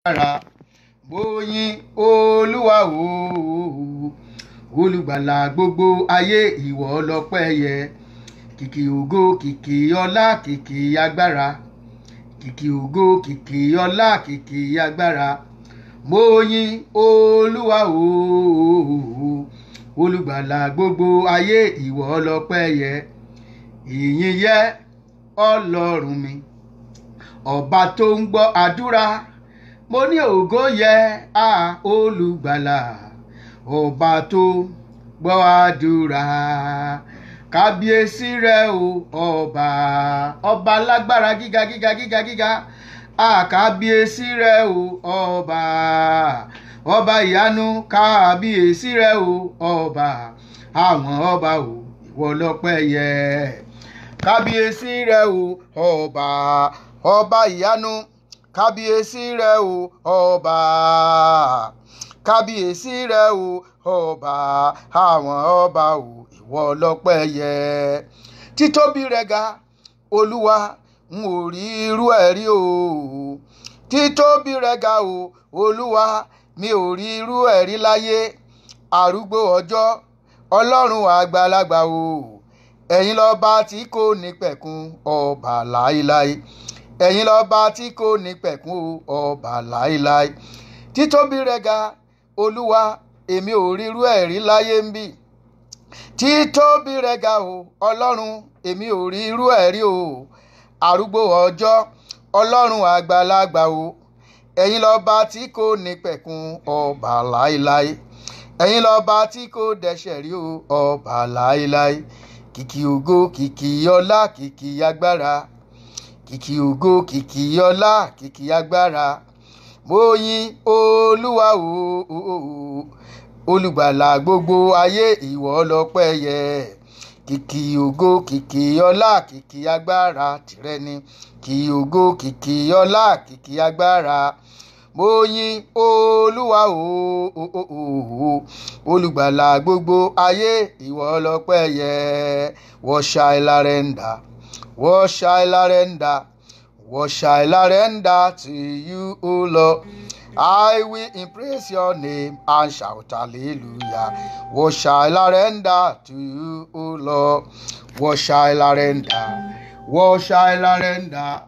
agbára. Mo yìn Olúwa o, olùgbàlà gbogbo ayé, ìwọ lọ́pẹ́ yẹ. Kìkì ògo, kìkì ọlá, kìkì agbára. Kìkì ògo, kìkì ọlá, kìkì agbára. Mo yìn Olúwa o, olùgbàlà gbogbo ayé, ìwọ lọ́pẹ́ yẹ. Ìyìn yẹ Ọlọ́run mi, ọba tó ń gbọ́ àdúrà. Mo ní ògo yẹ olùgbàlà, ọba tó gbọ́ àdúrà. Kábíyèsí rẹ o ọba lágbára gíga gíga gíga gíga. Kábíyèsí rẹ o ọba ìyanu. Kábíyèsí rẹ o ọba àwọn ọba o, ìwọ lọ́pẹ́ yẹ. Kábíyèsí rẹ o ọba ìyanu. Kábíyèsí rẹ o kábíyèsí rẹ o ọba àwọn ọba o, ìwọ lọ́pẹ́ yẹ. Títóbi rẹ ga Olúwa, n ò rí irú ẹ̀ rí o. Títóbi rẹ ga o Olúwa, mi ò rí irú ẹ̀ rí láyé. Arúgbó ọjọ́, Ọlọ́run àgbàlagbà o, ẹ̀yin lọ́ba tí kò ní pẹ̀kun, ọba láéláé. Ẹ̀yin lọ́ba tí kò ní pẹ̀kun o, ọba láéláé. Títóbi rẹ ga Olúwa, èmi ò rí irú ẹ̀ rí láyé ń bì. Títóbi rẹ ga o Ọlọ́run, èmi ò rí irú ẹ̀ rí o. Arúgbó ọjọ́, Ọlọ́run àgbàlagbà o, ẹ̀yin lọ́ba tí kò ní pẹ̀kun, ọba láéláé. Ẹ̀yin lọ́ba tí kò dẹ̀ṣẹ̀ rí o, ọba láéláé. Kìkì ògo, kìkì ọlá, kìkì agbára. Kìkì ògo, kìkì ọlá, kìkì agbára. Mo yìn Olúwa o, olùgbàlà gbogbo ayé, ìwọ lọ́pẹ́ yẹ. Kìkì ògo, kìkì ọlá, kìkì agbára tìrẹ ni. Kìkì ògo, kìkì ọlá, kìkì agbára. Mo yìn Olúwa o, olùgbàlà gbogbo ayé, ìwọ lọ́pẹ́ yẹ. What shall I render? What shall I render? What shall I render to you, O Lord? I will praise your name and shout hallelujah. What shall I render to you, O Lord? What shall I render? What shall I render?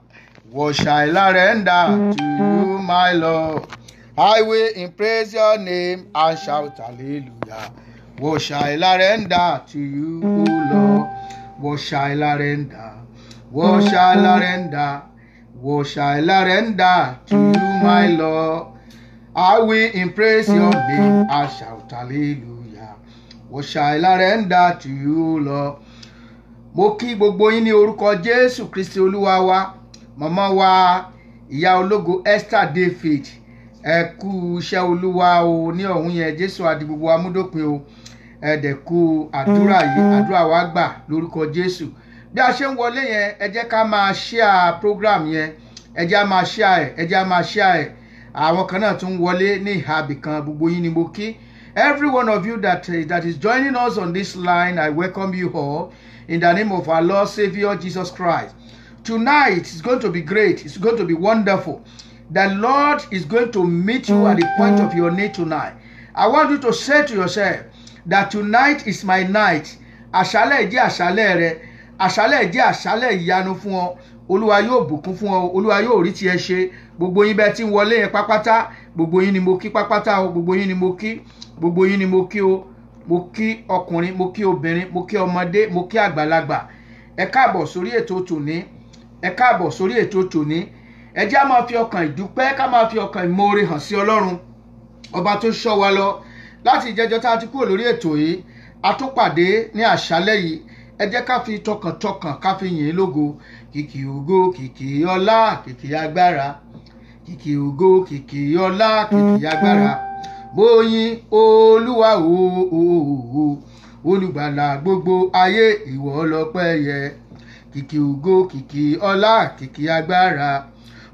What shall I render to you, my Lord? I will praise your name and shout hallelujah. What shall I render to you, O Lord? What shall I render? What shall I render? What shall I render to you, my Lord? I will praise your name and shout hallelujah. What shall I render to you, Lord? Mo kí gbogbo yín ní orúkọ Jésù Kristi Olúwa wa. Màmá wa ìyá ológo Esther David, ẹ kú iṣẹ́ Olúwa o ní ọ̀hún yẹn. Jésù adi gbogbo amúdópin o. Ẹ dẹ̀ kú àdúrà yìí, àdúrà wa gbà lórúkọ Jésù. Bí a ṣe ń wọlé yẹn, ẹ jẹ́ ká máa share program yẹn. Ẹ jẹ́ á máa share ẹ̀, ẹ jẹ́ á máa share ẹ̀. Àwọn kan náà tún wọlé ní ìhà ibìkan, gbogbo yín ni mo kí. Every one of you that is joining us on this line, I welcome you all in the name of our Lord Savior Jesus Christ. Tonight is going to be great. It's going to be wonderful. The Lord is going to meet you at the point of your need tonight. I want you to say to yourself that tonight is my night. Àṣálẹ́ jẹ́ àṣálẹ́ rẹ. Àṣálẹ́ jẹ́ àṣálẹ́ ìyanu fún ọ. Olúwa yóò bùkún fún ọ. Olúwa yóò rí tiẹ̀ ṣe. Gbogbo yín bẹ́ẹ̀ tí ń wọlé yẹn pápátá. Gbogbo yín ni mo kí pápátá o. Gbogbo yín ni mo kí. Gbogbo yín ni mo kí o. Mo kí ọkùnrin, mo kí obìnrin, mo kí ọmọdé, mo kí àgbàlagbà. Ẹ káàbọ̀ sórí ètò tòní. Ẹ káàbọ̀ sórí ètò tòní. Ẹ jẹ́ á máa fi ọkàn ìdúpẹ́, ká máa fi ọkàn ìmoore hàn sí Ọlọ́run. Ọba tó ṣọ́ wa lọ láti ìjẹjọ́ tá a ti kúrò lórí ètò yìí. A tún pàdé ní àṣálẹ́ yìí. Ẹ jẹ́ ká fi tọkàntọkàn ká fi yìn lógo. Kìkì ògo, kìkì ọlá, kìkì agbára. Kìkì ògo, kìkì ọlá, kìkì agbára. Mo yìn Olúwa o, olùgbàlà gbogbo ayé, ìwọ lọ́pẹ́ yẹ. Kìkì ògo, kìkì ọlá, kìkì agbára.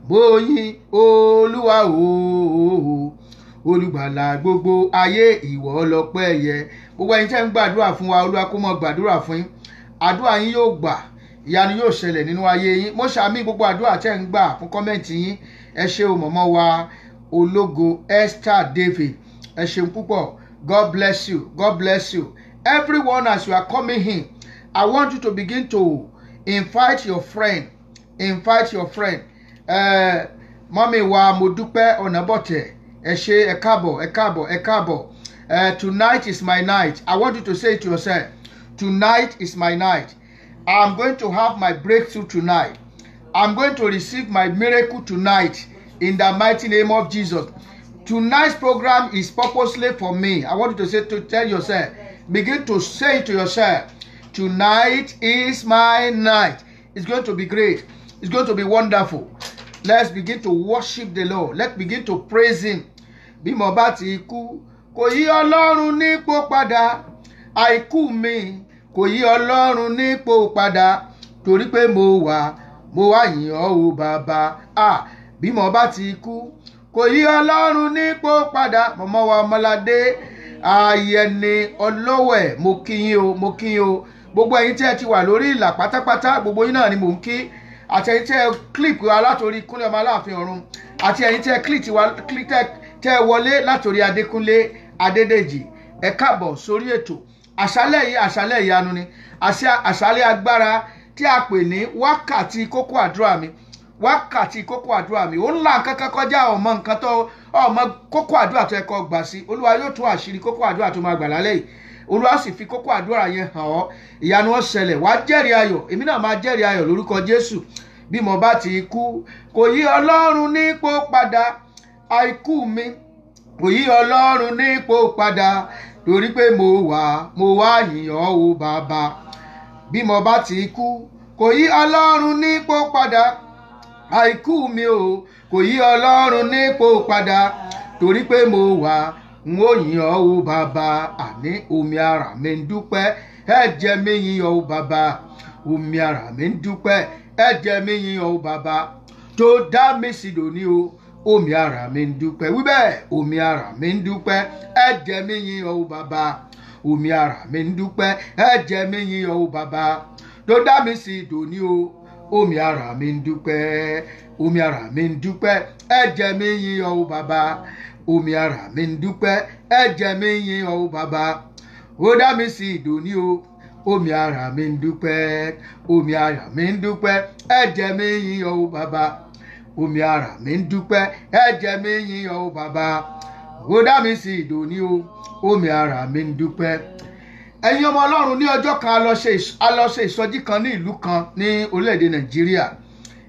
Mo yìn Olúwa o, olùgbàlà gbogbo ayé, ìwọ lọ́pẹ́ yẹ. Gbogbo ẹ̀yin tẹ́ ń gbàdúrà fún wa, Olúwa kó máa gbàdúrà fún yín. Àdúrà yín yóò gbà, ìyanu yóò ṣẹlẹ̀ nínú ayé yín. Mo ṣàmì gbogbo àdúrà tẹ́ ń gbà fún kọ́mẹ́ǹtì yín. Ẹ ṣé o mọ̀mọ́ wa Ológo Esther David. Ẹ ṣeun púpọ̀. God bless you. God bless you. Everyone, as you are coming in, I want you to begin to invite your friend. Invite your friend. Mami wa Modúpẹ́ Ọ̀nàbọ̀tẹ̀. Ẹ ṣé, ẹ káàbọ̀, ẹ káàbọ̀, ẹ káàbọ̀. Tonight is my night. I want you to say it to yourself. Tonight is my night. I'm going to have my breakthrough tonight. I'm going to receive my miracle tonight in the mighty name of Jesus. Tonight's program is purposely for me. I want you to say, to tell yourself, begin to say it to yourself. Tonight is my night. It's going to be great. It's going to be wonderful. Let's begin to worship the Lord. Let's begin to praise Him. Bí mo bá ti kú, kò yí Ọlọ́run nípò padà. Àìkú mi, kò yí Ọlọ́run nípò padà. Torí pé mo wà yìn ọ́ o bàbá. Bí mo bá ti kú, kò yí Ọlọ́run nípò padà. Mọ̀mọ́ wa Ọmọládé, Ayẹni Ọlọ́wẹ̀, mo kí yín o, mo kí yín o. Gbogbo ẹ̀yin tí ẹ ti wà lórí ìlà pátápátá, gbogbo yín náà ni mò ń kí. Àti ẹ̀yin tí ẹ clip wa látorí Kúnlé ọmọ Aláàfin ọ̀run. Àti ẹ̀yin tí ẹ clip tẹ́ wọlé látorí Adékúnlé Adédèjì. Ẹ káàbọ̀ sórí ètò. Àṣálẹ́ ìyanu ni. Àṣálẹ́ agbára tí a pè ní wákàtí kókó àdúrà mi. Wákàtí kókó àdúrà mi. Ó ń là nǹkan kan kọjá ọmọ nǹkan tó ọmọ kókó àdúrà tó ẹ̀kọ́ gbà sí. Olúwa yóò tún àṣírí kókó àdúrà tó máa gbà lálẹ́ yìí. Olúwa sì fi kókó àdúrà yẹn hàn ọ́. Ìyanu ó ṣẹlẹ̀. Wàá jẹ́rìí ayọ̀. Èmi náà máa jẹ́rìí ayọ̀ lórúkọ Jésù. Bí mo bá ti kú, kò yí Ọlọ́run nípò padà. Àìkú mi, kò yí Ọlọ́run nípò padà. Torí pé mo wà yìn ọ́ o bàbá. Bí mo bá ti kú, kò yí Ọlọ́run nípò padà. Àìkú mi o, kò yí Ọlọ́run nípò padà. Torí pé mo yìn ọ́ o bàbá. Àní omi ara mi ń dúpẹ́, ẹ̀jẹ̀ mi yìn ọ́ o bàbá. Omi ara mi ń dúpẹ́, ẹ̀jẹ̀ mi yìn ọ́ o bàbá. Tó dá mi sí dòní o, omi ara mi ń dúpẹ́. Wí bẹ́ẹ̀, omi ara mi ń dúpẹ́, ẹ̀jẹ̀ mi yìn ọ́ o bàbá. Omi ara mi ń dúpẹ́, ẹ̀jẹ̀ mi yìn ọ́ o bàbá. Tó dá mi sí dòní o, omi ara mi ń dúpẹ́. Omi ara mi ń dúpẹ́, ẹ̀jẹ̀ mi yìn ọ́ o bàbá. Omi ara mi ń dúpẹ́, ẹ̀jẹ̀ mi yìn ọ́ o bàbá. Ó dá mi sí dòní o, omi ara mi ń dúpẹ́. Omi ara mi ń dúpẹ́, ẹ̀jẹ̀ mi yìn ọ́ o bàbá. Omi ara mi ń dúpẹ́, ẹ̀jẹ̀ mi yìn ọ́ o bàbá. Ó dá mi sí dòní o, omi ara mi ń dúpẹ́. Ẹ̀yin ọmọ Ọlọ́run, ní ọjọ́ kan a lọ ṣe ìsọjí kan ní ìlú kan ní orílẹ̀-èdè Nàìjíríà.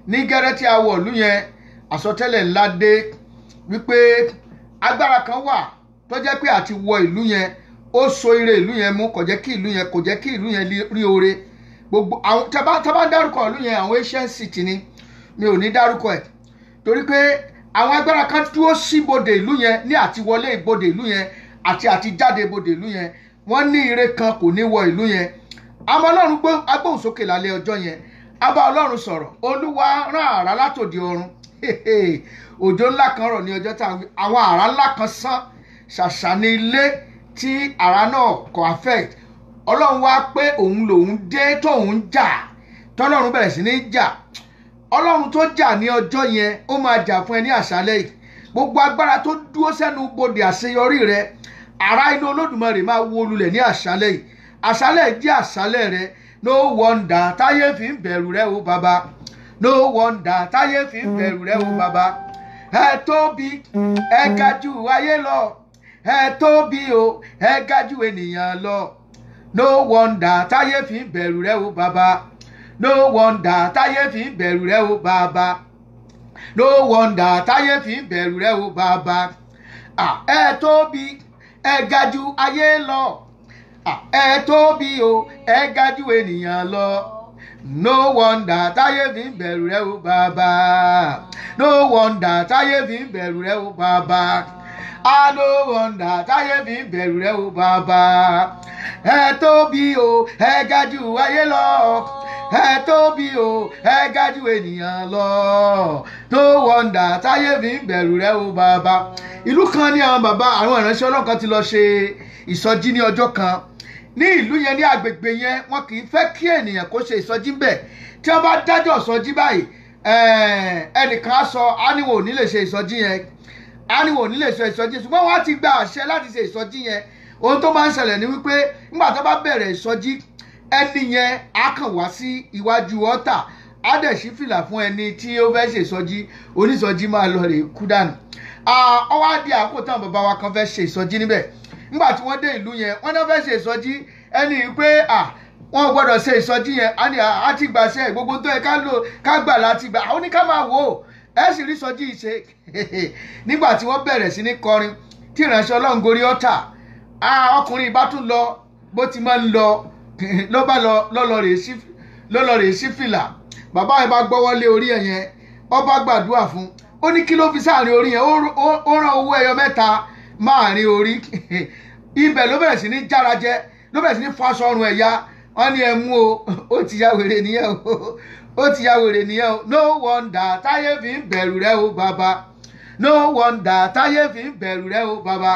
Ní gẹ́rẹ́ tí a wọ̀ ìlú yẹn, àsọtẹ́lẹ̀ ńlá dé wípé agbára kan wà tó jẹ́ pé àti wọ ìlú yẹn ó so ire ìlú yẹn mú, kò jẹ́ kí ìlú yẹn rí oore. Gbogbo àwọn tá bá dárúkọ ìlú yẹn, àwọn ancient city ni, mi ò ní dárúkọ ẹ̀ torí pé àwọn agbára kan dúró sí ibodè ìlú yẹn, ní àti wọlé ibodè ìlú yẹn àti jáde ibodè ìlú yẹn. Wọ́n ní ire kan kò ní wọ ìlú yẹn. Àmọ́ Ọlọ́run agbóhùn sókè lálẹ́ ọjọ́ yẹn, a bá Ọlọ́run sọ̀rọ̀. Olúwa rán àrá látòdì ọ̀run. Òjò ńlá kan rọ̀ ní ọjọ́ tá àwọn àrá ńlá kan sán ṣàṣà ní ilé tí àrá náà kò affect. Ọlọ́run wá pé òun lòun dé tóun jà, tọ́lọ́run bẹ̀rẹ̀ sí ní jà. Ọlọ́run tó jà ní ọjọ́ yẹn ó máa jà fún ẹ ní àṣálẹ́ yìí. Gbogbo agbára tó dúró sẹ́nu bodè àṣeyọrí rẹ, àrá inú Olódùmarè máa wó lulẹ̀ ní àṣálẹ́ yìí. Àṣálẹ́ jẹ́ àṣálẹ́ rẹ. No wonder táyé fi ń bẹ̀rù rẹ o bàbá. No wonder táyé fi ń bẹ̀rù rẹ o bàbá. Ẹ tóbi, ẹ ga jù ayé lọ. Ẹ tóbi o, ẹ ga jù ènìyàn lọ. No wonder táyé fi ń bẹ̀rù rẹ o bàbá. No wonder táyé fi ń bẹ̀rù rẹ o bàbá. No wonder táyé fi ń bẹ̀rù rẹ o bàbá. Ẹ tóbi, ẹ ga jù ayé lọ. Ẹ tóbi o, ẹ ga jù ènìyàn lọ. No wonder táyé fi ń bẹ̀rù rẹ o bàbá. No wonder táyé fi ń bẹ̀rù rẹ o bàbá. No wonder táyé fi ń bẹ̀rù rẹ o bàbá. Ẹ tóbi o, ẹ ga jù ayé lọ. Ẹ tóbi o, ẹ ga jù ènìyàn lọ. No wonder táyé fi ń bẹ̀rù rẹ o bàbá. Ìlú kan ní àwọn ìránṣẹ́ Ọlọ́run kan ti lọ ṣe ìsọjí ní ọjọ́ kan. Ní ìlú yẹn, ní agbègbè yẹn, wọn kì í fẹ́ kí ènìyàn kó ṣe ìsọjí bẹ́ẹ̀. Tí wọ́n bá dájọ́ ìsọjí báyìí, ẹnìkan á sọ á ní wọn ò ní lè ṣe ìsọjí yẹn. á ní wọn ò ní lè sọ ìsọjí ṣùgbọ́n wọ́n á ti gba àṣẹ láti ṣe ìsọjí yẹn. Ohun tó máa ń ṣẹlẹ̀ ni wípé nígbà tó bá bẹ̀rẹ̀ ìsọjí ẹni yẹn á kàn wá sí iwájú ọ̀tà á dẹ̀ sí fìlà fún ẹni tí ó fẹ́ ṣe ìsọjí, onísọjí máa lọ rè kú dànù. Ó wá di àkókò tán bàbá wa kan fẹ́ ṣe ìsọjí níbẹ̀. Nígbà tí wọ́n dé ìlú yẹn wọ́n náà fẹ́ ṣe ìsọjí ẹni pé wọ́n gbọ́dọ̀ ṣe ìsọjí yẹn á ti gbàṣẹ gbogbo tó yẹ ká gbà láti gbà. Àwọn ní ká máa wò ó ẹ sì rí ìsọjí ṣe. Nígbà tí wọ́n bẹ̀rẹ̀ sí ní kọrin tí ìránṣẹ́ Ọlọ́run gorí ọ̀tà ọkùnrin bá tún lọ bó ti máa ń lọ lọ́lọ́ rè sí fìlà. Bàbá yẹn bá gbọ́wọ́ lé orí ẹ̀ yẹn ó bá gbàdúrà fún. Ó ní kí ló fi sáàrin orí yẹn ó rán owó ẹyọ mẹ́ta máàrin orí. Ibẹ̀ ló bẹ̀rẹ̀ sí ní járajẹ ló bẹ̀rẹ̀ sí ní faṣọ ọrùn ẹ̀yà. Wọ́n ní ẹ mú o ó ti ya wèrè nìyẹn o ó ti ya wèrè nìyẹn o. No wonder táyé fi ń bẹ̀rù rẹ o bàbá. No wonder táyé fi ń bẹ̀rù rẹ o bàbá.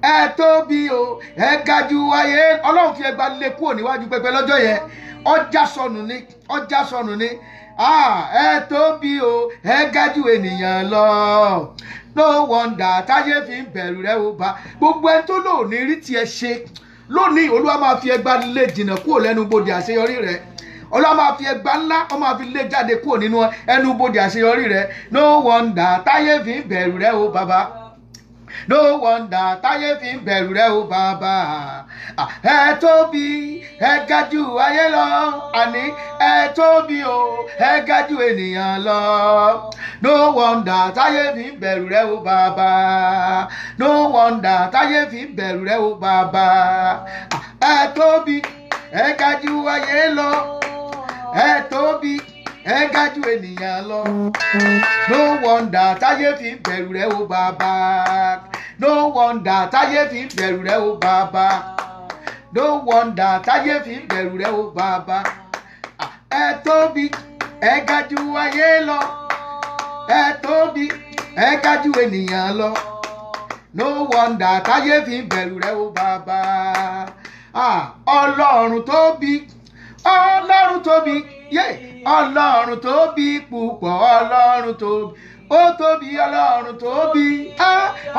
Ẹ tóbi o ẹ ga jù ayé. Ọlọ́run fi ẹgba lé kúrò níwájú pẹpẹ lọ́jọ́ yẹn. Ọjà sọnù ni. Ẹ tóbi o ẹ ga jù ènìyàn lọ. No wonder táyé fi ń bẹ̀rù rẹ o bá. Gbogbo ẹni tó lóòní rí tiẹ̀ ṣe lónìí Olúwa máa fi ẹgba lé jìnnà kúrò lẹ́nu bodè àṣeyọrí rẹ. Olúwa máa fi ẹgba ńlá ó máa fi lé jáde kúrò nínú ẹnu bodè àṣeyọrí rẹ. No wonder táyé fi ń bẹ̀rù rẹ o bàbá. No wonder táyé fi ń bẹ̀rù rẹ o bàbá. Ẹ tóbi ẹ ga jù ayé lọ. Àní ẹ tóbi o ẹ ga jù ènìyàn lọ. No wonder táyé fi ń bẹ̀rù rẹ o bàbá. No wonder táyé fi ń bẹ̀rù rẹ o bàbá. Ẹ tóbi ẹ ga jù ayé lọ. Ẹ tóbi ẹ ga jù ènìyàn lọ. No wonder táyé fi ń bẹ̀rù rẹ o bàbá. No wonder táyé fi ń bẹ̀rù rẹ o bàbá. No wonder táyé fi ń bẹ̀rù rẹ o bàbá. Ẹ tóbi ẹ ga jù ayé lọ. Ẹ tóbi ẹ ga jù ènìyàn lọ. No wonder táyé fi ń bẹ̀rù rẹ o bàbá. Ọlọ́run tóbi Ọlọ́run tóbi Ọlọ́run tóbi púpọ̀ Ọlọ́run tóbi ó tóbi Ọlọ́run tóbi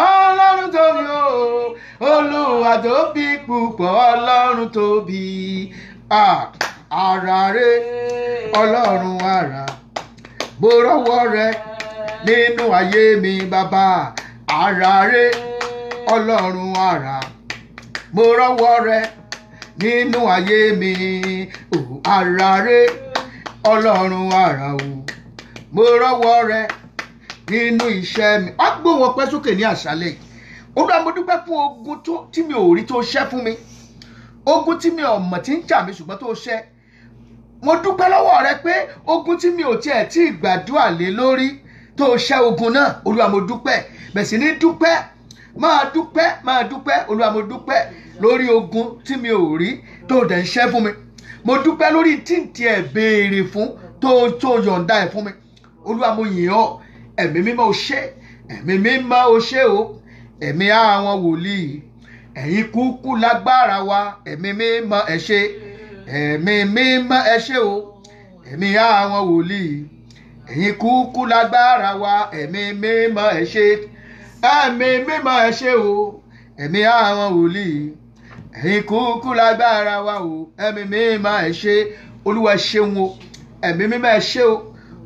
Ọlọ́run tóbi o Olúwa tóbi púpọ̀ Ọlọ́run tóbi. Ara rẹ Ọlọ́run ara mo rọ́wọ́ rẹ nínú ayé mi bàbá. Ara rẹ Ọlọ́run ara mo rọ́wọ́ rẹ nínú ayé mi. Ara rẹ Ọlọ́run ara o mo rọ́wọ́ rẹ nínú iṣẹ́ mi. Wọ́n gbé wọn pẹ́ sókè ní àṣálẹ́. Olúwa mo dúpẹ́ fún ogun tí mi ò rí tó ṣẹ́ fún mi. Ogun tí mi ò mọ̀ tí ń jà mí ṣùgbọ́n tó ṣẹ́. Mo dúpẹ́ lọ́wọ́ rẹ pé ogun tí mi ò tiẹ̀ tí ì gbàdúrà lé lórí tó ṣẹ́ ogun náà. Olúwa mo dúpẹ́ bẹ̀ sí ní dúpẹ́ máa dúpẹ́. Olúwa mo dúpẹ́ lórí ogun tí mi ò rí tó dẹ̀ ń ṣẹ́ fún mi. Mo dúpẹ́ lórí tí ń tiẹ̀ béèrè fún tó yọ̀ǹda ẹ̀ fún mi. Olúwa mo yìn ọ́. Ẹ̀mí mímọ́ o ṣé. Ẹ̀mí mímọ́ o ṣé o. Ẹ̀mí àwọn wòlíì ẹ̀yin kúkú lágbára wa. Ẹ̀mí mímọ́ ẹ ṣé. Ẹ̀mí mímọ́ ẹ ṣé o. Ẹ̀mí àwọn wòlíì ẹ̀yin kúkú lágbára wa. Ẹ̀mí mímọ́ ẹ ṣé. Ẹ̀mí mímọ́ ẹ ṣé o. Ẹ̀mí àwọn wòlíì ẹ̀yin kúkú lágbára wa o. Ẹ̀mí mímọ́ ẹ ṣé. Olúwa ẹ ṣeun o. Ẹ̀mí mímọ́ ẹ ṣé o.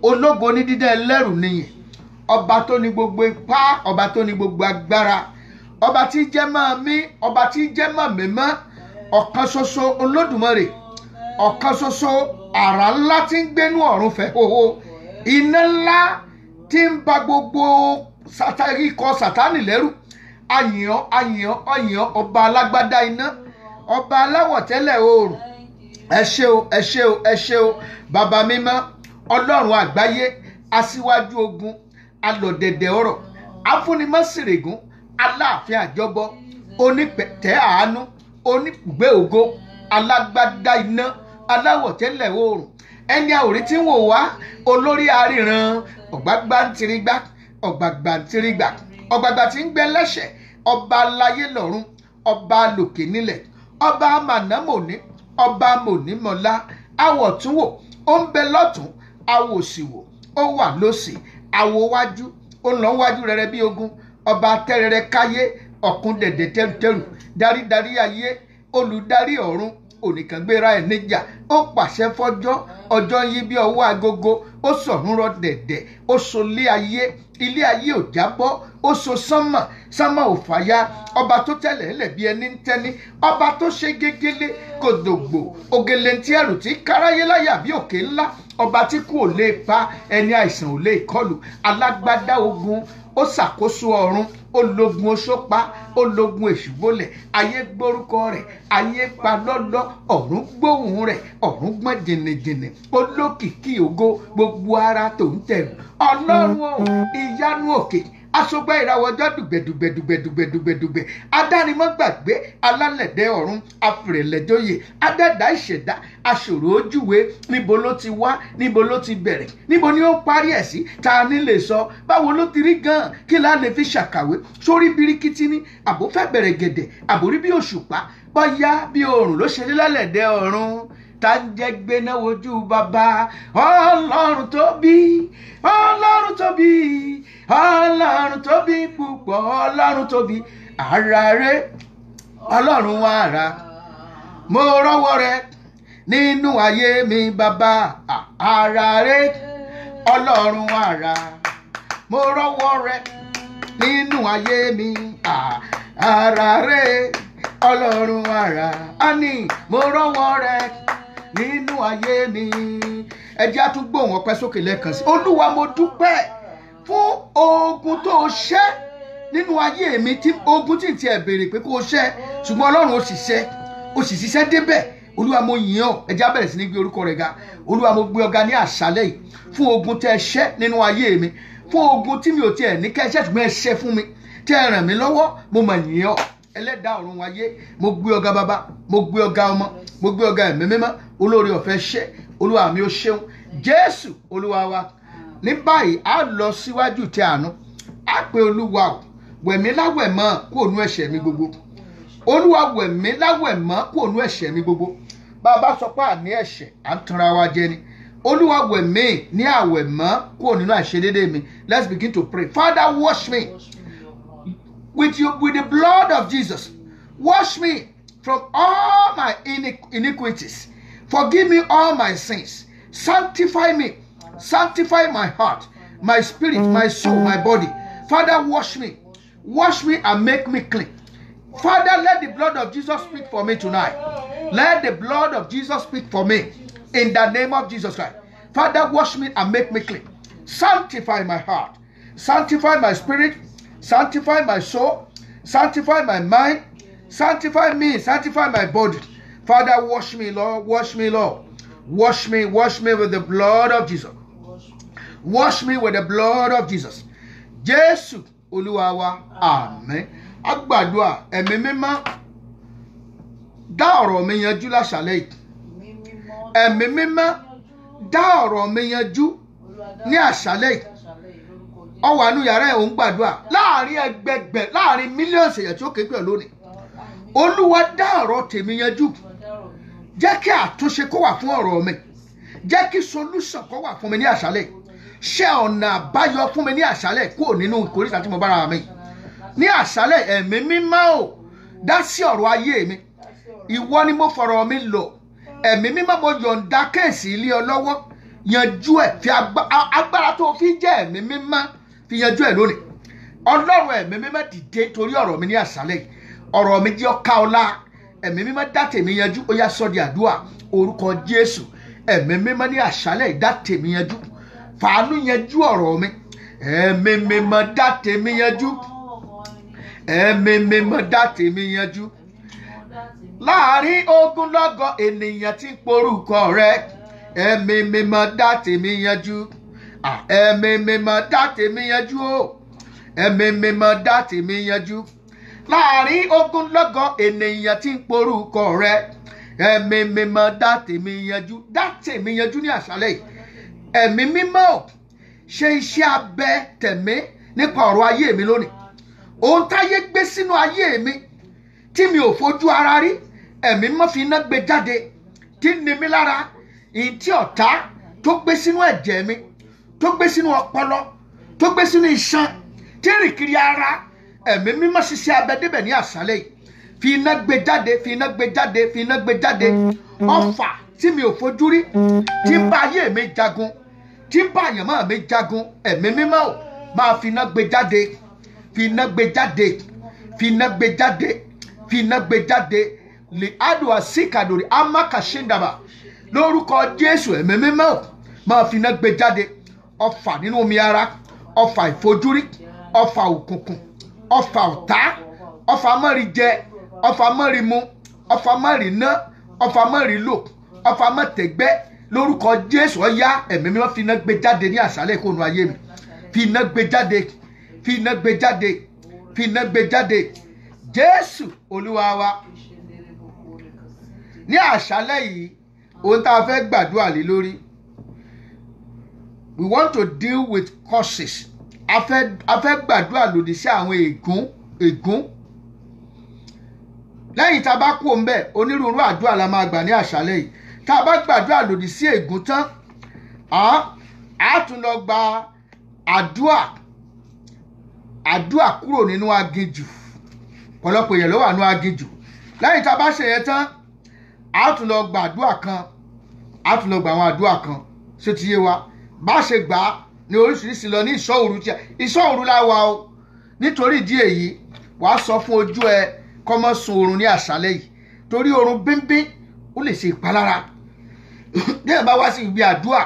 Ológo ní dídá ẹlẹ́rù nìyẹn. Ọba tó ní gbogbo ipá, ọba tó ní gbogbo agbára, ọba tí jẹ́ máa mí, ọba tí jẹ́ máa mímọ́, ọ̀kan ṣoṣo Olódùmarè, ọ̀kan ṣoṣo àrà ńlá tí ń gbénú ọ̀run fẹ́ hoho, iná ńlá tí ń ba gbogbo ikọ̀ Sátánì lẹ́rù. Àyàn ọba alágbádá iná, ọba aláwọ̀ tẹ́lẹ̀ oòrùn. Ẹ ṣé o, ẹ ṣé o, ẹ ṣé o, bàbá mímọ́, Ọlọ́run àgbáyé, aṣíwájú ogun, alọ̀dẹ̀dẹ̀ ọ̀rọ̀, afúnimọ́sìrègún, aláàfin àjọbọ, onípẹ̀tẹ́ àánú, onígbé ògo, alágbádá iná, aláwọ̀ tẹ́lẹ̀ oòrùn, ẹni àwòrí tí ń wò wá, olórí aríran, ọ̀gbágbá ń tirigbá, ọ̀gbàgbà ń tirigbà, ọ̀gbàgbà tí ń gbẹ lẹ́sẹ̀, ọba aláyé lọ́run, ọba lòkè nílẹ̀, ọba mànámòní, ọba mònímọ̀lá, àwọ̀túnwò, ó ń bẹ lọ́tún, àwòsìwò, ó wà lósì, àwòwájú, ó ń lọ wájú rere bí ogun, ọba tẹ́rẹrẹ káyé ọ̀kun dẹ̀dẹ̀ tẹ́rùtẹ́rù dárídarí ayé olùdarí ọ̀run onìkàngbéra ẹ̀ níjà ó pàṣẹ fọjọ́ ọjọ́ yí bí ọwọ́ agogo ó sọ̀run rọ dẹ̀dẹ̀ ó so ilé ayé ò jábọ́ ó so sánmà ò fàya ọba tó tẹ̀lẹ̀ ẹ̀lẹ̀ bí ẹni ń tẹ́ni ọba tó ṣe gégélé kòdògbò ògèlè tí ẹrù tí káráyé láyà bí òkè ńlá ọba tí kú ò lè pa ẹni àìsàn ò lè kọlù alágbádá ogun ó ṣàkóso ọ̀run ológun oṣópa ológun èṣùbọlẹ̀ ayé gbórúkọ rẹ̀ ayé pa lọ́lọ́ ọ̀run gbóhùn rẹ̀ ọ̀run gbọ́n jìnnìjìnnì olókìkí ògo gbogbo ara tó ń tẹ̀rù ọlọ́run ìyanu òkè aṣọgbà ìràwọ̀ ọjọ́ dùgbẹ̀dùgbẹ̀dùgbẹ̀dùgbẹ̀dùgbẹ̀ adánimọ̀gbàgbé alálẹ̀dẹ̀ ọ̀run afìrẹ̀lẹ̀jọyè adẹ́dá ìṣẹ̀dá aṣòro ojúwe níbo ló ti wá níbo ló ti bẹ̀rẹ̀ níbo ni ó parí ẹ̀ sí ta ni lè sọ báwo ló ti rí gan-an kí la lè fi ṣàkàwé sórí birikiti ní àbófẹ́ bẹ̀rẹ̀ gẹ̀dẹ̀ àbórí bí òṣùpá bọ́yá bí oòrùn ló ṣe rí lálẹ̀dẹ̀ ọ̀run tá ń jẹ́ gbéná wojú bàbá ọlọ́run tóbi ọlọ́run tóbi ọlọ́run tóbi púpọ̀ ọlọ́run tóbi ara rẹ̀ ọlọ́run ara mo rọ́wọ́ rẹ̀ nínú ayé mi bàbá ara rẹ̀ ọlọ́run ara mo rọ́wọ́ rẹ̀ nínú ayé mi ara rẹ̀ ọlọ́run ara á ní mo rọ́wọ́ rẹ̀ nínú ayé mi. ẹ jẹ́ á tún gbóhùn ọpẹ́ sókè lẹ́ẹ̀kan sí. olúwa mo dúpẹ́ fún ogun tó ṣẹ́ nínú ayé mi, tí ogun tí n tiẹ̀ béèrè pé kó ṣẹ́ ṣùgbọ́n ọlọ́run ó sì ṣiṣẹ́ débẹ̀. olúwa mo yìn ọ́. ẹ jẹ́ á bẹ̀rẹ̀ sí ní gbé orúkọ rẹ̀ ga. olúwa mo gbé ọ ga ní àṣálẹ́ yìí fún ogun tẹ́ ṣẹ́ nínú ayé mi, fún ogun tí mi ò tiẹ̀ ní kẹ́ ṣẹ́ ṣùgbọ́n ẹ ṣẹ́ fún mi, tẹ́ ẹ ràn mí lọ́wọ́. mo mà yìn ọ́ ẹlẹ́dàá ọ̀run wáyé. mo gbé ọ̀gá bàbá, mo gbé ọ̀gá ọmọ, mo gbé ọ̀gá ẹ̀mí mímọ́. olóore ọ̀fẹ́ ṣe olúwa mi ó ṣeun jésù olúwa wa. ní báyìí a lọ síwájú tí àánú a pé olúwa o wẹ̀mí láwẹ̀mọ́ kúrò nú ẹ̀ṣẹ̀ mi gbogbo. olúwa wẹ̀mí láwẹ̀mọ́ kúrò nú ẹ̀ṣẹ̀ mi gbogbo. bàbá sọ pé àní ẹ̀ṣẹ̀ à ń tanra wa jẹ ni. olúwa wẹ̀mí ní àwẹ̀mọ́ kúrò nínú àìṣedédé mi. Let's begin to pray. Father, wash me with the blood of Jesus. Wash me from all my iniquities. Forgive me all my sins. Sanctify me. Sanctify my heart, my spirit, my soul, my body. Father, wash me. Wash me and make me clean. Father, let the blood of Jesus speak for me tonight. Let the blood of Jesus speak for me in the name of Jesus Christ. Father, wash me and make me clean. Sanctify my heart. Sanctify my spirit. Sanctify my soul. Sanctify my mind. Sanctify me. Sanctify my body. Father, wash me, Lord. Wash me, Lord. Wash me with the blood of Jesus. Wash me with the blood of Jesus. Jésù Olúwa wa. Àmín. A gbàdúrà ẹ̀mí mímọ́ dá ọ̀rọ̀ mi yanjú láṣálẹ́ yìí. Ẹ̀mí mímọ́ dá ọ̀rọ̀ mi yanjú ní àṣálẹ́ yìí. Ó wà nínú yàrá ẹ̀ ò ń gbàdúrà láàrin ẹgbẹgbẹ̀ láàrin mílíọ̀nù èèyàn tí ó képe lónìí. Olúwa dá ọ̀rọ̀ tèmi yanjú. Jẹ́ kí àtúnṣe kó wà fún ọ̀rọ̀ mi. Jẹ́ kí solution kó wà fún mi ní àṣálẹ́. Ṣe ọ̀nà àbáyọ fún mi ní àṣálẹ́ kúrò nínú ìkórìtà tí mo bára mi. Ní àṣálẹ́ ẹ̀mí mímọ́ ò dá sí ọ̀rọ̀ ayé mi. Ìwọ ni mo fọ̀rọ̀ mi lọ. Ẹ̀mí mímọ́ mo yọ̀ǹda kéèsì ilé ọ lọ́wọ́. Yanjú ẹ̀ fi agbára tó fi jẹ́ ẹ̀mí mímọ́ fi yanjú ẹ̀ lónìí. Ọlọ́run ẹ̀mí mímọ́ dìde torí ọ̀rọ̀ mi ní àṣálẹ́. Ọ̀rọ̀ mi jẹ́ ọ̀ka ọlá. Ẹ̀mí mímọ́ dá tèmi yanjú. Ó yá sọ di àdúrà orúkọ Jésù. Ẹ̀mí mímọ́ ní àṣálẹ́ dá tèmi yanjú. Fàánú yanjú ọ̀rọ̀ mi. Ẹ̀mí mímọ́ dá tèmi yanjú. Ẹ̀mí mímọ́ dá tèmi yanjú. Láàárín ogunlọ́gọ̀ ènìyàn tí ń porúkọ rẹ. Ẹ̀mí mímọ́ dá tèmi yanjú. Ẹ̀mí mímọ́ dá tèmi yanjú o. Ẹ̀mí mímọ́ dá tèmi yanjú. Láàárín ogunlọ́gọ̀ ènìyàn tí ń porúkọ rẹ. Ẹ̀mí mímọ́ dá tèmi yanjú. Dá tèmi yanjú ní àṣálẹ́ yìí. Ẹ̀mí mímọ́ ṣe iṣẹ́ abẹ tẹ̀mí nípa ọ̀rọ̀ ayé mi lónìí. Ohun táyé gbé sínú ayé mi tí mi ò fojú ara rí. Ẹ̀mí mímọ́ fi iná gbé jáde tí ń ni mí lára. Ìyí tí ọ̀tá tó gbé sínú ẹ̀jẹ̀ mi, tó gbé sínú ọpọlọ, tó gbé sínú iṣan, tí rìn kiri ara ẹ̀mí mímọ́ ṣiṣẹ́ abẹ débẹ̀ ní àṣálẹ́ yìí fi iná gbé jáde fi iná gbé jáde fi iná gbé jáde ọfà tí mi ò fojú rí tí ń bá ayé mi jagun tí ń bá àyànmọ́ mi jagun ẹ̀mí mímọ́ ò máa fi iná gbé jáde fi iná gbé jáde fi iná gbé jáde fi iná gbé jáde lè adùn àsìkàdòrè amákàṣẹ́ndàbà lórúkọ Jésù ẹ̀mí mímọ́ ò máa fi iná gbé jáde ọfà nínú omi ara ọfà ìfojúrí ọfà òkùnkùn ọfà ọ̀tá ọfà mọ́rin jẹ ọfà mọ́rin mu ọfà mọ́rin ná ọfà mọ́rin lò ọfà mọ́tẹ̀gbẹ́ lórúkọ Jésù ọ̀yá ẹ̀mí mímọ́ fi iná gbé jáde ní àṣálẹ́ ìkóònù ayé mi fi iná gbé jáde fi iná gbé jáde fi iná gbé jáde Jésù Olúwa wa. Ní àṣálẹ́ yìí ohun tá a fẹ́ gbàdúrà lé lórí, we want to deal with curses. A fẹ́ gbàdúrà lòdì sí àwọn ègún. Lẹ́yìn tá a bá kú ńbẹ̀ onírúurú àdúrà la máa gbà ní àṣálẹ́ yìí. Tá a bá gbàdúrà lòdì sí ègún tán, a tún lọ gba àdúrà kúrò nínú aginjù. Ọ̀pọ̀lọpọ̀ èèyàn ló wà nínú aginjù. Lẹ́yìn tá a bá ṣe yẹn tán, a tún lọ gba àdúrà kan, a tún lọ gba àwọn àdúrà kan ṣé ti yé wa bá ṣe gbà á ní oríṣiríṣi lọ ní ìṣọ́ òru tí ìṣọ́ òru la wà o. Nítorí ìdí èyí wàá sọ fún ojú ẹ kó má sùn oorun ní àṣálẹ́ yìí torí oorun bínbín ó lè ṣe ìpalára. Bí ẹ bá wá sí ibi àdúrà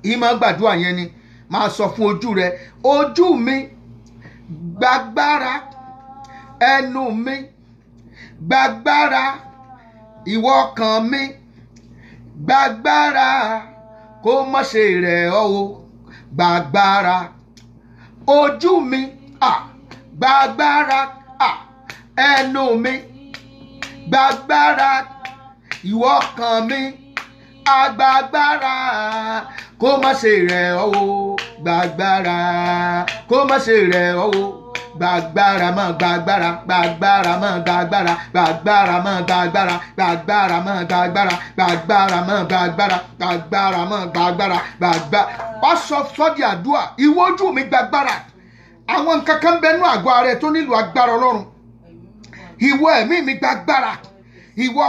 yìí máa gbàdúrà yẹn ni máa sọ fún ojú rẹ, ojú mi gbàgbára, ẹnu mi gbàgbára, ìwọ ọkàn mi gbàgbára, kó má ṣe rẹ̀ ọ́ o gbàgbára, ojú mi gbàgbára, ẹnu mi gbàgbára, ìwọ ọkàn mi agbàgbára, kó má ṣe rẹ̀ ọ́ o gbàgbára, kó má ṣe rẹ̀ ọ́ o gbàgbára mọ́ gbàgbára, gbàgbára mọ́ gbàgbára, gbàgbára mọ́ gbàgbára, gbàgbára mọ́ gbàgbára, gbàgbára mọ́ gbàgbára, gbàgbára mọ́ gbàgbára, gbàgbára. Wá sọ di àdúrà, ìwọ ojú mi gbàgbára. Àwọn nǹkan kan bẹnu àgọ́ ara ẹ tó nílò agbára Ọlọ́run. Ìwọ ẹ̀mí mi gbàgbára, ìwọ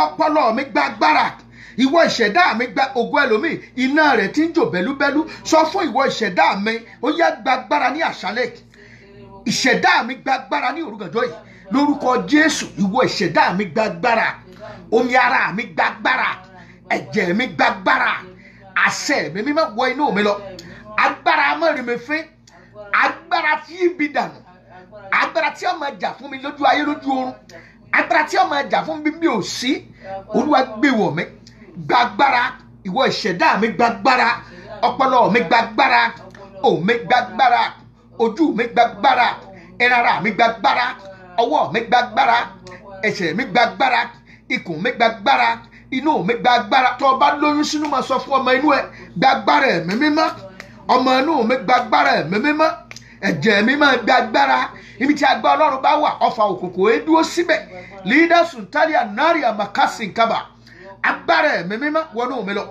ọpọlọ mi gbàgbára, ìwọ ìṣẹ̀dá mi gba ògo ẹlòmíì iná rẹ̀ tí ń jò bẹ́lúbẹ́lú. Sọ fún ìwọ ìṣẹ̀dá mi ó yá gbàgbára ní àṣálẹ́. Ìṣẹ̀dá mi gbàgbára ní òrùgànjọ́ yìí lórúkọ Jésù. Ìwọ ìṣẹ̀dá mi gbàgbára, omi ara mi gbàgbára, ẹ̀jẹ̀ mi gbàgbára, àṣẹ mi mímọ́ wọ inú mi lọ. Agbára mọ́rin mi fín, agbára tí ibi dànù, agbára tí ó máa jà fún mi lójú ayé lójú oorun, agbára tí ó máa jà fún mi bí ò sí, Olúwa gbé wọ̀ mí gbàgbára. Ìwọ ìṣẹ̀dá mi gbàgbára, ọpọlọ mi gbàgbára, òun mi gbàgbára, ojú mi gbàgbára, ẹran ara mi gbàgbára, ọwọ́ mi gbàgbára, ẹsẹ̀ mi gbàgbára, ikùn mi gbàgbára, inú mi gbàgbára. Tó o bá lóyún sínú máa sọ fún ọmọ inú ẹ gbàgbára ẹ̀mí mímọ́, ọmọ inú mi gbàgbára ẹ̀mí mímọ́, ẹ̀jẹ̀ mi máa gbàgbára. Ibi tí agbára Ọlọ́run bá wà ọfà òkùnkùn ẹ dúró síbẹ̀. Lídà sùntálíà náírà màkàsì nkàbà, agbára ẹ̀mí mímọ́ wọnú mi lọ,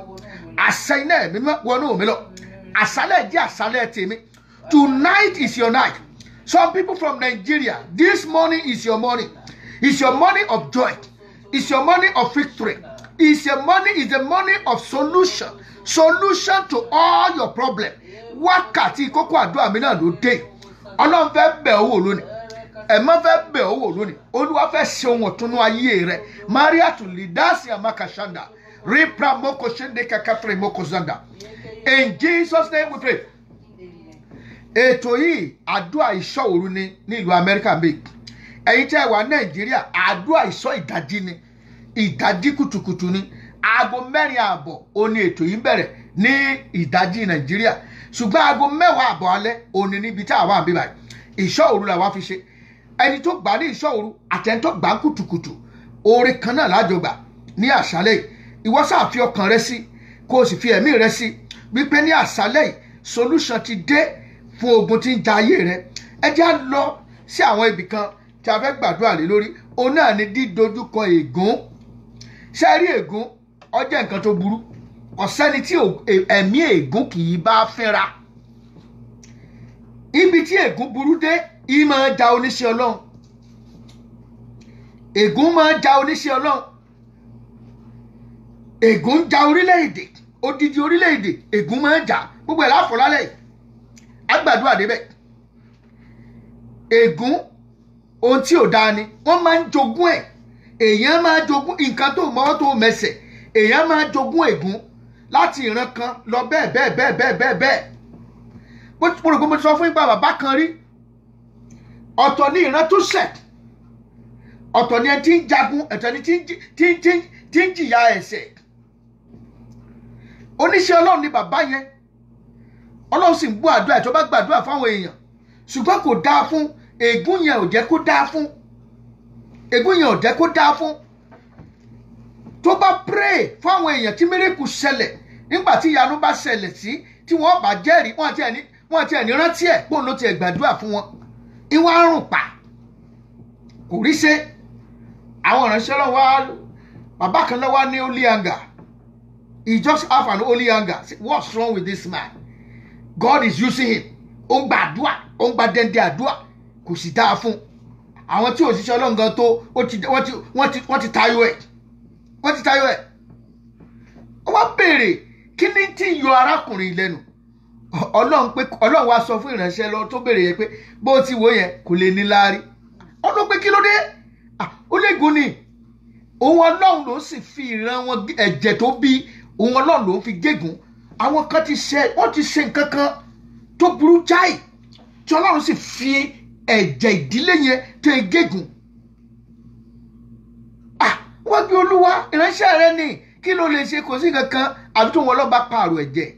àṣẹ iná ẹ̀mí mímọ́ wọnú mi lọ. Àṣálẹ́ jẹ́ àṣálẹ́ tèmi. Tonight is your night. Some people from Nigeria, this morning is your morning. It's your morning of joy. It's your morning of victory. It's your morning, is the morning of solution. Solution to all your problem. Wákàtí kókó àdúrà mi náà ló dé. Ọlọ́run fẹ́ bẹ̀ ọ́ wò lónìí. Ẹ̀mọ́ fẹ́ bẹ̀ ọ́ wò lónìí. Olúwa fẹ́ ṣe ohun ọ̀túnú ayé rẹ̀. Maria tún lè dá sí àmàkàṣàndà. Ripra moko shende kakatre moko zanda. In Jesus' name we pray. Ètò yìí àdúrà ìṣọ́ òru ni ní ìlú Amẹ́ríkà mbẹ́. Ẹ̀yin tẹ́ wà Nàìjíríà àdúrà ìṣọ́ ìdájí ni. Ìdájí kùtùkùtù ni. Aago 4:30 òní ètò yìí bẹ̀rẹ̀ ní ìdájí Nàìjíríà. Ṣùgbọ́n aago 10:00 alẹ́ òní níbi tí àwa àbí báyìí. Ìṣọ́ òru la wá fi ṣe. Ẹni tó gbà ní ìṣọ́ òru àtẹni tó gbà kùtùkùtù. Oore kan náà lájọ gbà ní àṣálẹ́ yìí. Ìwọ sáà fi ọkàn rẹ sí, kó o sì fi ẹ̀mí rẹ sí. Wípé ní àṣálẹ́ yìí solution ti dé fún ogun tí ń ja ayé rẹ. Ẹ jẹ́ á lọ sí àwọn ibì kan tí a fẹ́ gbàdúrà lé lórí. Òun náà ni dídojúkọ ègún. Ṣé rí ègún ó jẹ́ nǹkan tó burú. Ọ̀sẹ́ni tí ẹ̀mí ègún kì í bá fínra. Ibi tí ègún burú dé ìmọ̀ ja oníṣẹ́ Ọlọ́run. Ègún máa ja oníṣẹ́ Ọlọ́run. Ègún ja orílẹ̀-èdè, odidi orílẹ̀-èdè, ègún máa jà. Gbogbo ẹ̀ láàfọ̀ lálẹ́ yìí. Àgbàdua débẹ̀. Ègún ohun tí ò dáa ni wọ́n máa ń jogún ẹ̀. Èèyàn máa jogún nǹkan tó mọ́wọ́ tó mẹsẹ̀. Èèyàn máa jogún ègún láti ìran kan lọ bẹ́ẹ̀. Mo rò pé mo sọ fún ipa bàbá kan rí. Ọ̀tọ̀ ni ìran tó ṣẹ̀. Ọ̀tọ̀ ni ẹni tí ń jagun, ọ̀tọ̀ ni tí ń jìyà ẹ̀ṣẹ̀. Oníṣẹ́ Ọlọ́run ni bàbá yẹn. Ọlọ́run sì ń gbọ́ àdúrà tó bá gbàdúrà fáwọn èèyàn. Ṣùgbọ́n kò dáa fún. Ègún yẹn ò jẹ́ kó dáa fún. Ègún yẹn ò jẹ́ kó dáa fún. Tó bá pray fáwọn èèyàn tí miracle ṣẹlẹ̀, nígbà tí ìyanu bá ṣẹlẹ̀ sí, tí wọ́n bá jẹ́rìí, wọ́n àti ẹni rántí ẹ̀ pé òun ló ti gbàdúrà fún wọn. Ìwà àrùn pa. Kò rí ṣe. Àwọn ìránṣẹ́ lọ́wọ́ bàbá kan lọ́wọ́ ní holy anger. He just have an holy anger. What's wrong with this man? God is using him. Ó ń gbàdúrà, ó ń gba dẹ́ndé àdúrà, kò sì dáa fún. Àwọn tí òṣìṣẹ́ Ọlọ́run gan tó wọ́n ti tayọ ẹ̀. Wọ́n ti tayọ ẹ̀. Ó wá béèrè kí ni tí yọ arákùnrin lẹ́nu. Ọlọ́run wá sọ fún ìránṣẹ́ lọ tó béèrè yẹn pé bó ti wò yẹn kò lè ní láárí. Ọlọ́run pé kí ló dé? Ó lè gùn ni. Òun Ọlọ́run ló sì fi ìran wọn ẹ̀jẹ̀ tó bí òun Ọlọ́run ló fi gégùn. Àwọn kan wọ́n ti ṣe nǹkan kan tó burú jáì tí Ọlọ́run sì fi ẹ̀jẹ̀ ìdílé yẹn tó gégùn. Wọ́n gbé Olúwa ìránṣẹ́ rẹ ní kí ló lè ṣe kò sí kankan àbí tó wọn lọ́ba pààrọ̀ ẹ̀jẹ̀.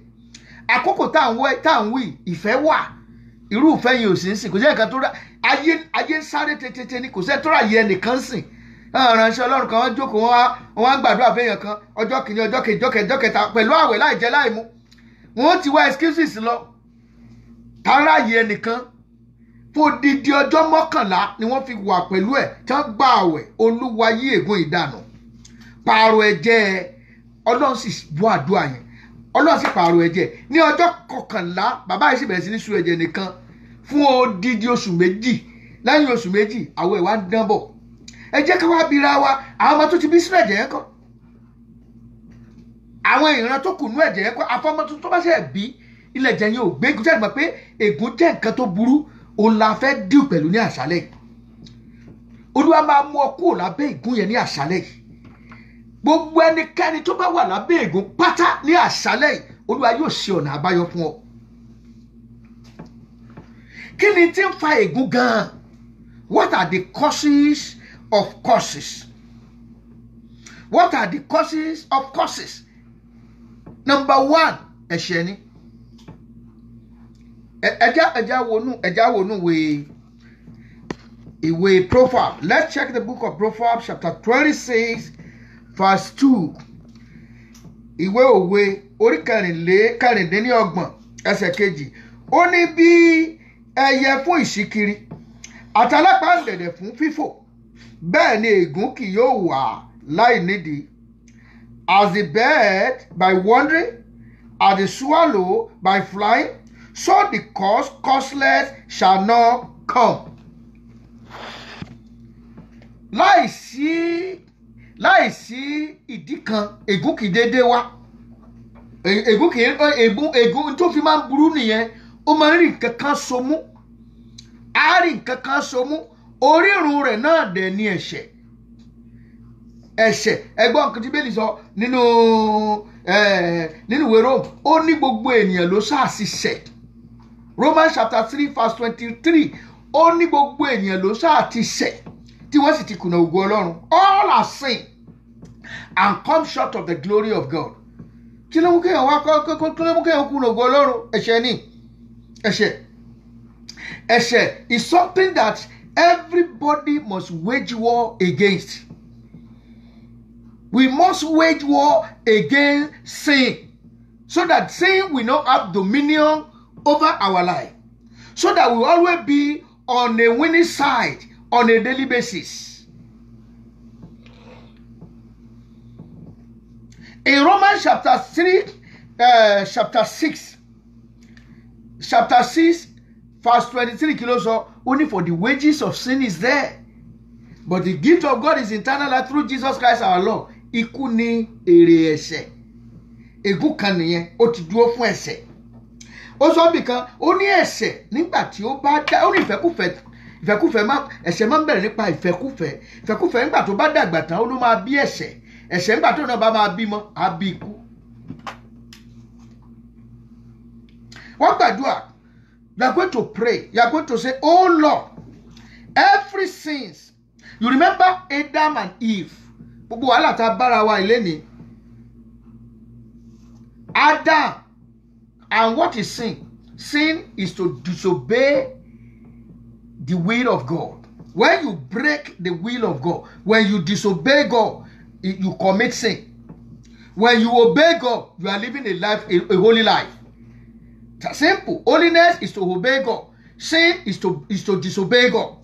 Àkókò tá à ń wí ìfẹ́ wà. Irú ìfẹ́ yẹn ò sí ń sìn kò sí ẹ̀kan tó rà ayé ń sáré tètè ni kò sí ẹ̀ tó rà yẹ ẹnìkan sìn. Ìránṣẹ́ Ọlọ́run kan wọ́n jókòó wọ́n wá gbàdúrà fẹ́yàn kan ọjọ́ kìíní ọjọ́ kejì ọjọ́ kẹta pẹ̀lú àwẹ̀ láì jẹ láì mu. Wọ́n ti wá excuses lọ. Tààrà yẹ ẹnìkan fún odidi ọjọ́ 11 ni wọ́n fi wà pẹ̀lú ẹ̀ tí wọ́n gbà àwẹ̀. Olúwa yí ègún ìdànù. Pààrọ̀ ẹ̀jẹ̀ Ọlọ́run sì bọ́ àdúrà yẹn. Ọlọ́run sì pààrọ̀ ẹ̀jẹ̀ ní ọjọ́ 11 bàbá yìí sì bẹ̀rẹ̀ sí ní sun ẹ̀jẹ̀ nìkan fún odidi oṣù 2. Lẹ́yìn oṣù 2 àwẹ̀ wa ń dán bọ̀. Ẹ jẹ́ ká wá bira wa àwọn ọmọ tó ti bí sínú ẹ̀jẹ̀ yẹn kọ́. Àwọn ìran tó kù nú ẹ̀jẹ̀ yẹn kọ́ àfọmọ́ tó bá ṣe bí ilẹ̀ ẹ̀jẹ̀ yẹn ò gbé jẹ́ ìgbà pé ègún jẹ́ nǹkan tó burú òun la fẹ́ díù pẹ̀lú ní àṣálẹ̀ yìí. Olúwa máa mú ọ kúrò lábẹ́ ègún yẹn ní àṣálẹ̀ yìí. Gbogbo ẹnikẹ́ni tó bá wà lábẹ́ ègún pátá ní àṣálẹ̀ yìí Olúwa yóò ṣe ọ̀nà àbáyọ fún ọ. Kí ni tí ń fa ègún gan-an? What are the causes of causes? What are the causes of causes? Number 1, ẹ̀ṣẹ̀ ni. Ẹja wọnú ìwé Proverbs. Let's check the book of Proverbs chapter 26 verse 2. Ìwé òwe orí kẹrìndínlọ́gbọ̀n ẹsẹ̀ 2. Ó ní bí ẹyẹ fún ìṣíkiri àtàlápá dẹ̀dẹ̀ fún fífò bẹ́ẹ̀ ni ègún kì yóò wà láì nídìí. As the bird by wandering, as the swallow by flying, so the causeless shall not come. Láìsí ìdí kan ègún kì í dédé wá. Ègún tó fi máa ń burú nìyẹn. Ó máa ń rí nǹkan kan so mú. Á rí nǹkan kan so mú. Orírun rẹ̀ náà dẹ̀ ni ẹ̀ṣẹ̀. Ẹgbọ́n nǹkan tí Bíbélì sọ nínú ìwé Rome. Ó ní gbogbo ènìyàn ló ṣáàṣì ṣẹ̀. Romans chapter 3 verse 23. Ó ní gbogbo ènìyàn ló ṣáàṣì ṣẹ̀ tí wọ́n sì ti kùnà ògo Ọlọ́run. All are sin and come short of the glory of God. Kí ló mú kéèyàn wá kí ló mú kéèyàn kùnà ògo Ọlọ́run? Ẹ̀ṣẹ̀ ni. Ẹ̀ṣẹ̀ is something that everybody must wage war against. We must wage war against sin so that sin will not have dominion over our life, so that we will always be on a winning side on a daily basis. In Romans chapter 6 verse 23 kí ló sọ? Only for the wages of sin is there, but the gift of God is eternal life through Jesus Christ our Lord. Ikú ni èrè ẹ̀ṣẹ̀. Ègún kan nìyẹn, ó ti dúró fún ẹ̀ṣẹ̀. Ó sọ bìkan, ó ní ẹ̀ṣẹ̀ nígbà tí ó bá dá, ó ní ìfẹ́kúfẹ̀ẹ́ má, ẹ̀ṣẹ̀ máa ń bẹ̀rẹ̀ nípa ìfẹ́kúfẹ̀ẹ́ nígbà tó bá dàgbà tán ó ló máa bí ẹ̀ṣẹ̀ nígbà tó náà bá máa bímọ á bí ikú. Wọ́n gbàdúrà, you are going to pray, you are going to say, oh Lord, every sins. You remember Adam and Eve? Gbogbo wàhálà tá a bára wa ilé ni. Adam, and what is sin? Sin is to disobey the will of God. When you break the will of God, when you disobey God, you commit sin. When you obey God, you are living a life, a holy life. It's simple. Holiness is to obey God. Sin is to disobey God.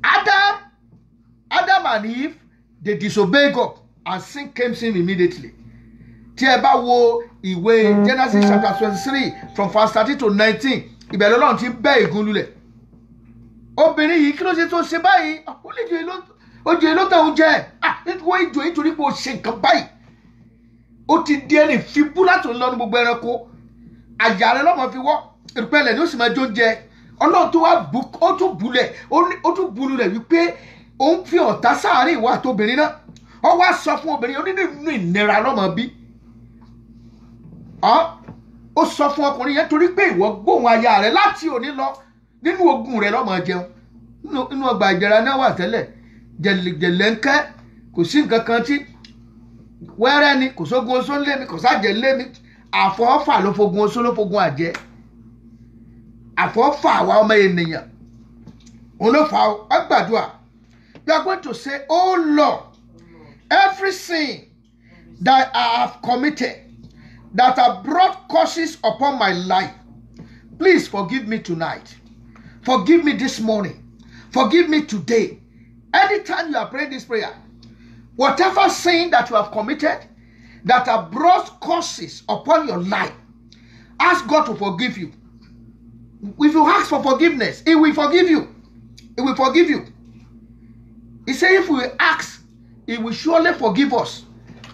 Adam and Eve, they disobey God, and sin came in immediately. Tí ẹ bá wo ìwé Genesis chapter 23 from verse 30 to 19, ibẹ̀ l'Ọlọ́run ti bẹ́ ègún lulẹ̀. Obìnrin yìí kí ló ṣe tó ṣe báyìí? Ó lè jẹ́ ló tẹ̀ oúnjẹ. Wọ́n ìjọ nítorí pé ó ṣe nǹkan báyìí. Ó ti di ẹni fibú láti lọ ní gbogbo ẹranko. Àyà rẹ̀ lọ́mọ fi wọ́. Ìrùpẹ̀lẹ̀ ni ó sì máa jó oúnjẹ. Ọlọ́run tó wá ó tún bulẹ̀ wípé òun fi ọ̀tá sáàárín ìwà àtobìnrin náà. Ó wá sọ fún obìnrin onínú ìnira lọ́mọ bí. Ó sọ fún ọkùnrin yẹn torí pé ìwọ gbóhùn aya rẹ̀ láti òní lọ nínú ogun rẹ̀ lọ́mọ jẹun. Nínú ọgbà ìjẹra náà wà tẹ́lẹ̀. Jẹ̀lẹ̀ńkẹ́ kò sí nǹkan kan tí wẹ́rẹ́ ni, kò sógun oṣó lé mi, kò sájẹ̀ lé mi. Àfọwọ́fà ló fogun oṣó ló fogun àjẹ́. Àfọwọ́fà àwa ọmọ ènìyàn. Òun ló fà á gbàdúrà. You are going to say, oh Lord, every sin that I have committed, that have brought curses upon my life, please forgive me tonight. Forgive me this morning. Forgive me today. Anytime you are praying this prayer, whatever sin that you have committed, that have brought curses upon your life, ask God to forgive you. If you ask for forgiveness, He will forgive you. He will forgive you. He said if we ask, He will surely forgive us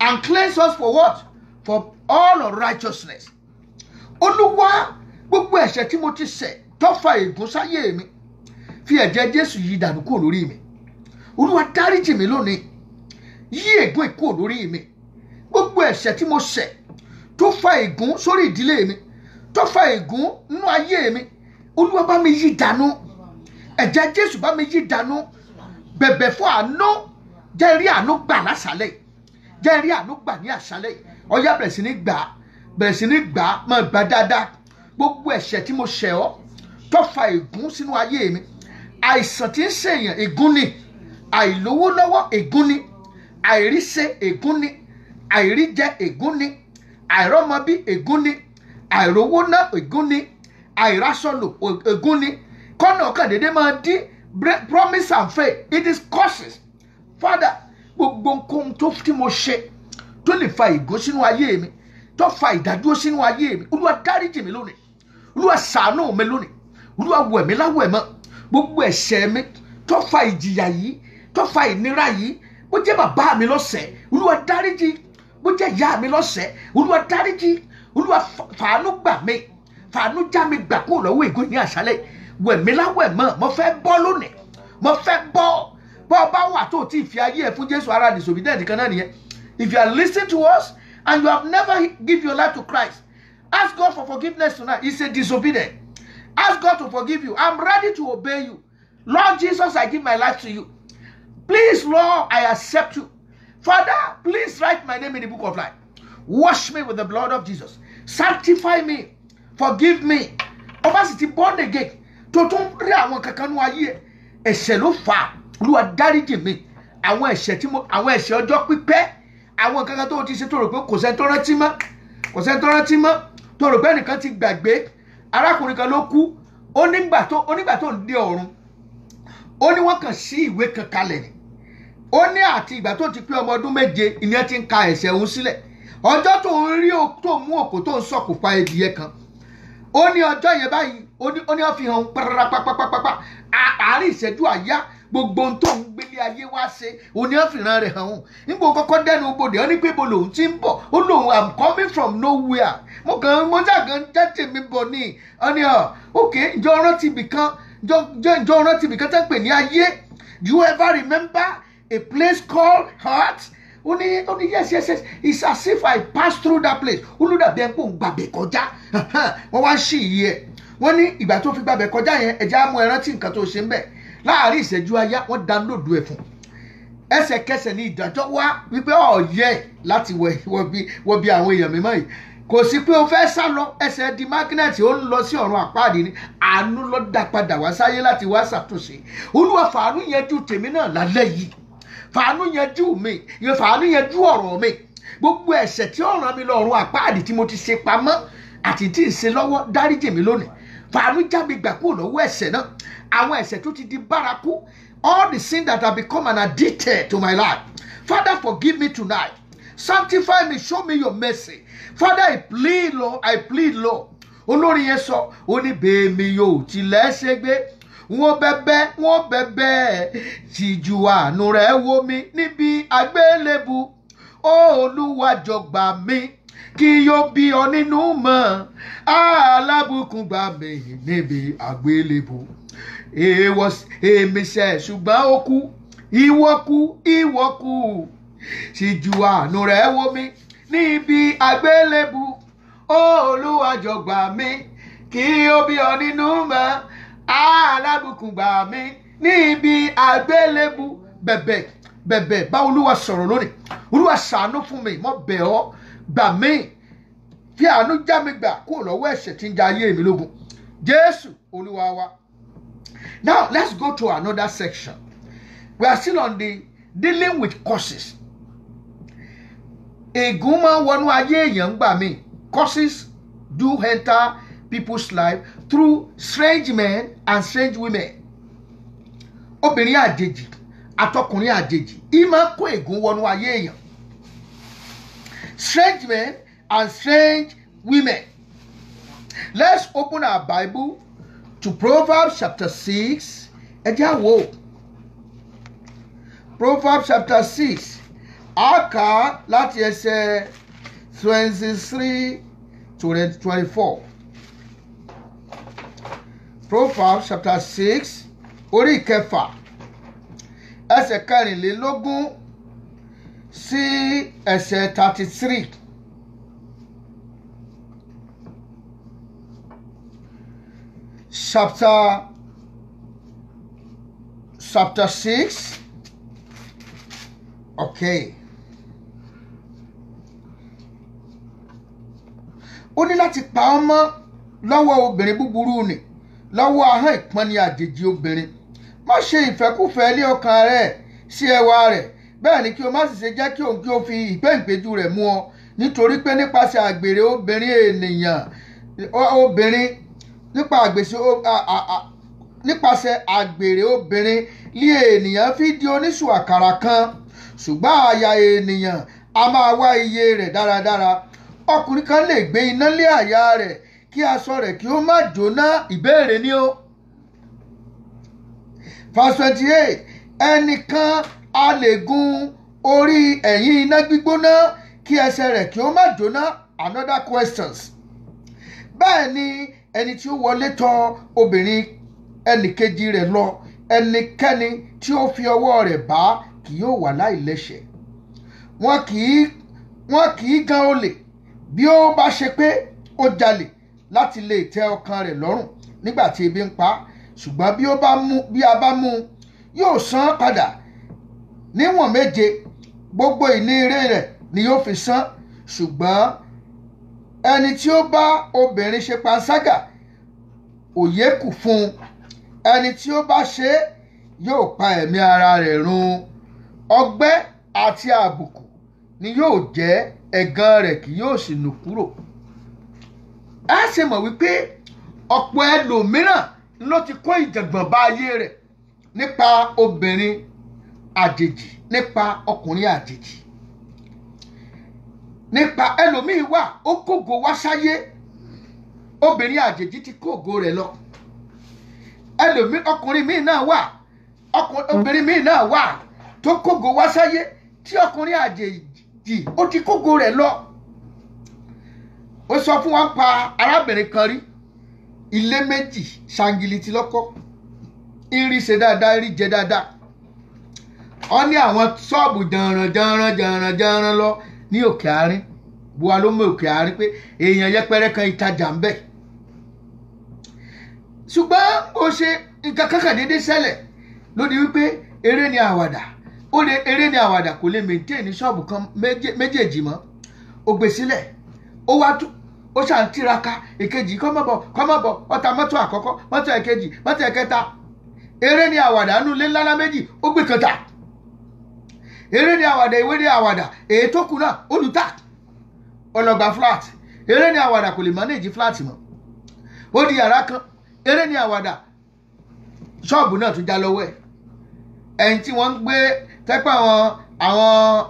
and cleanse us for what? For all unrighteousness. Olúwa, gbogbo ẹ̀ṣẹ̀ tí mo ti ṣẹ̀ tó fa ègún sáyé mi, fi ẹ̀jẹ̀ Jésù yí dànù kúrò lórí mi. Olúwa dáríjì mi lónìí, yí ègún kúrò lórí mi. Gbogbo ẹ̀ṣẹ̀ tí mo ṣẹ̀ tó fa ègún sórí ìdílé mi, tó fa ègún nínú ayé mi, Olúwa bá mi yí dànù. Ẹ̀jẹ̀ Jésù bá mi yí dànù. Bẹ̀bẹ̀ fún àánú, jẹ́ rí àánú gbà lásàlẹ̀. Jẹ́ rí àánú gbà ní àṣálẹ̀. Ó yá bẹ̀rẹ̀ sí ní gbà, máa gbà dáadáa. Gbogbo ẹ̀ṣẹ̀ tí mo ṣẹ̀ ọ́ tó fa ègún sínú ayé mi. Àìsàn tí ń ṣèyàn ègún ni. Àìlówó lọ́wọ́ ègún ni. Àìríṣe ègún ni. Àìríjẹ ègún ni. Àìrọ́mọbí ègún ni. Àìrówó ná ègún ni. Àìrásọlò ègún ni. Kọ́nà ọ̀kan dédé máa dín promise and faith. It is curses. Father, gbogbo nǹkan tó tí mo ṣe tó lè fa ègún sínú ayé mi, tó fa ìdádúró sínú ayé mi, Olúwa dáríjì mi lónìí. Olúwa ṣàánú mi lónìí. Olúwa wẹ̀ mí láwẹ̀ mọ́. Gbogbo ẹ̀ṣẹ̀ mi tó fa ìjìyà yìí, tó fa ìnira yìí, bó jẹ́ bàbá mi lọ́ṣẹ̀, Olúwa dáríjì. Bó jẹ́ ìyá mi lọ́ṣẹ̀, Olúwa dáríjì. Olúwa fàánú gbà mí. Fàánú já mi gbà kúrò lọ́wọ́ ègún ní àṣálẹ̀. Wẹ̀ mí láwẹ̀ mọ́. Mo fẹ́ bọ́ lónìí. Mo fẹ́ bọ́. Bọ́ bá wà tó ti fi ayé ẹ̀ fún Jésù, ara disobedient kan náà nìyẹn. If you are listening to us and you have never give your life to Christ, ask God for forgiveness tonight. It's a disobedient. Ask God to forgive you. I'm ready to obey you. Lord Jesus, I give my life to you. Please, Lord, I accept you. Father, please write my name in the book of life. Wash me with the blood of Jesus. Sanctify me. Forgive me. Ọba sì ti born again. Tó tún rí àwọn kankan nú ayé ẹ̀ṣẹ̀ ló fà. Olúwa dáríjì mi. Àwọn ẹ̀ṣẹ̀ ọjọ́ pípẹ́. Àwọn kankan tó ti ṣe tó rò pé kò sẹ́ni tó rántí mọ́. Tó rò pé ẹnìkan ti gbàgbé. Arákùnrin kan ló kú. Ó nígbà tó ń dé ọ̀run. Ó ní wọ́n kàn sí ìwé kan kalẹ̀ ni. Ó ní àti ìgbà tó ti pé ọmọ ọdún 7 ìyẹn ti ń ka ẹ̀ṣẹ̀ òun sílẹ̀. Ọjọ́ tó ń rí tó mú òkò tó ń sọ̀kò pa ẹdìyẹ kan. ó ní ọjọ́ yẹn báyìí ó ní wọ́n fi hàn pàràpàpàpàpà àárín ìṣẹ́jú àyá gbogbo ohun tó ń gbélé ayé wá ṣe ó ní wọ́n fi hàn rẹ̀ hàn òun nígbà kọ́kọ́ dẹnu bodè ó ní pé ibo lòun ti ń bọ̀ ó lòun I'm coming from nowhere mo ṣàgàn jẹ́ tèmi bọ̀ ní ọ ní ok ǹjọ́ rántí ibìkan ǹjọ́ rántí ibìkan tó ń pè ní ayé do you ever remember a place called heart? ó ní yes it's as if I pass through that place ó ló dàbí ẹ̀pọ̀ ń gbàgbé kọjá wọ́n wá ń ṣì yí ẹ̀ wọ́n ní ìgbà tó fi gbàgbé kọjá yẹn ẹ̀jẹ̀ á mú ẹ rántí nǹkan tó ṣe ń bẹ̀ láàárín ìṣẹ́jú àyá wọ́n download ẹ̀ fún ẹsẹ̀kẹsẹ̀ ní ìdájọ́ wá wípé ọ̀yẹ́ láti wọ bí àwọn èèyàn mímọ́ yìí kò sí pé o fẹ́ sá lọ ẹsẹ̀ di magnet ó ń lọ sí ọ̀run àpáàdì ni àánú ló dá padà wá sáyé láti wá ṣàtúnṣe Olúwa fàánú yanjú tèmi náà lálẹ́ yìí fàánú yanjú mi fàánú yanjú ọ̀rọ̀ mi gbogbo ẹ̀ṣẹ̀ tí ó ràn mí lọ ọ̀run àpáàdì tí mo ti ṣe pamọ́ àti tí ì ṣe lọ́wọ́ dáríjì mi lónìí fàánú já mi gbà kúrò lọ́wọ́ ẹ̀ṣẹ̀ náà àwọn ẹ̀ṣẹ̀ tó ti di bárakú all the sin that have become an addicted to my life Father forgive me tonight sanctify me show me your mercy Father I plead Lord olórin yẹn sọ ó ní bèèmí yóò tilẹ̀ ṣe gbé wọ́n bẹ̀bẹ̀ tìjú àánú rẹ̀ wò mí níbi àgbélébù Olúwa jọ̀ọ́ gbà mí kí yóò bí ọ nínú mọ́ alábùkún gbà mí níbi àgbélébù èmi ṣẹ̀ ṣùgbọ́n ó kú ìwọ kú tìjú àánú rẹ̀ wò mí níbi àgbélébù Olúwa jọ̀ọ́ gbà mí kí yóò bí ọ nínú mọ́ alábùkún gbà mí níbi àgbélébù bẹ̀bẹ̀ bá Olúwa sọ̀rọ̀ lónìí Olúwa ṣàánú fún mi mo bẹ̀ ọ́ gbà mí fi àánú já mi gbà kúrò lọ́wọ́ ẹ̀ṣẹ̀ tí ń ja ayé mi lógun Jésù Olúwa wa. Now let's go to another section. We are still on the dealing with curses. Ègún máa ń wọnú ayé èèyàn gbà mí. Curses do enter people's life through strange men and strange women. Obìnrin àjèjì àtọkùnrin àjèjì ìmọ̀ kó ègún wọnú ayé èèyàn. Strange men and strange women. Let's open our Bible to Proverbs chapter 6. Ẹ jẹ́ á wò. Proverbs chapter 6. A kà láti ẹsẹ̀ 23 to 24. Proverbs chapter 6 orí ìkẹfà ẹsẹ̀ kẹrìnlélógún sí ẹsẹ̀ 33. Chapter 6. Okay. Ó ní láti pa ọ́ mọ́ lọ́wọ́ obìnrin búburú ni lọ́wọ́ ahọ́n ìpọ́nni àjèjì obìnrin. Má ṣe ìfẹ́kúfẹ̀ẹ́ ilé ọkàn rẹ̀ sí ẹwà rẹ̀ bẹ́ẹ̀ ni kí o má sì ṣe jẹ́ kí òun kí o fi ìpéǹpéjú rẹ̀ mú ọ nítorí pé nípasẹ̀ àgbèrè nípasẹ̀ àgbèrè obìnrin lé ènìyàn fi di oníṣù àkàrà kan ṣùgbọ́n àyà ènìyàn a máa wá iye rẹ̀ dáradára. Ọkùnrin kan lè gbé iná lé àyà rẹ̀ kí aṣọ rẹ̀ kí ó má jóná. Ìbéèrè ni ó. Verse 28. Ẹnìkan a lè gun orí ẹ̀yìn iná gbígbóná kí ẹsẹ̀ rẹ̀ kí ó má jóná. Another questions. Bẹ́ẹ̀ ni ẹni tí ó wọlé tọ̀ obìnrin ẹnìkejì rẹ̀ lọ ẹnikẹ́ni tí ó fi ọwọ́ rẹ̀ bá kì yóò wà láìlẹ́ṣẹ̀. Wọn kì í gan olè bí ó bá ṣe pé ó jalè láti lè tẹ́ ọkàn rẹ̀ lọ́rùn nígbà tí ebi ń pa á. Ṣùgbọ́n bí a bá mú un yóò san padà níwọ̀n méje gbogbo ìní rẹ̀ ni yóò fi san. Ṣùgbọ́n ẹni tí ó bá obìnrin ṣe panṣágà òye kù fún un. Ẹni tí ó bá ṣe yóò pa ẹ̀mí ara rẹ̀ run. Ọgbẹ́ àti àbùkù ni yóò jẹ́ ẹ̀gàn rẹ̀ kì yóò sì nù kúrò. Ẹ ṣe mọ̀ wípé ọ̀pọ̀ ẹlòmíràn ló ti kó ìjàngbọ̀n bá ayé rẹ̀ nípa obìnrin àjèjì nípa ọkùnrin àjèjì. Nípa ẹlòmíì wà ó kógo wá sáyé obìnrin àjèjì ti kó ògo rẹ̀ lọ. Ọkùnrin míì náà wà, obìnrin míì náà wà tó kógo wá sáyé tí ọkùnrin àjèjì ó ti kógo rẹ̀ lọ. Ó sọ fún wa pa arábìnrin kan rí, ilé méjì ṣangiliti lọ́kọ́, irin ṣe dáadáa, irin jẹ dáadáa. Wọ́n ní àwọn ṣọ́ọ̀bù jànràn lọ ní òkè àárín. Buwa ló mọ òkè àárín pé èèyàn yẹpẹrẹ kan ìtajà ń bẹ. Ṣùgbọ́n ó ṣe nǹkan kankan déédéé ṣẹlẹ̀ lórí wípé eré ni àwàdà kò lè maintain ṣọ́ọ̀bù kan méjèèjì mọ́. Ó gbé sílẹ̀, ó wá tú, ó ṣàn tiraka, èkejì kọ́ mọ́ bọ̀, ọ̀tá mọ́tò àkọ́kọ́, mọ́tò èkejì, mọ́tò ẹ̀kẹta. Eré ni àwàdà nínú ilé ńlá méjì, ó gbé kan tà. Eré ni àwàdà, ìwé ni àwàdà, èyí tó kù náà olùtà. Ọlọ́gba flat. Eré ni àwàdà kò lè manage flat mọ́. Ó di yàrá kan. Eré ni àwàdà, ṣọ́ọ̀bù náà tún já lọ́wọ́ ẹ̀. Ẹni tí wọ́n ń gbé tẹ́pẹ́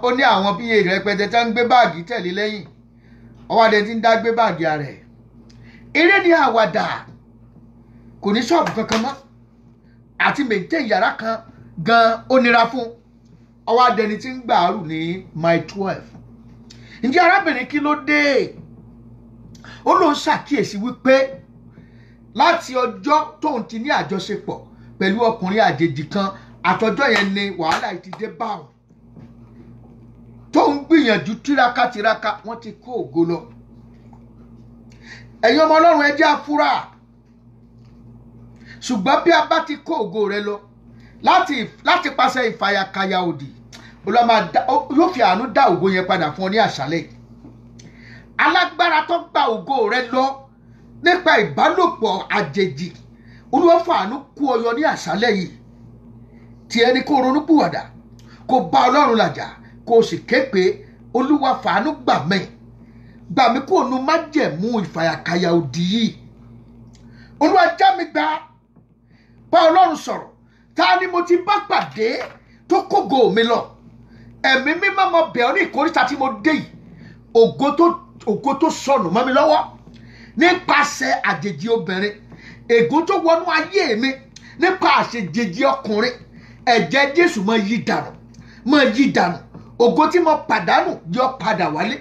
ó ní àwọn PA rẹpẹtẹ tí wọ́n ń gbé báàgì tẹ̀lé lẹ́yìn. Ọwọ́dẹ tí ń dá gbé báàgì rẹ̀. Eré ni àwàdà kò ní ṣọ́ọ̀bù kankan mọ́. Àti maintain yàrá kan gan ó nira fún. Ọwọ́dẹ ni tí ń gbàrú ní mile 12. Ǹjẹ́ arábìnrin kí ló dé? Ó ló ń ṣàkíyèsí wípé láti ọjọ́ tóun ti ní àjọṣepọ̀ pẹ̀lú ọkùnrin àjèjì kan, àtọjọ́ yẹn ni wàhálà ti dé bá òun. Tóun gbìyànjú tiraka wọ́n ti kó ògo lọ. Ẹ̀yin ọmọ Ọlọ́run ẹ jẹ́ àfúrà. Ṣùgbọ́n bí a bá ti kó ògo rẹ lọ láti pàṣẹ ìfàyàkàyà òdì, yóò fi àánú dá ògo yẹn padà fún ọ ní àṣálẹ́. Alágbára tó gba ògo rẹ lọ nípa ìbálòpọ̀ àjèjì, Olúwa fàánú kú ọ yọ ní àṣálẹ́ yìí. Tí ẹni kó ronú pìwàdà, kó bá Ọlọ́run làjà, kó sì ké pé Olúwa fàánú gbà mí kó nu májẹ̀mú ìfàyàkàyà òdì yìí. Olúwa já mi gbà. Bá Ọlọ́run sọ̀rọ̀. Ta ni mo ti bá pàdé tó kógo mi lọ? Ẹ̀mí mímọ́ mọ bẹ̀ ọ́ ní ìkóríta tí mo dé yìí. Ògo tó sọnù mọ́ mi lọ́wọ́ nípasẹ̀ àjèjì obìnrin. Ègún tó wọnú ayé mi nípa àṣejèjì ọkùnrin. Ẹ̀jẹ̀ Jésù mọ yí dànù. Ògo tí mo pàdánù yọ padà wálé.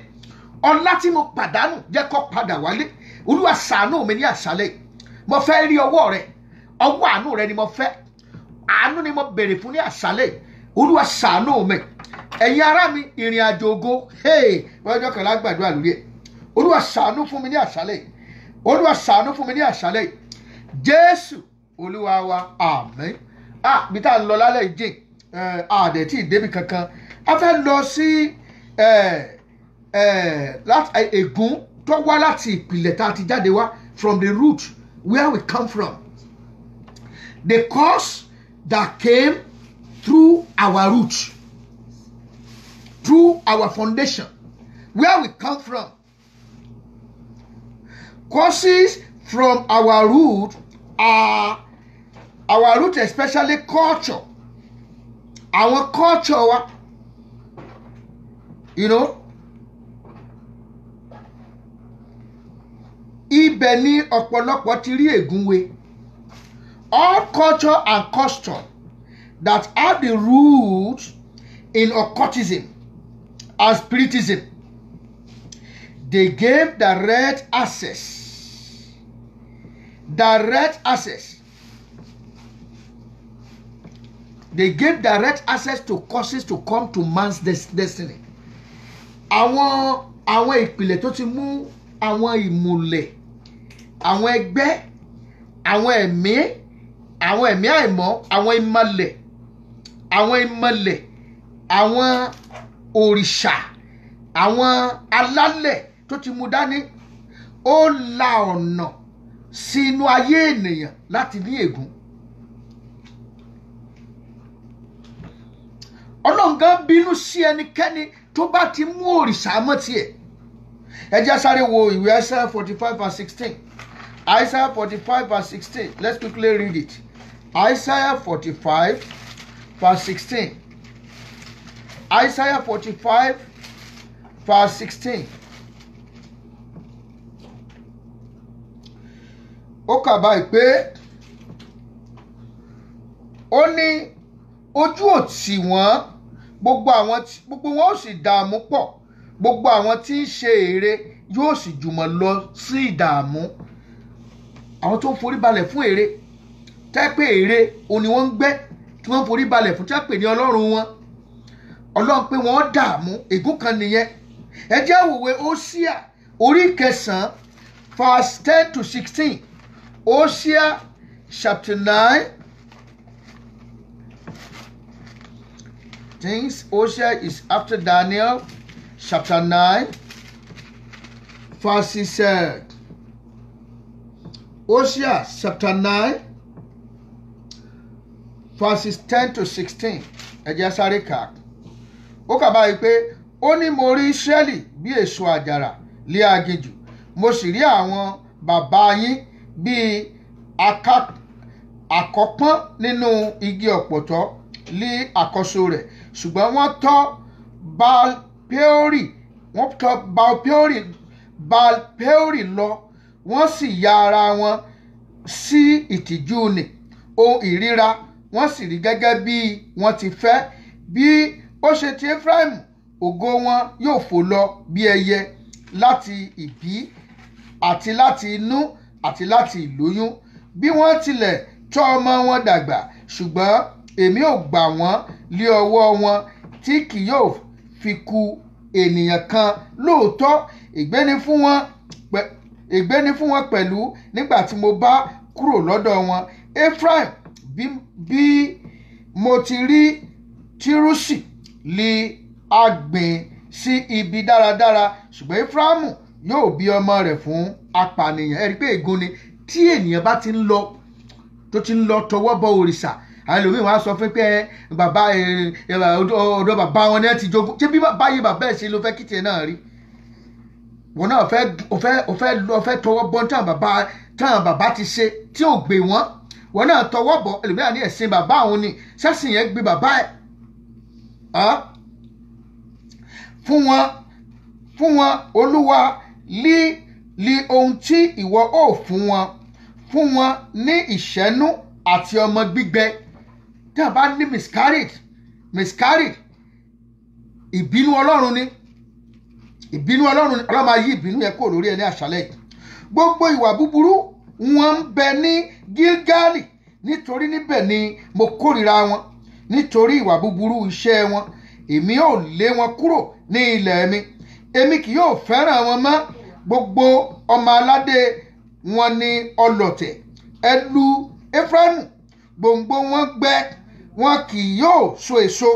Ọlá tí mo pàdánù jẹ́ kó padà wálé. Olúwa ṣàánú mi ní àṣálẹ́. Mo fẹ́ rí ọwọ́ rẹ. Ọwọ́ àánú rẹ ni mo fẹ́. Àánú ni mo béèrè fún ní àṣálẹ́. Olúwa ṣàánú mi. Ẹ̀yin ará mi, ìrìn àjò ògo, ọjọ́ kan lágbàdúrà lórí ẹ̀. Olúwa ṣàánú fún mi ní àṣálẹ́. Olúwa ṣàánú fún mi ní àṣálẹ́. Jésù Olúwa wa, àmín. Bí tá ń lọ lálẹ́ ìjì, àdẹ̀ tí ìdébì kankan. A fẹ́ lọ sí ègún tó wá láti ìpìlẹ̀ tá a ti jáde wá, from the root where we come from. The cause that came through our root, through our foundation, where we come from. Causes from our root are our root, especially culture. Our culture, ibẹ̀ ni ọ̀pọ̀lọpọ̀ ti rí ègún wé. All culture and custom that have the roots in occultism and spiritism, they gave direct access to causes to come to man's destiny. Àwọn ìpìlẹ̀ tó ti mú àwọn ìmùlẹ̀, àwọn ẹgbẹ́, àwọn ẹ̀mí àìmọ́, àwọn ìmọ̀lẹ̀, àwọn òrìṣà, àwọn alálẹ̀ tó ti mú dání, ó la ọ̀nà sínú ayé ènìyàn láti ní ègún. Ọlọ́run gan bínú sí ẹnikẹ́ni tó bá ti mú òrìṣà mọ́ tiẹ̀. Ẹ jẹ́ sáré wo ìwé Isaiah 45 verse 16. Isaiah 45 verse 16. Let's quickly read it. Isaiah 45 verse 16. Isaiah 45 verse 16. ó kà báyìí pé ó ní ojú ò tì wọ́n, gbogbo wọn ó sì dààmú pọ̀, gbogbo àwọn tí ń ṣe ère yóò sì jùmọ̀ lọ sí ìdààmú. àwọn tó ń forí balẹ̀ fún ère, tẹ́ pé ère òní wọ́n ń gbẹ́ tí wọ́n ń forí balẹ̀ fún, tẹ́ pé ní ọlọ́run wọn, ọlọ́run pé wọ́n dààmú, ègún kan nìyẹn. ẹ jẹ́ àwòwé Hósíà orí 9 verse 10 to 16. Hosea chapter 9. Things Hosea is after Daniel chapter 9 verses Hosea chapter 9 verses 10 to 16. ẹ jẹ́ sáré kà. ó kà báyìí pé ó ní mo rí Ísírẹ́lì bí èso àjàrà lé aginjù, mo sì rí àwọn bàbá yín bí àkọ́pọ́n nínú igi ọ̀pọ̀tọ́ lé àkọ́so rẹ̀, ṣùgbọ́n wọ́n tọ̀ Baal-peori lọ, wọ́n sì ya ara wọn sí ìtìjú nì ohun ìríra, wọ́n sì rí gẹ́gẹ́ bí wọ́n ti fẹ́. Bí ó ṣe ti Efraimu, ògo wọn yóò fò lọ bí ẹyẹ láti ìbí àti láti inú àti láti ìlóyún. Bí wọ́n tilẹ̀ tọ́ ọmọ wọn dàgbà, ṣùgbọ́n èmi ò gbà wọ́n lé ọwọ́ wọn tí kì yóò fi kù ènìyàn kan. Lóòótọ́ ègbé ni fún wọn pẹ̀lú nígbà tí mo bá kúrò lọ́dọ̀ wọn. Ephraim, bí mo ti rí Tírúsì lé àgbìn sí ibi dáradára, ṣùgbọ́n Efraimu yóò bí ọmọ rẹ̀ fún apànìyàn. ẹ rí i pé ègún ni tí ènìyàn bá ti ń lọ tọwọ́ bọ òrìṣà. àwọn ẹlòmíín wá sọ fún pé bàbá ọ̀dọ̀ bàbá wọn ni ẹ ti jogún, ṣé bí báyìí bàbá ẹ̀ ṣe ló fẹ́ kí tiẹ̀ náà rí. wọn náà fẹ́ tọwọ́ bọ táwọn bàbá ti ṣe tí ò gbé wọn náà tọwọ́ bọ. ẹlòmíín ní ẹ̀sìn bàbá òun ni, ṣẹ́sìn yẹn gbé bàbá ẹ̀. fún wọn Olúwa lí ohun tí ìwọ ó fún wọn ní ìṣẹ́nú àti ọmọ gbígbẹ. tí a bá ní miscarriage, ìbínú Ọlọ́run ni, Ọlọ́run máa yí ìbínú yẹn kúrò lórí ẹ ní àṣálẹ́ yìí. gbogbo ìwà búburú wọn ń bẹ ní Gilgali, nítorí níbẹ̀ ni mo kórìíra wọn. nítorí ìwà búburú iṣẹ́ wọn, èmi ò lé wọn kúrò ní ilẹ̀ mi, èmi kì yóò fẹ́ràn wọn mọ́. gbogbo ọmọ aládé wọn ni ọlọ̀tẹ̀. ẹ lu Efraimu, gbòǹgbò wọn gbẹ, wọn kì yóò so èso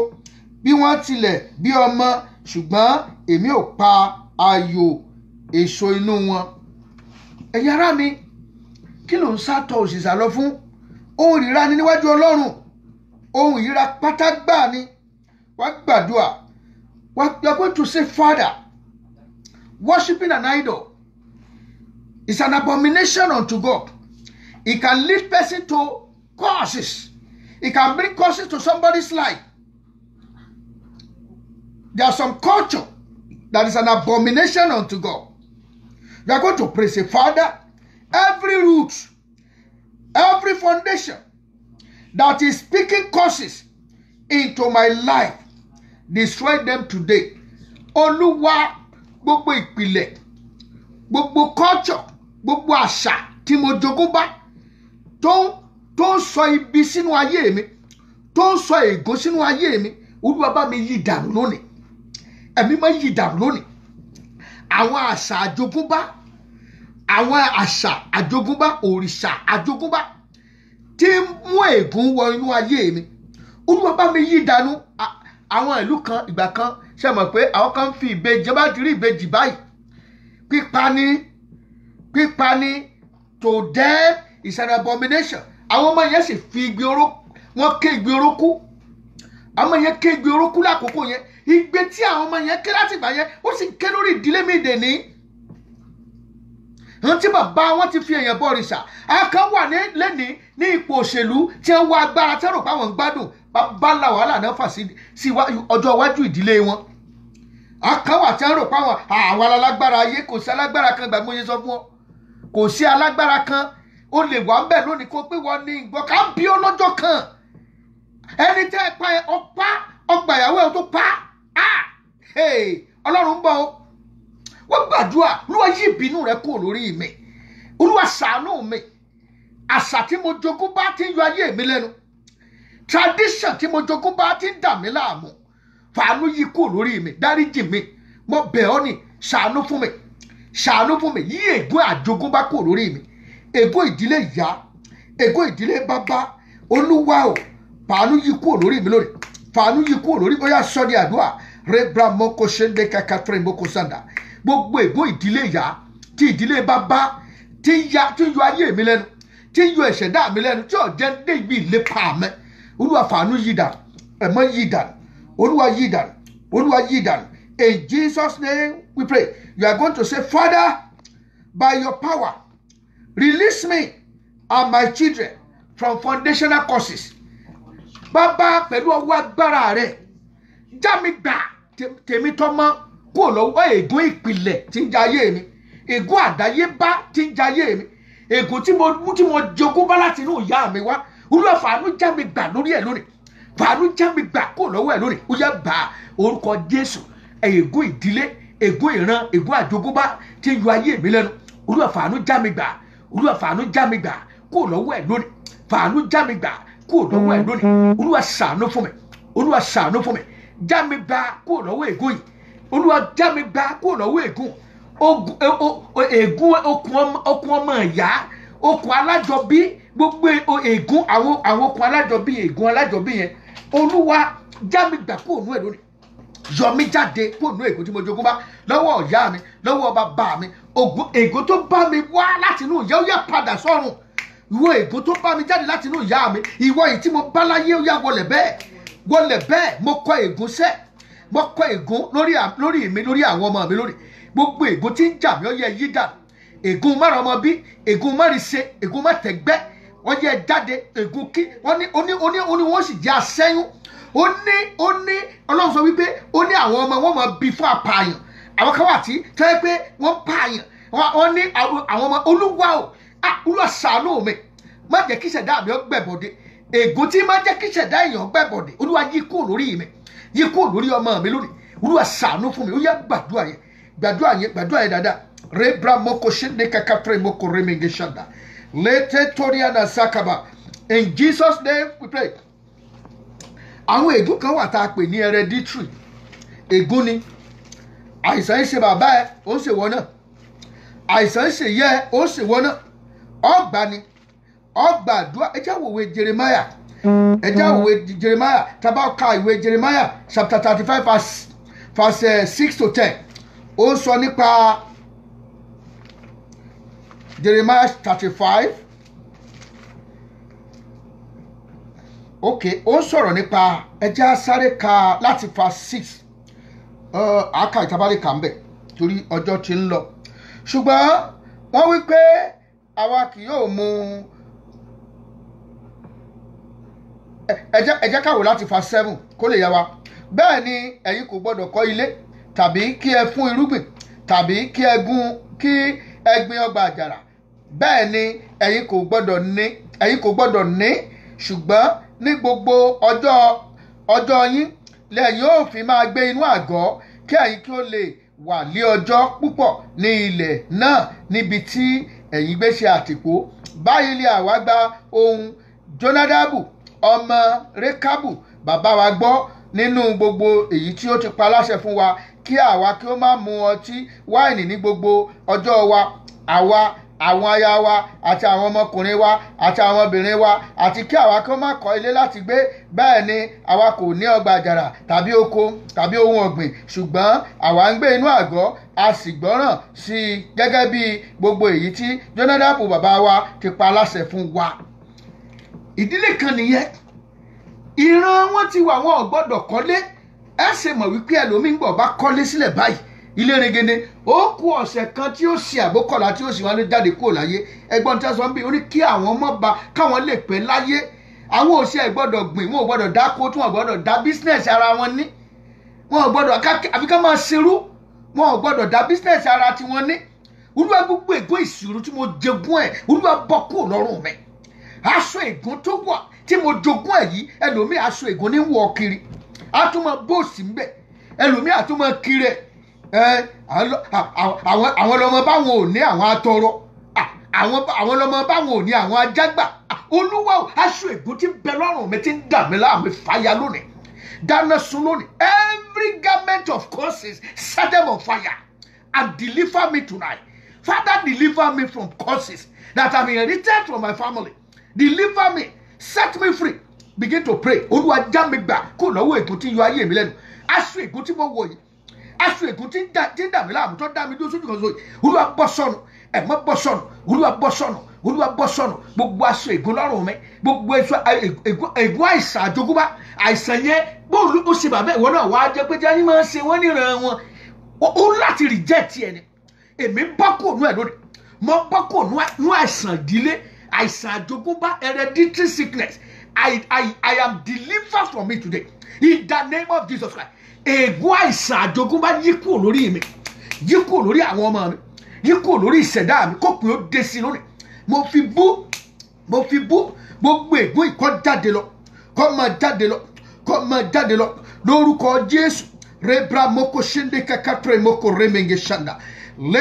bí wọ́n tilẹ̀ bí ọmọ, ṣùgbọ́n èmi ò pa ayọ̀ èso inú wọn. ẹ̀yin ará mi, kí ló ń sátọ̀ òṣìṣà lọ fún? ohun ìríra ni níwájú Ọlọ́run, ohun ìríra pátá gbà ni. wá gbàdúrà, you are going to say, Father, worshiping an idol is an abomination unto God. It can lead person to curses. It can bring curses to somebody's life. There are some culture that is an abomination unto God. You are going to pray, say, Father, every root, every foundation that is speaking curses into my life, destroy them today. Olúwa, gbogbo ìpìlẹ̀, gbogbo culture, gbogbo àṣà tí mo jogún bá tó ń sọ ibi sínú ayé mi, tó ń sọ ègún sínú ayé mi, Olúwa bá mi yí dànù lónìí. Ẹ̀mí máa yí dànù lónìí. Àwọn àṣà àjogúnbá, òrìṣà àjogúnbá tí ń mú ègún wọ inú ayé mi, Olúwa bá mi yí dànù. Àwọn ìlú kan ìgbà kan ṣe mọ̀ pé àwọn kan fi ìbejì, bá ti rí ìbejì báyìí, pípa ni to them is an abomination. Àwọn ọmọ yẹn sì fi igbe oró, wọ́n ké igbe oró kú. Àwọn ọmọ yẹn ké igbe oró kú lákòókò yẹn. Igbe tí àwọn ọmọ yẹn ké láti ìgbà yẹn, ó sì ké lórí ìdílé mi dèní. Àwọn tí bàbá wọn ti fi èèyàn bọ òrìṣà. Àwọn kan wà lẹ́ni ní ipò òṣèlú tí wọ́n wá agbára tí wọ́n rò pé àwọn ń gbádùn. Bá la wàhálà náà fà sí ọjọ́ iwájú ìdílé wọn. Àwọn kan wà tí wọ́n rò pé àwọn alágbára ayé, kò sí alágbára kan, gbàgbọ́ yẹn sọ fún ọ. Kò sí alágbára kan o lè wà ń bẹ̀ lónìí kó pé wọ́n ní ìgbọ́ ká bí ó lọ́jọ́ kan ẹni tẹ́ ẹ pa ọgbà ìyàwó ẹ̀ tó pa ọlọ́run ń bọ̀ o wọ́n gbàdúrà olúwa yí ìbínú rẹ kúrò lórí mi olúwa ṣàánú mi àṣà tí mo jogún bá ti ń yọ ayé mi lẹ́nu tradition tí mo jogún bá ti ń dà mí láàmú fàánú yí kúrò lórí mi dáríjì mi mo bẹ̀ ọ́ ní ṣàánú fún mi yí ègún àjogúnbá kúrò lórí mi ègún ìdílé ìyá ègún ìdílé bàbá olúwa o fàánú yí kúrò lórí mi lónìí fàánú yí kúrò lórí ó yá sọ di àdúrà rebra moko ṣẹlẹ kàkàtúrẹ moko sanda gbogbo ègún ìdílé ìyá tí ìdílé bàbá tí ń yọ ayé mi lẹ́nu tí ń yọ ẹ̀ṣẹ̀dá mi lẹ́nu tí ò jẹ́ dé ibi ìlépa mi olúwa fàánú yí dànù ẹ̀mọ́ yí dànù olúwa yí dànù olúwa yí dànù. In Jesus' name we pray. You are going to say, Father, by your power, release me and my children from foundational causes. Bàbá pẹ̀lú ọwọ́ agbára rẹ̀ já mi gbà tèmi tọ́mọ kó lọ́wọ́ ègún ìpìlẹ̀ tí ń jayé mi ègún àdáyébá tí ń jayé mi ègún tí mo jogún bá láti inú ìyá mi wá olúwa fàánú já mi gbà lórí ẹ̀ lónìí fàánú já mi gbà kó lọ́wọ́ ẹ̀ lónìí ó yá bá orúkọ Jésù ègún ìdílé ègún ìran ègún àjogúnbá tí ń yọ ayé mi lẹ́nu olúwa fàánú já mi gbà olúwa fàánú já mi gbà kó lọ́wọ́ ẹ̀ lónìí fàánú já mi gbà kó lọ́wọ́ ẹ̀ lónìí olúwa ṣàánú fún mi olúwa ṣàánú fún mi já mi gbà kó lọ́wọ́ ègún yìí olúwa já mi gbà kó lọ́wọ́ ègún ègún okùn ọmọ ìyá okùn alájọbí gbogbo ègún àwọn okùn alájọbí ègún alájọbí yẹn olúwa já mi gbà kó nú ẹ̀ lónìí yọ mí jáde kó nú ègún tí mo jogún bá lọ́wọ́ ìyá mi lọ́wọ́ bàbá mi ègún tó bá mi wá láti inú ìyá ó yá padà sọ́run ìwọ ègún tó bá mi jáde láti inú ìyá mi ìwọ yìí tí mo bá láyé ó yá wọlẹ̀ bẹ́ẹ̀ mo kọ ègún sẹ́ mo kọ ègún lórí mi lórí àwọn ọmọ mi lórí gbogbo ègún tí ń jà mí ó yẹ yí dà ègún márùn ọmọ bí ègún márìṣe ègún mátẹ̀gbẹ́ wọ́n yẹ jáde ègún kí wọ́n sì jẹ́ aṣẹ́yún ó ní ọlọ́run sọ wípé ó ní àwọn ọmọ wọn máa bí fún apààyàn àwọn kan wà tí tẹ́ pé wọ́n pààyàn wọ́n ní àwọn ọmọ olúwa o olúwa ṣàánú mi má jẹ́ kí ìṣẹ̀dá mi ó gbẹ̀bọ̀dé ègún tí má jẹ́ kí ìṣẹ̀dá èèyàn gbẹ̀bọ̀dé olúwa yí kúrò lórí mi yí kúrò lórí ọmọ mi lónìí olúwa ṣàánú fún mi ó yá gbàdúrà yẹn dáadáa rebra moko shinde kakatre moko remenge shanda lete toriana sakaba in Jesus name we pray. Àwọn ègún kan wà tá a pè ní hereditary ègún ni àìsàn ń ṣe bàbá ẹ ó ń ṣe wọ́n náà àìsàn ń ṣe yẹ ẹ ó ń ṣe wọ́n náà ọgbà ni ọgbà àdúrà ẹ jẹ́ àwòwe Jeremiah tàbá ka ìwé Jeremiah chapter 35 verse 6 to 10 ó ń sọ nípa Jeremiah 35 ok ó ń sọ̀rọ̀ nípa ẹjẹ́ sáré ka láti verse 6 àáka ìtabálẹ̀ kà ń bẹ̀ torí ọjọ́ ti ń lọ ṣùgbọ́n wọ́n wí pé àwa kì yóò mú ẹjẹ́ kàwé láti verse 7 kó lè yá wa bẹ́ẹ̀ ni ẹ̀yin kò gbọ́dọ̀ kọ́ ilé tàbí kí ẹ fún irúgbìn tàbí kí ẹ gbin ọgbà àjàrà bẹ́ẹ̀ ni ẹ̀yin kò gbọ́dọ̀ ní ṣùgbọ́n ní gbogbo ọjọ́ yín lẹ́yìn ó fi máa gbé inú àgọ́ kí ẹ̀yin kí ó lè wà lé ọjọ́ púpọ̀ ní ilẹ̀ náà níbi tí ẹ̀yin gbé ṣe àtìpó báyìí lè àwa gba ohun Jónádàbù ọmọ Rékábù bàbá wa gbọ́ nínú gbogbo èyí tí ó ti pa láṣẹ fún wa kí àwa kí ó má mu ọtí wáìnì ní gbogbo ọjọ́ wa àwọn aya wa àti àwọn ọmọkùnrin wa àti àwọn ọmọbìnrin wa àti kí àwa kí ó má kọ́ ilé láti gbé bẹ́ẹ̀ ni àwa kò ní ọgbà àjàrà tàbí oko tàbí ohun ọ̀gbìn ṣùgbọ́n àwa ń gbé inú àgọ́ a sì gbọ́ràn sí i gẹ́gẹ́ bí gbogbo èyí tí Jónádàbù bàbá wa ti pa láṣẹ fún wa. ìdílé kan nìyẹn ìran wọn ti wà wọn ò gbọ́dọ̀ kọ́lé ẹ ṣe mọ̀ wípé ẹlòmíín gbọ́ bá kọ́lé sílẹ̀ báyìí ilé regene ó kù ọ̀sẹ̀ kan tí ó ṣe àbókọ̀lá tí ó sì wọn lè jáde kúrò láyé ẹgbọ́n tí wọ́n sọ ń bí orí kí àwọn ọmọ bá káwọn lè pẹ́ láyé àwọn òṣìṣẹ́ gbọ́dọ̀ gbìn wọn ò gbọ́dọ̀ dáko tí wọn ò gbọ́dọ̀ dá bísínẹ̀sì ara wọn ní wọn ò gbọ́dọ̀ àfi ká máa ṣerú wọn ò gbọ́dọ̀ dá bísínẹ̀sì ara tí wọ́n ní olúwa gbogbo ègún ìṣòro tí mo jogún ẹ̀ olúwa bọ́ kúrò lọ́rùn mi aṣọ ègún tó wà tí mo jogún ẹ̀ yìí ẹlòmíì aṣọ ègún ní wọ̀ kiri a tún máa bóòsì ń bẹ̀ ẹlòmíì a tún máa kiri àwọn lọmọ báwọn ò ní àwọn atọrọ àwọn lọmọ báwọn ò ní àwọn ajágbà olúwa aṣọ ègún tí ń bẹ lọ́rùn mi tí ń dà mí láàmú fàyà lónìí dáná sun lónìí every garment of curses set them on fire and deliver me tonight. Father, deliver me from curses that have inherited from my family. Deliver me, set me free. Begin to pray. Olúwa já mi gbà kó lọ́wọ́ ègún tí ń yọ ayé mi lẹ́nu. Aṣọ ègún tí mo wọ̀ yìí. Aṣọ ègún tí ń dà mí láàmú tó dá mi dúró sójú kan sóyè. Olúwa bọ́ sọnù. Ẹ̀mọ́ bọ́ sọnù. Olúwa bọ́ sọnù. Olúwa bọ́ sọnù. Gbogbo aṣọ ègún lọ́rùn mi. Gbogbo ègún àìsàn àjogúnbá. Àìsàn yẹn bóòlù ó ṣe bàbá ìwọ náà wá jẹ́ pé jẹ́ ní máa ń ṣe wọ́n níran wọn. Ó láti reject ẹni. Èmi bọ́ kò nú ẹ̀ lónìí. Mo bọ́ kò nú àìsàn ìdílé. Àìsàn àjogúnbá hereditary sickness. I am delivered from it today. In the name of Jesus Christ. Ègún àìsàn àjogúnbá yí kúrò lórí mi. Yí kúrò lórí àwọn ọmọ mi. Yí kúrò lórí ìṣẹ̀dá mi. Kó pé ó dé sí lónìí. Mo fi bú gbogbo ègún ìkọ́ jáde lọ. Kó máa jáde lọ. Kó máa jáde lọ. Lórúkọ Jésù. Rebra moko shinde kakatre moko remenge shanda. In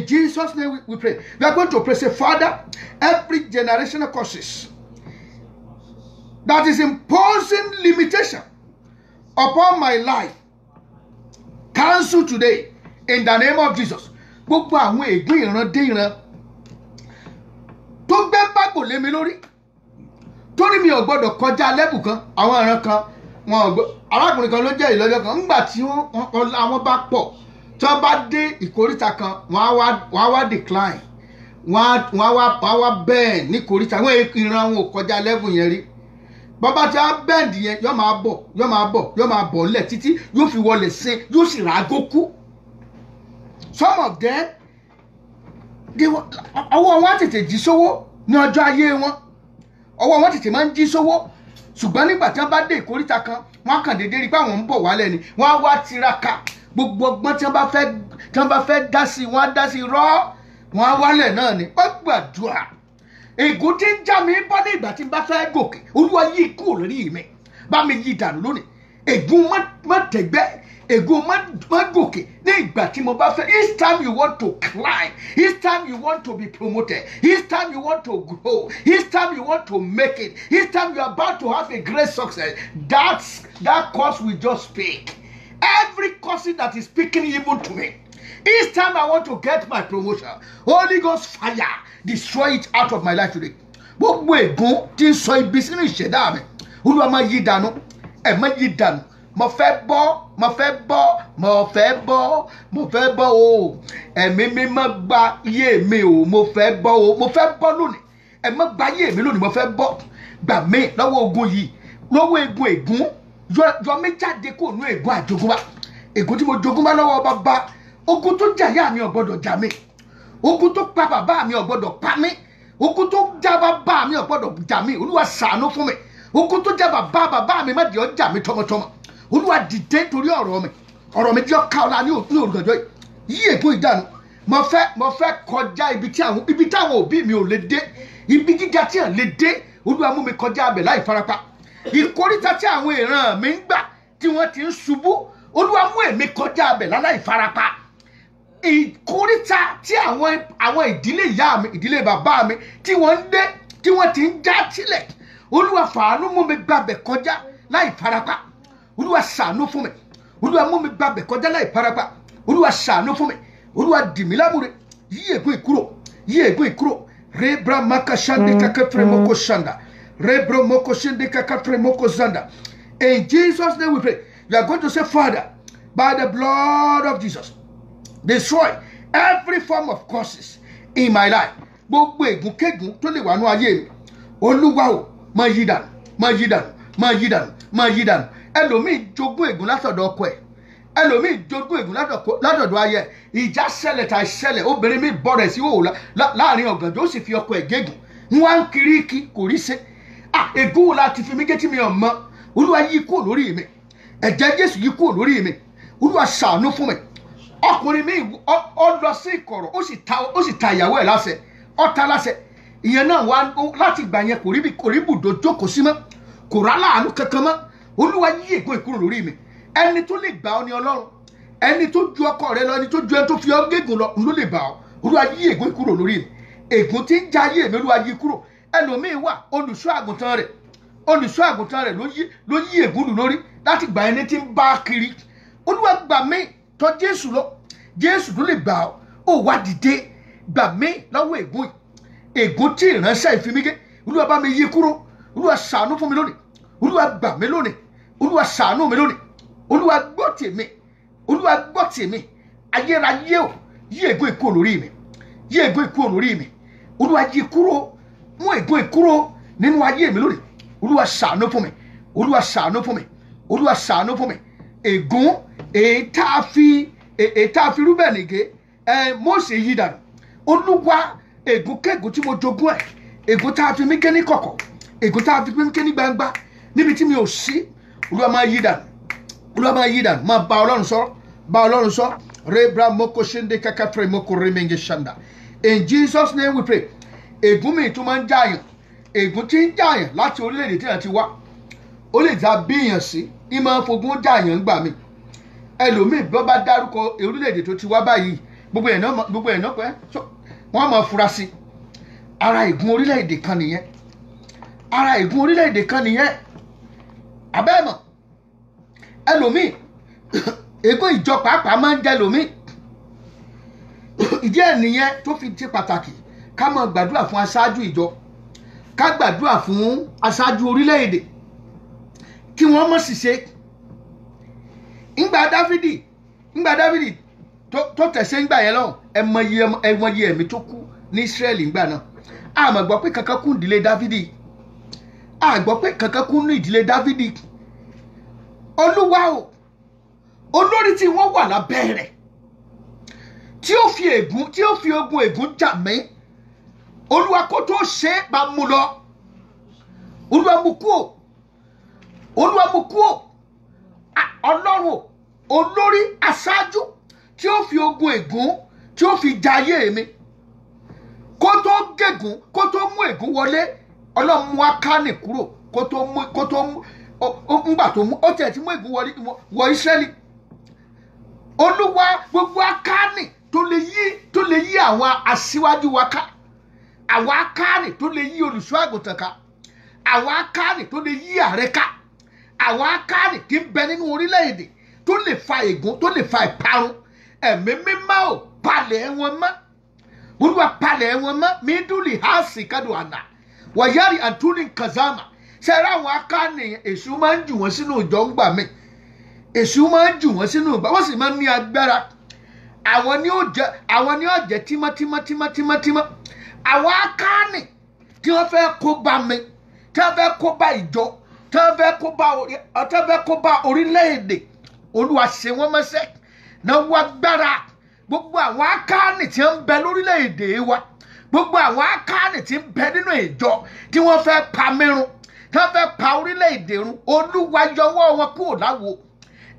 Jesus' name we pray. We are going to pray. Say, Father, every generational curses that is imposing limitation upon my life, cancel today in the name of Jesus. Gbogbo àwọn ègún ìran dé ìran tó gbé bágbò lé mi lórí torí mi ò gbọdọ̀ kọjá lẹ́bù kan àwọn ìran kan wọn arákùnrin kan ló jẹ́ ìlọ́jọ́ kan ńgbà tí àwọn bá pọ̀ tí wọ́n bá dé ìkóríta kan wọ́n á wá decline wọ́n á wá bend ní ìkóríta wọ́n ìran wọn ò kọjá lẹ́bù yẹn rí bàbá tí wọ́n bend yẹn yọ́ máa bọ̀ lẹ̀ títí yóò fi wọlé sin yóò sì ràgó kú. Some of them ọwọ́ wọn tètè jí sówó ní ọjọ́ ayé wọn ọwọ́ wọn tètè máa ń jí sówó ṣùgbọ́n nígbà tí wọ́n bá dé ìkóríta kan wọ́n á kàn déédéé rí pé àwọn ń bọ̀ wálẹ̀ ni wọ́n á wá tiraka gbogbo ọgbọ́n tí wọ́n bá fẹ́ dá sí wọ́n á dá sí rọ́ wọ́n á wálẹ̀ náà ni wọ́n gbàdúrà ègún tí ń já mi bọ́ ní ìgbà tí n bá fẹ́ gòkè olúwa yí kúrò lórí mi bá mi yí dànù lónìí ègún má tẹ̀gbẹ́ ègún má gòkè ní ìgbà tí mo bá fẹ́ each time you want to climb each time you want to be promoted each time you want to grow each time you want to make it each time you are about to have a great success that curse will just speak every curse that is speaking even to me each time I want to get my promotion Holy Ghost fire destroy it out of my life today gbogbo ègún tí ń sọ ibi sínú ìṣẹ̀dá mi olúwa máa yí dànù ẹ̀ máa yí dànù mo fẹ́ bọ́ o ẹ̀mí mi má gba iye mi o mo fẹ́ bọ́ lónìí ẹ̀ má gba iye mi lónìí mo fẹ́ bọ́ gbà mí lọ́wọ́ ogun yìí lọ́wọ́ egun ègún yọ mí jáde kó nú ègún àjogúnbá ègún tí mo jogúnbá lọ́wọ́ bàbá ogun tó jà yá mi ò gbọ́dọ̀ jà mí ogun tó pa bàbá mi ò gbọ́dọ̀ pa mí ogun tó já bàbá mi ò gbọ́dọ̀ jà mí olúwa ṣàánú fún mi ogun tó já bàbá mi má di ó jà mí tọmọtọmọ olúwa dìde torí ọ̀rọ̀ mi jẹ́ ọ̀ka ọ̀la ní òrùgànjọ́ yìí ègún ìdànù mo fẹ́ kọjá ibi táwọn òbí mi ò lè dé ibi gíga tí à ń lè dé olúwa mú mi kọjá abẹ láì farapa ìkóríta tí àwọn ìran mi ń gbà tí wọ́n ti ń ṣubú olúwa mú èmi kọjá abẹ láì farapa ìkóríta tí àwọn ìdílé ìyá mi ìdílé bàbá mi tí wọ́n ń dé tí wọ́n ti ń já sílẹ̀ olúwa fàánú mú mi gbàbẹ̀ kọjá láì farapa olúwa ṣàánú fún mi olúwa mú mi gbàbẹ̀ kọjá láì farapa olúwa ṣàánú fún mi olúwa dì mí lámùrè yí ègún ìkúrò rebra maka shande kakatre moko shanda rebro moko shande kakatre moko zanda. In Jesus' name we pray. You are going to say, Father, by the blood of Jesus, destroy every form of curses in my life. Gbogbo ègún kégún tó lè wà nú ayé mi olúwa o máa yí dànù ẹlòmíì jogún ègún látọ̀dọ̀ ọkọ ẹ̀ ẹlòmíì jogún ègún látọ̀dọ̀ ayé ìjà ṣẹlẹ̀ tàì ṣẹlẹ̀ obìnrin mi bọ́ rẹ̀ sí òwò láàrin ọ̀gànjọ́ ó sì fi ọkọ ẹ̀ gégùn wọ́n á ń kiri kí kò rí ṣe ègún wo láti fi mí gé tí mi ò mọ̀ olúwa yí kúrò lórí mi ẹ̀jẹ̀ Jésù yí kúrò lórí mi olúwa ṣàánú fún mi ọkùnrin mi ó lọ sí ìkọ̀rọ̀ ó sì ta ìyàwó ẹ̀ láṣẹ ó ta láṣẹ ìyẹn náà wá láti ìgbà yẹn kò rí bùdó jókòó sí mọ́ kò rá láàánú kankan mọ́. Olúwa yí ègún ìkúrò lórí mi. Ẹni tó lè gbà ọ́ ni Ọlọ́run. Ẹni tó ju ọkọ rẹ lọ, ẹni tó ju ẹni tó fi ọ́ gégùn lọ ló lè gbà ọ́. Olúwa yí ègún ìkúrò lórí mi. Ègún tí ń ja ayé mi Olúwa yí kúrò. Ẹlòmíín wà olùṣọ́ àgùntàn rẹ̀ ló yí ègún lù lórí láti gbà ẹni tí ń bá kiri. Olúwa gbà mí tọ̀ Jésù lọ. Jésù ló lè gbà ọ́. Ó wá dìde gbà mí lọ́wọ́ ègún yìí. Ègún tí ìránṣẹ́ ìfimígé Olúwa bá mi yí kúrò. Olúwa ṣàánú fún mi lónìí. Olúwa gbà mí lónìí. Olúwa ṣàánú mi lónìí. Olúwa gbọ́ tèmi. Olúwa gbọ́ tèmi. Ayérayé o yí ègún ìkúrò lórí mi. Yí ègún ìkúrò lórí mi. Olúwa yí kúrò. Mú ègún ìkúrò nínú ayé mi lónìí. Olúwa ṣàánú fún mi. Olúwa ṣàánú fún mi. Olúwa ṣàánú fún mi. Ègún èyí tá a fi Rúbẹ́nì gé Mósè yí dànù. Olúwa ègún kégún tí mo jogún ẹ̀. Ègún tá a fi mí ké ní kọ̀kọ̀. Ègún tá a fi mí ké ní gbangba níbi tí mi ò sí. Olúwa máa yí dànù. Olúwa máa yí dànù. Máa bá Ọlọ́run sọ. Bá Ọlọ́run sọ. Rebra moko shende kakafre moko remenge shanda. In Jesus' name we pray. Ègún mi tó máa ń jàyàn. Ègún tí ń jàyàn láti orílẹ̀-èdè tí a ti wá. Ó lè dá bíyàn sí. Ìmọ̀ fogún jàyàn ń gbà mí. Ẹlòmíì bí wọ́n bá dárúkọ orílẹ̀-èdè tó ti wá báyìí. Gbogbo ẹ̀ náà pẹ́. Wọ́n máa fura sí. Ara ègún orílẹ̀-èdè kan nìyẹn. Ara ègún orílẹ̀-èdè kan nìyẹn. Abẹ́mọ̀. Ẹlòmíì ègún ìjọ pàápàá máa ń jẹ ẹlòmíì. Ìdí ẹ̀ nìyẹn tó fi ti pàtàkì ká máa gbàdúrà fún aṣáájú ìjọ. Ká gbàdúrà fún aṣáájú orílẹ̀-èdè kí wọ́n má ṣìṣe. Ńgbà Dáfídì tó tẹ̀sẹ̀ ńgbà yẹn lọ́hùn ẹ mọyì ẹ̀mí tó kú ní Ísírẹ́lì ńgbà náà. A mà gbọ́ pé kankan kú ìdílé Dáfídì. A gbọ́ pé kankan kú ní ìdílé Dáfídì. Olúwa o olórí tí wọ́n wà lábẹ́ rẹ̀ tí ó fi ogun ègún jà mí. Olúwa kó tó ṣe é bá mú lọ. Olúwa mú kú o. Olúwa mú kú o. Ọlọ́run olórí aṣáájú tí ó fi ogun ègún tí ó fi jà ayé mi. Kó tó gégùn kó tó mú ègún wọlé. Ọlọ́run mú Ákánì kúrò kó tó mú ńgbà tó mú ó tẹ̀ tí mú ègún wọ Ísírẹ́lì. Olúwa gbogbo Ákánì tó lè yí àwọn aṣíwájú wa ká. Àwọn Ákánì tó lè yí olùṣọ́ àgùntàn ká. Àwọn Ákánì tó lè yí ààrẹ ká. Àwọn Ákánì tí ń bẹ nínú orílẹ̀-èdè tó lè fa ègún tó lè fa ìparun. Ẹ̀mí mímọ́ ò palẹ̀ wọn mọ́. Olúwa palẹ̀ wọn mọ́. Mídùlì hásì kádùn àná. Wàyárì àtúnì kazama. Ṣẹ́ra àwọn Ákánì èṣù máa ń jù wọ́n sínú ìjọ ń gbà mí. Èṣù máa ń jù wọ́n sínú ìgbà wọ́n sì máa ń ní agbára. Àwọn ni ó jẹ́ tímọ́tímọ́. Àwọn Ákánì tí wọ́n fẹ́ kó bá mi, tí wọ́n fẹ́ kó bá ìjọ, tí wọ́n fẹ́ kó bá orílẹ̀-èdè. Olúwa ṣe wọ́n mọ́ṣẹ́ náà wá gbára. Gbogbo àwọn Ákánì tí ń bẹ lórílẹ̀-èdè wa, gbogbo àwọn Ákánì tí ń bẹ nínú ìjọ tí wọ́n fẹ́ pa mírun, tí wọ́n fẹ́ pa orílẹ̀-èdè run. Olúwa yọwọ́ wọn kúrò láwo.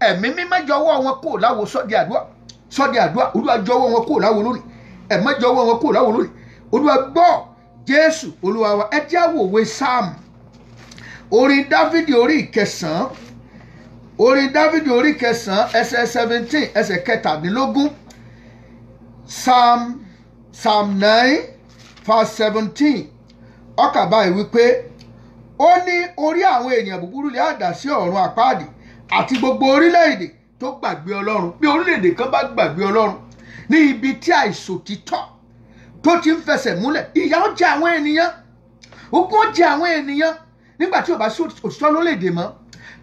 Ẹ̀mí mímọ́ yọwọ́ wọn kúrò láwo. Sọ́dí àdúrà. Olúwa yọwọ́ wọn kúrò láwo lónìí. Ẹ̀mí yọwọ́ wọn kúrò láwo lónìí. Olúwa gbọ́ Jésù Olúwa wa. Ẹ jẹ́ á wo ìwé Sáàmù. Orin Dáfídì orí ìkẹsàn-án. Orin Dáfídì orí ìkẹsàn-án ẹsẹ̀ 17 ẹsẹ̀ kẹtàdínlógún. Psalm 9 verse 17. Ó kà báyìí wípé ó ní orí àwọn ènìyàn búburú lè àdá sí ọ̀run àpáàdì àti gbogbo orílẹ̀-èdè tó gbàgbé Ọlọ́run. Bí orílẹ̀-èdè kan bá gbàgbé Ọlọ́run ní ibi tí àìṣòtítọ́ tó ti ń fẹsẹ̀ múlẹ̀, ìyà ó jẹ àwọn ènìyàn. Ogun ó jẹ àwọn ènìyàn nígbà tí ò bá sí òtítọ́ lórílẹ̀-èdè mọ́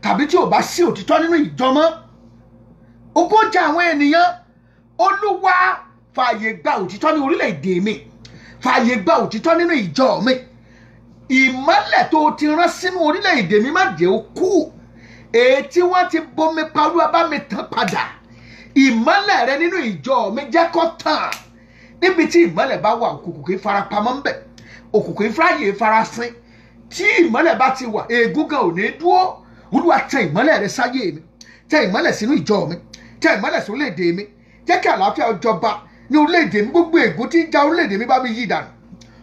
tàbí tí ò bá sí òtítọ́ nínú ìjọ mọ́. Ogun ó jẹ àwọn ènìyàn. Olúwa fààyè gba òtítọ́ ní orílẹ̀-èdè mi. Fààyè gba òtítọ́ nínú ìjọ mi. Ìmọ́lẹ̀ tó ti rán sínú orílẹ̀-èdè mi má jẹ́ ó kú. Èyí tí wọ́n ti bomi pa Olúwa bá mi tàn padà. Ìmọ́lẹ̀ rẹ nínú ìjọ mi jẹ́ kó tàn. Níbi tí ìmọ́lẹ̀ bá wà òkùnkùn kì í farapamọ́ ń bẹ̀. Òkùnkùn ìfráyè farasin. Tí ìmọ́lẹ̀ bá ti wà ègún gan ò ní dúró. Olúwa tẹ ìmọ́lẹ̀ rẹ sáyé mi. Tẹ ìmọ́lẹ̀ sínú ìjọ mi. Tẹ ìmọ́lẹ̀ sórílẹ̀-èdè mi. jẹ́ kí àlàáfíà jọba ní orílẹ̀-èdè mi. Gbogbo ègún tí ń ja orílẹ̀-èdè mi bá mi yí dànù.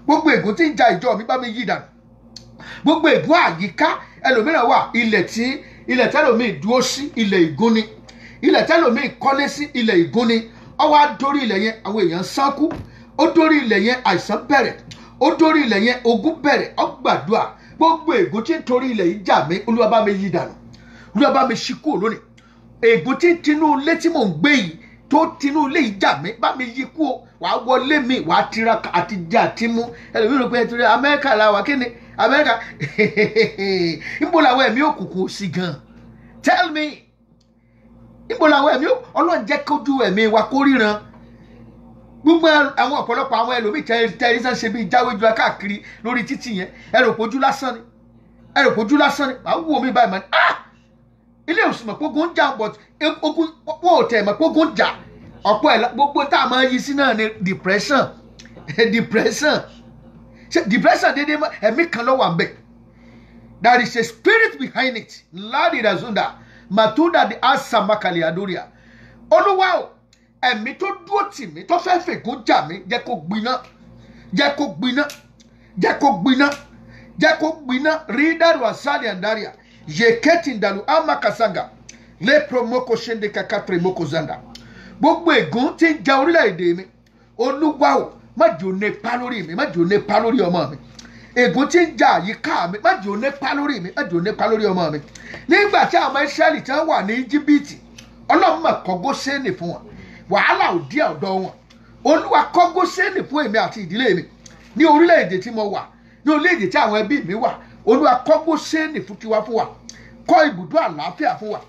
Gbogbo ègún tí ń ja ìjọ mi bá mi yí dànù. Gbogbo ègún àyíká ẹlòmíràn wà, ilẹ̀ tẹ́lòmíì dúró sí ilẹ̀ ègún ni. Ilẹ̀ tẹ́lòmíì kọ́lé sí ilẹ̀ ègún ni. Ó wá dórí ilẹ̀ yẹn àwọn èèyàn sánkú. Ó dórí ilẹ̀ yẹn àìsàn bẹ̀rẹ̀. Ó dórí ilẹ̀ yẹn ogun bẹ̀rẹ̀. Ó gbàdúrà gbogbo ègún tí ń torí ilẹ̀ yìí jà mí, Olúwa bá mi yí dànù. Olúwa bá mi ṣí kúrò lónìí. Ègún tí ń tinú ilé tí mò ń gbé yìí tó tinú ilé yìí jà mí, bá mi yí kúrò. Wàá wọlé mi, wàá tiraka àti jẹ àti mú. Ẹlòmíràn pé nítorí Amẹ́ríkà la wà, kí ni Amẹ́ríkà? Níbo làwọn ẹ̀mí òkùnkùn sí gan? Tell me. Níbo làwọn ẹ̀mí Ọlọ́run jẹ́ kójú ẹ̀mí wa kó ríran. Gbogbo àwọn ọ̀pọ̀lọpọ̀ àwọn ẹlòmíì tẹ̀rísàn ṣe bí jáwéjúwa káàkiri lórí títì yẹn. Ẹ̀rọ pójú lásán ni. Ẹ̀rọ pójú lásán ni. Màá wò mí báyìí mọ́ ni. Ilé ìwòsàn mọ̀ pé ogun ń jà but ogun wọ́n ò tẹ̀ mọ̀ pé ogun ń jà. Ọ̀pọ̀ ẹ̀ gbogbo tá a máa yí sí náà ni depression. Depression dédé ẹ̀mí kan ló wà ń bẹ̀. There is a spirit behind it. Ladi Razunda Matuda di Asamakali Adoria. Olúwa o, ẹ̀mí tó dúró tì mí tó fẹ́ fègún jà mí, jẹ́ kó gbiná. Jẹ́ kó gbiná. Jẹ́ kó gbiná. Jẹ́ kó gbiná. Ridaru Asali Andaria. Yeketi Ndalu Amakasanga. Le promoko shende kaka promoko zanda. Gbogbo ègún tí ń ja orílẹ̀-èdè mi. Olúwa o, má jẹ́ ó nípa lórí mi, má jẹ́ ó nípa lórí ọmọ mi. Ègún tí ń ja àyíká mi, má jẹ́ ó nípa lórí mi, má jẹ́ ó nípa lórí ọmọ mi. Nígbà tí àwọn Ísírẹ́lì tí wọ́n wà ní Íjíbítì, Ọlọ́run mà kọ́ Góṣẹ́nì fún wọn. Wàhálà ò dí ọ̀dọ̀ wọn. Olúwa kọ́ Góṣẹ́nì fún èmi àti ìdílé mi. Ní orílẹ̀-èdè tí mo wà, ní orílẹ̀-èdè tí àwọn ẹbí mi wà, Olúwa kọ́ Góṣẹ́nì fún tiwa fún wa. Kọ́ ibùdó àlàáfíà fún wa.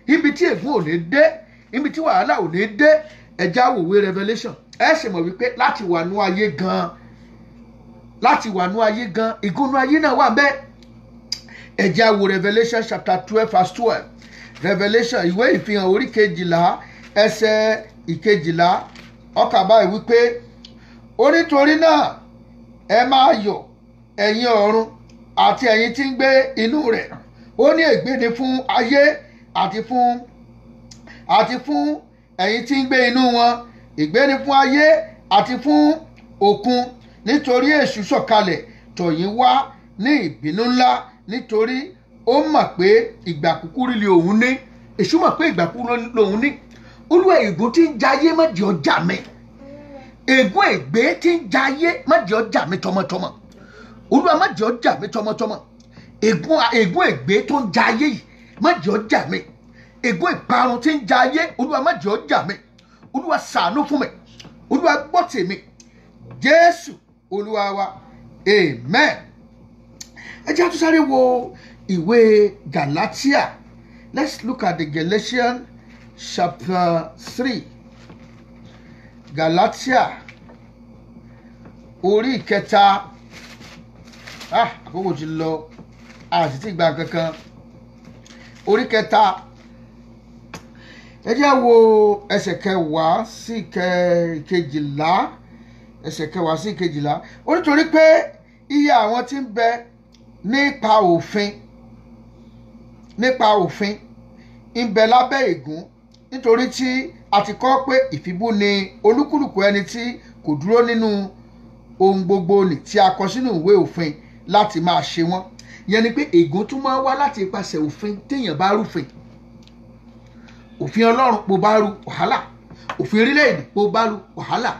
Ibi tí ègún ò ní dé, ibi tí wàhálà ò ní dé. Ẹja wòwe Revelation. Ẹ ṣe mọ̀ wípé láti wà nú ayé gan, ìgúnnú ayé náà wà ńbẹ̀. Ẹja wo Revelation chapter 12 verse 12. Revelation ìwé ìfihàn orí 12 ẹsẹ̀ 12. Ó kà báyìí wípé onítorí náà ẹ máa yọ̀ ẹ̀yin ọ̀run àti ẹ̀yin tí ń gbé inú rẹ̀. Ó ní ègbé ni fún ayé àti fún ẹ̀yin tí ń gbé inú wọn. Ègbé ni fún ayé àti fún òkun, nítorí èṣù sọ̀kalẹ̀ tọ̀ yín wá ní ìbínú ńlá, nítorí ó mọ̀ pé ìgbà kúkúrú ni òun ní. Èṣù mọ̀ pé ìgbà kúkúrú lòun ní. Olúwa ègún tí ń jayé má jẹ́ ó jà mí. Ègún ègbé tí ń jayé má jẹ́ ó jà mí tọmọtọmọ. Olúwa má jẹ́ ó jà mí tọmọtọmọ. Ègún ègbé tó ń jayé yìí má jẹ́ ó jà mí. Ègún ìparun tí ń jayé, Olúwa má jẹ́ ó jà mí. Olúwa ṣàánú fún mi. Olúwa gbọ́ tèmi. Jésù Olúwa wa. Amen. Ẹ jẹ́ àtúnṣáré wo ìwé Galatia. Let's look at the Galatians chapter 3. Galatia orí ìkẹta. Àkókò ti lọ. Àti tí gba kankan. Orí kẹta. Ẹ jẹ́ wo ẹsẹ̀ 10 sí 12. Ẹsẹ̀ 10 sí 12. Ó nítorí pé iye àwọn tí ń bẹ nípa òfin ń bẹ lábẹ́ ègún, nítorí tí a ti kọ pé ìfibú ni olúkúlùkù ẹni tí kò dúró nínú ohun gbogbo nì tí a kọ sínú ìwé òfin láti máa ṣe wọ́n. Ìyẹn ni pé ègún tún máa wá láti ipasẹ̀ òfin téèyàn bá rúfin. Òfin Ọlọ́run bó bá rú wàhálà, òfin orílẹ̀-èdè bó bá rú wàhálà.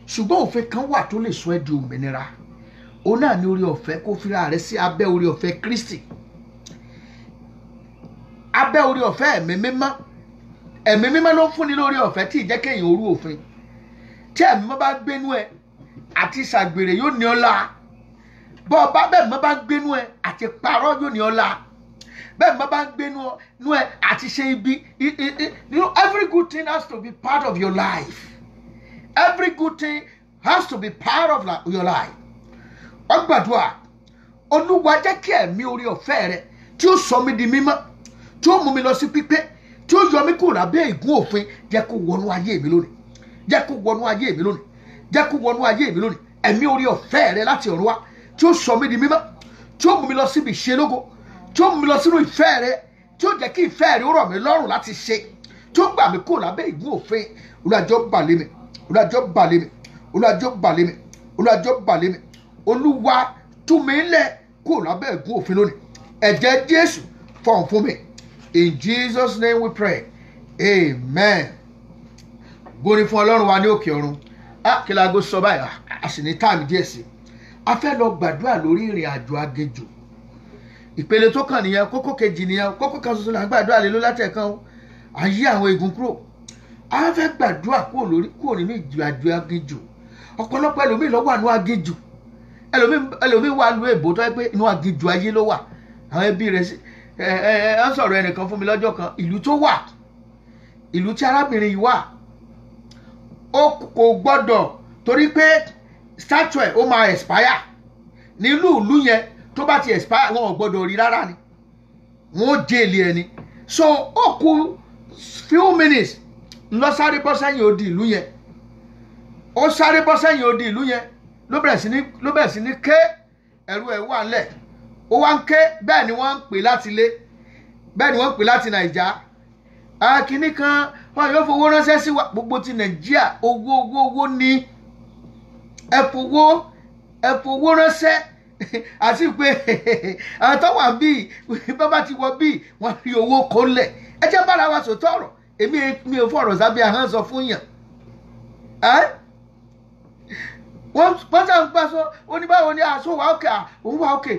Ṣùgbọ́n òfin kan wà tó lè sọ ẹ́ di òmìnira. Òun náà ní orí ọ̀fẹ́ kó fira rẹ̀ sí abẹ́ orí ọ̀fẹ́ Kristi. Abẹ́ orí ọ̀fẹ́ ẹ̀mí mímọ́. Ẹ̀mí mímọ́ ló ń fúnni lórí ọ̀fẹ́ tí ìjẹ́ kéèyàn orú òfin. Tí ẹ̀mí mímọ́ bá gbénú ẹ àti ṣàgbèrè yóò ní ọlá. Bọ́ ọba bẹ́ẹ̀ mímọ́ bá gbénú ẹ àti parọ́ yóò ní ọlá. Bẹ́ẹ̀ mímọ́ bá gbénú ẹ àti ṣe ibi. You know, every good thing has to be part of your life. Every good thing has to be part of your life. Wọ́n gbàdúrà, Olúwa jẹ́ kí ẹ̀mí orí ọ̀fẹ́ rẹ tí ó sọ mí di mímọ́, tí ó mú mi lọ sí pípé, tí ó yọ mí kúrò lábẹ́ ègún òfin, jẹ́ kó wọnú ayé mi lónìí. Jẹ́ kó wọnú ayé mi lónìí. Jẹ́ kó wọnú ayé mi lónìí. Ẹ̀mí orí ọ̀fẹ́ rẹ láti ọ̀run wá, tí ó sọ mí di mímọ́, tí ó mú mi lọ síbi ìṣelógo, tí ó mú mi lọ sínú ìfẹ́ rẹ, tí ó jẹ́ kí ìfẹ́ rẹ ó rọ̀ mí lọ́rùn láti ṣe, tó gbà mí kúrò lábẹ́ ìgún òfin olùwàjọ́ bà lé mi olùwàjọ́ bà lé mi olùwàjọ́ bà lé mi olùwàjọ́ bà lé mi olúwa tú mi lẹ̀ kúrò lábẹ́ ìgún òfin lónìí ẹ̀jẹ̀ Jésù fọ̀hún fún mi in Jesus name we pray amen. Gbóni fún Ọlọ́run wa ní òkè ọ̀run kí la go sọ báyìí a sì ní táàmì díẹ̀ sí a fẹ́ lọ gbàdúrà lórí ìrìn àjò aginjù ìpele tó kàn nìyẹn kókó kejì nìyẹn kókó kan ṣoṣo là ń gbàdúrà lé ló látẹ̀kan o àyí àwọn egun kúrò a fẹ́ gbàdúrà kúrò nínú ìjì àjò aginjù ọ̀pọ̀lọpọ̀ ẹlòmíì ló wà nínú aginjù ẹlòmíì wà nínú èbó tó yẹ pé inú aginjù ayé ló wà àwọn ẹbí rẹ̀ sí ń sọ̀rọ̀ ẹnìkan fún mi lọ́jọ́ kan ìlú tó wà ìlú tí arábìnrin yìí wà ó kò gbọ́dọ̀ torí pé statue ó máa expire nílùú ìlú yẹn tó bá ti expire wọn ò gbọ́dọ̀ rí rárá ni wọn ó jẹ́ẹ̀lì ẹni so ó kù few minutes lọ sáré bọ́ sẹ́yìn odi ìlú yẹn ó sáré bọ́ sẹ́yìn odi ìlú yẹn ló bẹ̀rẹ̀ sí ní ké ẹ̀rù ẹ̀ wà ńlẹ̀ ó wá ń ké bẹ́ẹ̀ ni wọ́n ń pè láti ilé bẹ́ẹ̀ ni wọ́n ń pè láti Nàìjà kínní kan wọn yóò fowó ránṣẹ́ sí wa gbogbo ti Nàìjíríà owó ní ẹ fowó ránṣẹ́ àti pé àwọn tó wà bíi bábá ti wọ bíi wọ́n rí owó kó lẹ̀ ẹ jẹ́ bára wa sòtọ́ ọ̀rọ̀ èmi ò fọ̀rọ̀ sábẹ́ ahọ́n sọ fún yàn wọ́n sàn gbà sọ oníbàwọ̀ ni àṣọ wà òkè òun wà òkè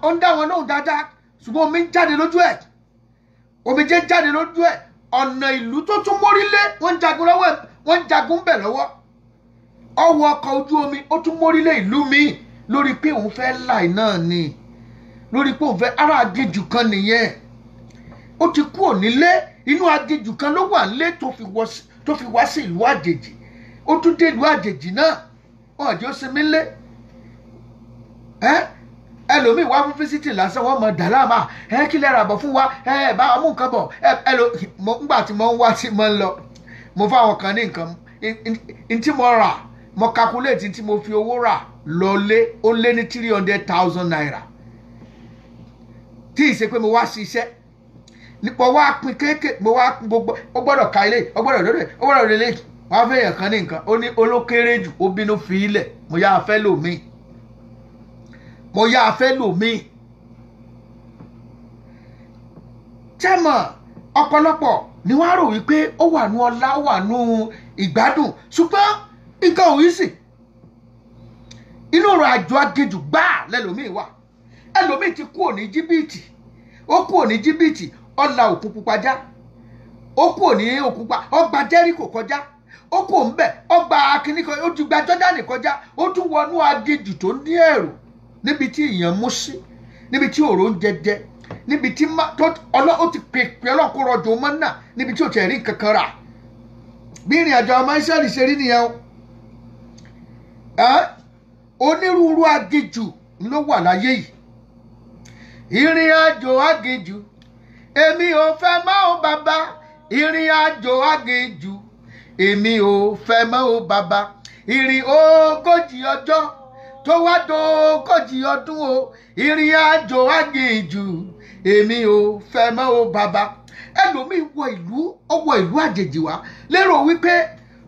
ó ń dá wọn lóhùn dáadáa ṣùgbọ́n omi ń jáde lójú ẹ̀ omijé jáde lójú ẹ̀ ọ̀nà ìlú tó tún mórílé wọ́n ń jagun bẹ̀ lọ́wọ́ ọwọ́ ọkọ̀ ojú omi ó tún mórílé ìlú míì lórí pé òun fẹ́ láì náà ni lórí pé òun fẹ́ ará aginjù kan nìyẹn ó ti kúrò nílé inú aginjù kan ló wà nílé tó fi wá sí ìlú àjèjì ó tún dé ìlú àjèjì náà wọn àjọ sinmi lé ẹlòmíì wá fún físítì lásán wọn mọ dàlámà kí lè ra bọ̀ fún wa bá ọmú nǹkan bọ̀ nígbà tí mo ń wá tí mo ń lọ mo fáwọn kan ní nǹkan tí mo rà mo calculate tí mo fi owó rà lọlé ó lé ní 300,000 naira tí ì ṣe pé mo wá ṣiṣẹ́ nípa wá pin kéèké mo wá gbogbo ó gbọ́dọ̀ ka ilé ó gbọ́dọ̀ lóde ó gbọ́dọ̀ lélẹ̀ wọ́n á fẹ́ yàn kan ní nǹkan ó ní olókéré jù ó bínú fi ilẹ̀ mo yá afẹ́ lòmíì tẹ́mọ̀ ọ̀pọ̀lọpọ̀ ni wọ́n á rò wípé ó wà nú ọlá ó wà nú ìgbádùn ṣùgbọ́n nǹkan ò yí sí inú ọ̀rọ̀ àjọ aginjù gbáà lẹ́lòmíì wà ẹlòmíì ti kúrò ní Íjíbítì ó kúrò ní Íjíbítì ó la òkun pupa já ó kúrò ní òkun pupa ó gba Jẹ́ríkò kọjá ó kúrò ń bẹ̀ ó gba akínní kan ó ti gba Jọ́dánì kọjá ó tún wọnú aginjù tó ní ẹ̀rù níbi tí ìyàn mú sí níbi tí òrò ń jẹjẹ níbi tí ó ti pèpè ọlọ́kùn rọ̀jò mọ́ náà níbi tí ò tẹ̀ rí kankan rà bí ìrìn àjò ọmọ Ísírẹ́lì ṣe rí nìyẹn o onírúurú aginjù ló wà láyé yìí ìrìn àjò aginjù èmi ò fẹ́ mọ́ o bàbá ìrìn àjò aginjù èmi ò fẹ́ mọ́ o bàbá ìrìn ogójì ọjọ́ tó wá dógójì ọdún o ìrìn àjò aginjù èmi ò fẹ́ mọ́ o bàbá ẹlòmíì wọ ìlú àjèjì wá lérò wípé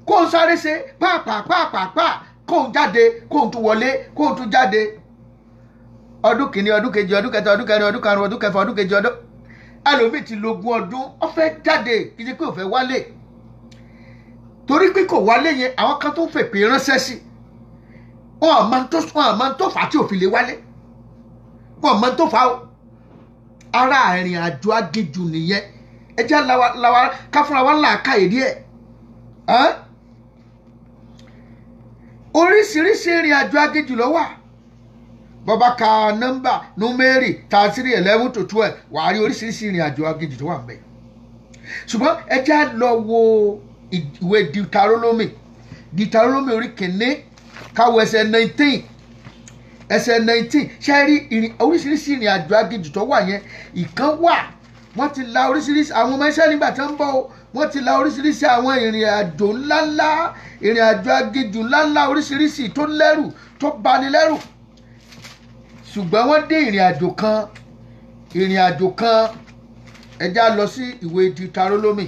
kó ń sáré ṣe pàápàá kó ń jáde kó ń tún wọlé kó ń tún jáde ọdún kìíní ọdún kejì ọdún kẹta ọdún kẹrin ọdún karùn ọdún kẹfà ọdún kejì ọdún ẹlòmíì ti lógún ọdún ó fẹ́ jáde kì í ṣe pé ó fẹ́ wálé torí pé kò wálé yẹn àwọn kan tó ń fèpè ránṣẹ́ sí wọn àmọ́ tó fà á tí ò fi lè wálé wọn àmọ́ tó fà á ara ìrìn àjò aginjù nìyẹn ẹ jẹ́ lawa ká fúnra wa ńlá ká èdè ẹ̀ oríṣiríṣi ìrìn àjò aginjù ló wà bọ́bá ka nọ́mbà númẹ́rì 33 11 to 12 wàá rí oríṣiríṣi ìrìn àjò aginjù tó wà ń bẹ ṣùgbọ́n ẹ jẹ́ lọ wo ìwé Deuteronomy orí kìíní káwọ ẹsẹ̀ 19 ṣe rí oríṣiríṣi ìrìn àjò aginjù tó wà yẹn ìkan wà wọ́n ti la oríṣiríṣi àwọn ọmọ iṣẹ́ nígbà tí wọ́n ń bọ̀ wọ́n ti la oríṣiríṣi àwọn ìrìn àjò ńláńlá ìrìn àjò aginjù ńláńlá oríṣiríṣi tó lẹ́rù tó bani lẹ́rù ṣùgbọ́n wọ́n dé ìrìn àjò kan ẹja lọ sí ìwé Deuteronomy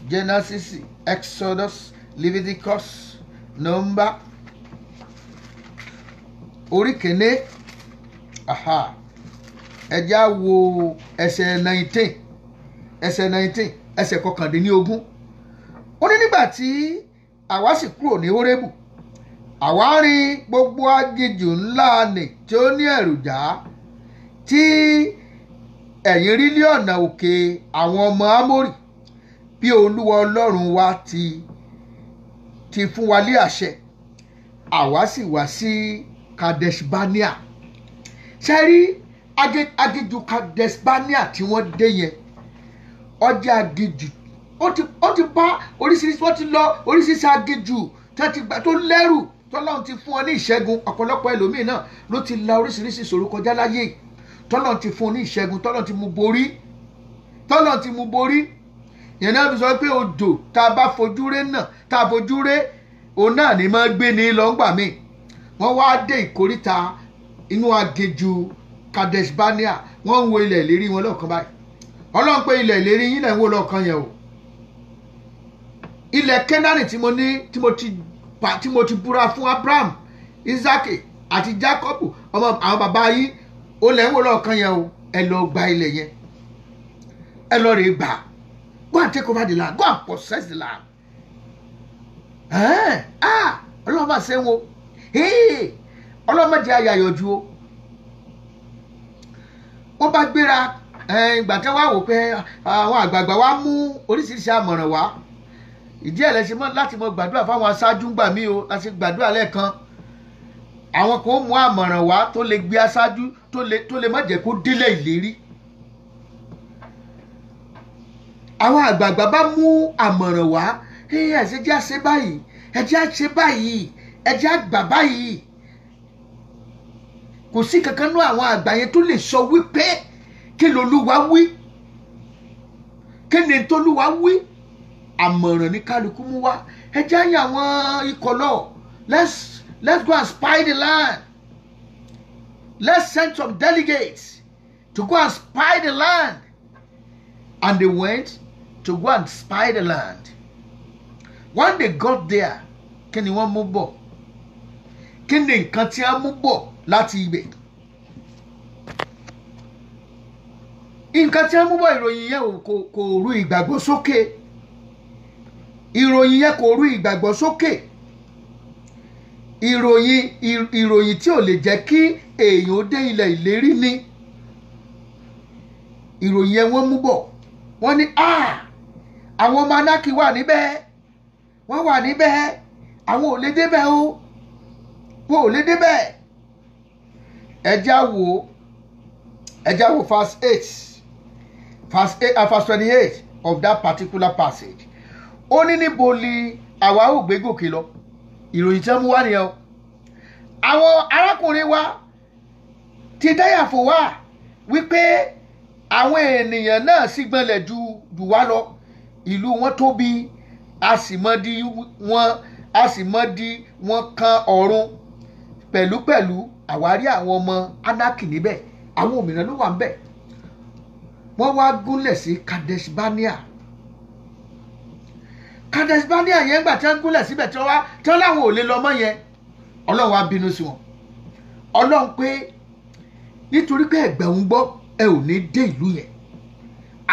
Genesis, Exodus, Leviticus, Number. Orí kìíní. Ẹ já wo ẹsẹ̀ 19. Ẹsẹ̀ 19. Ẹsẹ̀ kọkàndínlógún. Ó ní nígbà tí àwa sì kúrò ní Hórébù, àwa rin gbogbo aginjù ńlá nì tí ó ní èròjà tí ẹ̀yin rí ní ọ̀nà òkè àwọn ọmọ Ámórì, bí Olúwa Ọlọ́run wa ti fún wa lé àṣẹ. Àwa sì wá sí Kadesh Barnea. Ṣé rí aginjù Kadesh Barnea tí wọ́n dé yẹn, ọjà aginjù ó ti bá oríṣiríṣi, wọ́n ti lọ oríṣiríṣi aginjù tó ti gbà tó lẹ́rù tọ́lọ́run ti fún ọ ní ìṣẹ́gun. Ọ̀pọ̀lọpọ̀ ẹlòmíì náà ló ti la oríṣiríṣi ìṣòro kọjá láyé, tọ́lọ́run ti fún ọ ní ìṣẹ́gun, tọ́lọ́run ti mú borí. Ìyẹn náà fi sọ pé odò tá a bá fojú ré náà, tá a fojú ré òun náà ni máa gbé ní lọ́ngbà míì. Wọ́n wá dé ìkóríta inú aginjù Kadesh Barnea, wọ́n ń wo ilẹ̀ ìlérí wọn lọ́ọ̀kan báyìí. Ọlọ́run pé ilẹ̀ ìlérí yín lẹ̀ ń wò lọ́ọ̀kan yẹn o. Ilẹ̀ Kénáánì tí mo ti búra fún Abraham, Isaac àti Jacob ọmọ àwọn bàbá yín, ó lẹ̀ ń wò lọ́ọ̀kan yẹn o. Ẹ lọ gba ilẹ̀ yẹn, ẹ lọ rè gbà. Go and take over the land, go and possess the land. Ọlọ́run bá ṣe ń wo, Ọlọ́run má jẹ́ ayàyọ̀jú o. Wọ́n bá gbéra ìgbà tí wọ́n wò pé àwọn àgbààgbà wa mú oríṣiríṣi àmọ̀ràn wá. Ìdí ẹ̀ lẹ́sìn mọ́ láti mọ gbàdúrà fáwọn aṣáájú gbà mí o, láti gbàdúrà lẹ́ẹ̀kan. Àwọn kan mú àmọ̀ràn wá tó lè gbé aṣáájú tó lè má jẹ́ kó délé ìlérí. Àwọn àgbààgbà bá mú àmọ̀ràn wá, ẹ jẹ́ á ṣe báyìí, ẹ jẹ́ á ṣe báyìí, ẹ jẹ́ á gbà báyìí. Kò sí kankan nú àwọn àgbà yẹn tó lè sọ wípé kí l'Olúwa wí, kí ni t'Olúwa wí. Àmọ̀ràn ní kálukú mú wá. Ẹ jẹ́ á yàn àwọn ikọ̀ lọ. Let's go and spy the land. Let's send some delegates to go and spy the land. And they went to go and spy the land. When they got there, kí ni wọ́n mú bọ̀? Kí ni nǹkan tí wọ́n mú bọ̀ láti ibẹ̀? Nǹkan tí wọ́n mú bọ̀, ìròyìn yẹn kò rú ìgbàgbọ́ sókè. Ìròyìn yẹn kò rú ìgbàgbọ́ sókè. Ìròyìn tí ò lè jẹ́ kí èèyàn dé ilẹ̀ ìlérí ni. Ìròyìn yẹn wọ́n mú bọ̀. Wọ́n ní àwọn ọmọ Ánákì wà níbẹ̀. Wọ́n wà níbẹ̀. Àwọn ò lè débẹ̀ o. Wọ́n ò lè débẹ̀. Ẹ já wo verse 8. Verse 28 of that particular passage. Ó ní níbo ni àwa ò gbé gòkè lọ. Ìròyìn tí wọ́n mú wá nìyẹn o. Àwọn arákùnrin wa ti dáyàfò wá wípé àwọn ènìyàn náà sì gbọ́nlẹ̀ jù wá lọ. Ìlú wọn tóbi, a sì mọ di wọn kan ọ̀run. Pẹ̀lúpẹ̀lú àwárí àwọn ọmọ Ánákì níbẹ̀. Àwọn òmìnira ló wà níbẹ̀. Wọ́n wá gúnlẹ̀ sí Kadesh Barnea. Kadesh Barnea yẹn gbà tí wọ́n gúnlẹ̀ síbẹ̀ tí wọ́n láwọn ò lè lọ mọ́ yẹn. Ọlọ́run wá bínú sí wọn. Ọlọ́run pé nítorí pé ẹ̀gbẹ́ ń gbọ́, ẹ ò ní dé ìlú yẹn.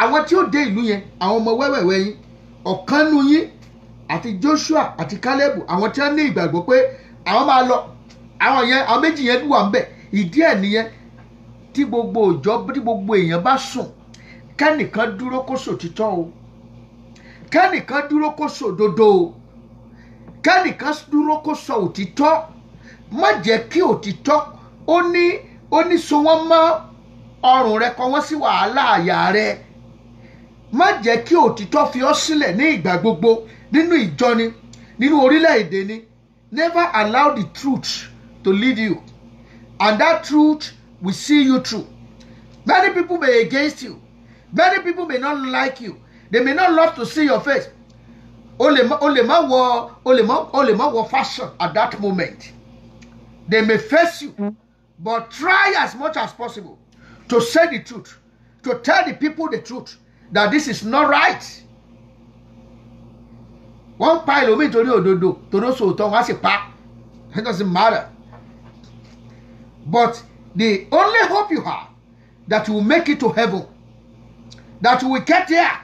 Àwọn tí ó dé ìlú yẹn, àwọn ọmọ wẹ́wẹ̀wẹ́ yín, ọ̀kan nú yín àti Joshua àti Caleb, àwọn tí wọ́n ní ìgbàgbọ́ pé àwọn máa lọ. Àwọn méjì yẹn wà ńbẹ̀. Ìdí ẹ̀ nìyẹn tí gbogbo èèyàn bá sùn, kẹ́nìkan dúró kó sòtítọ́ o. Kẹ́nìkan dúró kó sòdodo o. Kẹ́nìkan dúró kó sọ òtítọ́. Má jẹ́ kí òtítọ́ ó ní so wọ́n mọ́ ọrùn rẹ, kọ wọ́n sí wàhálà àyà rẹ. Má jẹ́ kí òtítọ́ fi ọ́ sílẹ̀ ní ìgbà gbogbo, nínú ìjọ ni, nínú orílẹ̀-èdè ni. Never allow the truth to lead you, and that truth will see you through. Many people may against you. Many people may not like you. They may not love to see your face. O lè má wọ fashion at that moment. They may face you, but try as much as possible to say the truth, to tell the people the truth, that this is not right. wọ́n pa ẹlòmíì torí òdodo torí ó sòótọ́ wọ́n á sì pa. It doesn't matter. But the only hope you have that you will make it to heaven, that you will get there.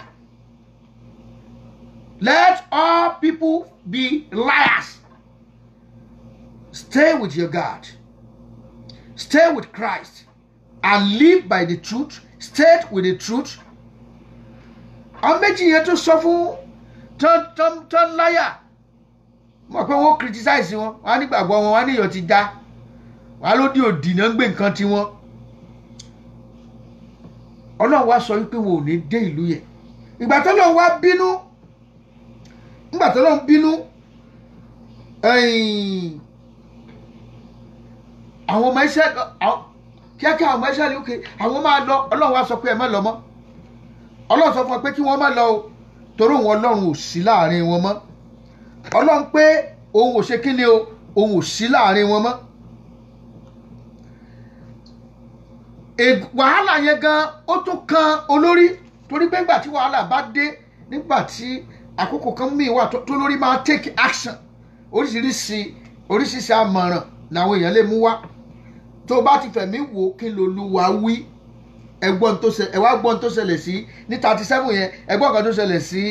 Let all people be liars. Stay with your God. Stay with Christ and live by the truth. Stay with the truth. Àwọn méjì yẹn tó sọ fún tán láyà. Mo pé wọ́n criticize wọn. Wọ́n á nígbàgbọ́ wọn, wọ́n á níyọ̀ ti dá. Wọ́n á lódì òdì náà ń gbé nǹkan tiwọn. Ọlọ́run wá sọ wípé wọn ò ní dé ìlú yẹn. Ìgbà tó lọ́run wá bínú. Nígbà tó lọ́run bínú. Àwọn ọmọ iṣẹ́ kíákíá àwọn ọmọ iṣẹ́ ni ókè àwọn máa lọ. Ọlọ́run wá sọ pé ẹ má lọ mọ́. Ọlọ́run sọ fún wọn pé kí wọ́n má lọ o torí òun Ọlọ́run ò sí láàrin wọn mọ́. Ọlọ́run pé òun ò ṣe kí ni o òun ò sí láàrin wọn mọ́. Wàhálà yẹn gan ó tún kan olórí torí pé nígbà tí wàhálà bá dé nígbà tí àkókò kan míì wà tó lórí máa take action oríṣiríṣi àmọ̀ràn làwọn èèyàn lè mú wá tó bá ti fẹ̀mí wò kí l'Olúwa wí ẹ̀gbọ́n tó ṣẹlẹ̀ ẹ̀wá gbọ́n tó ṣẹlẹ̀ sí ní 37 yẹn ẹ̀gbọ́n kan tó ṣẹlẹ̀ sí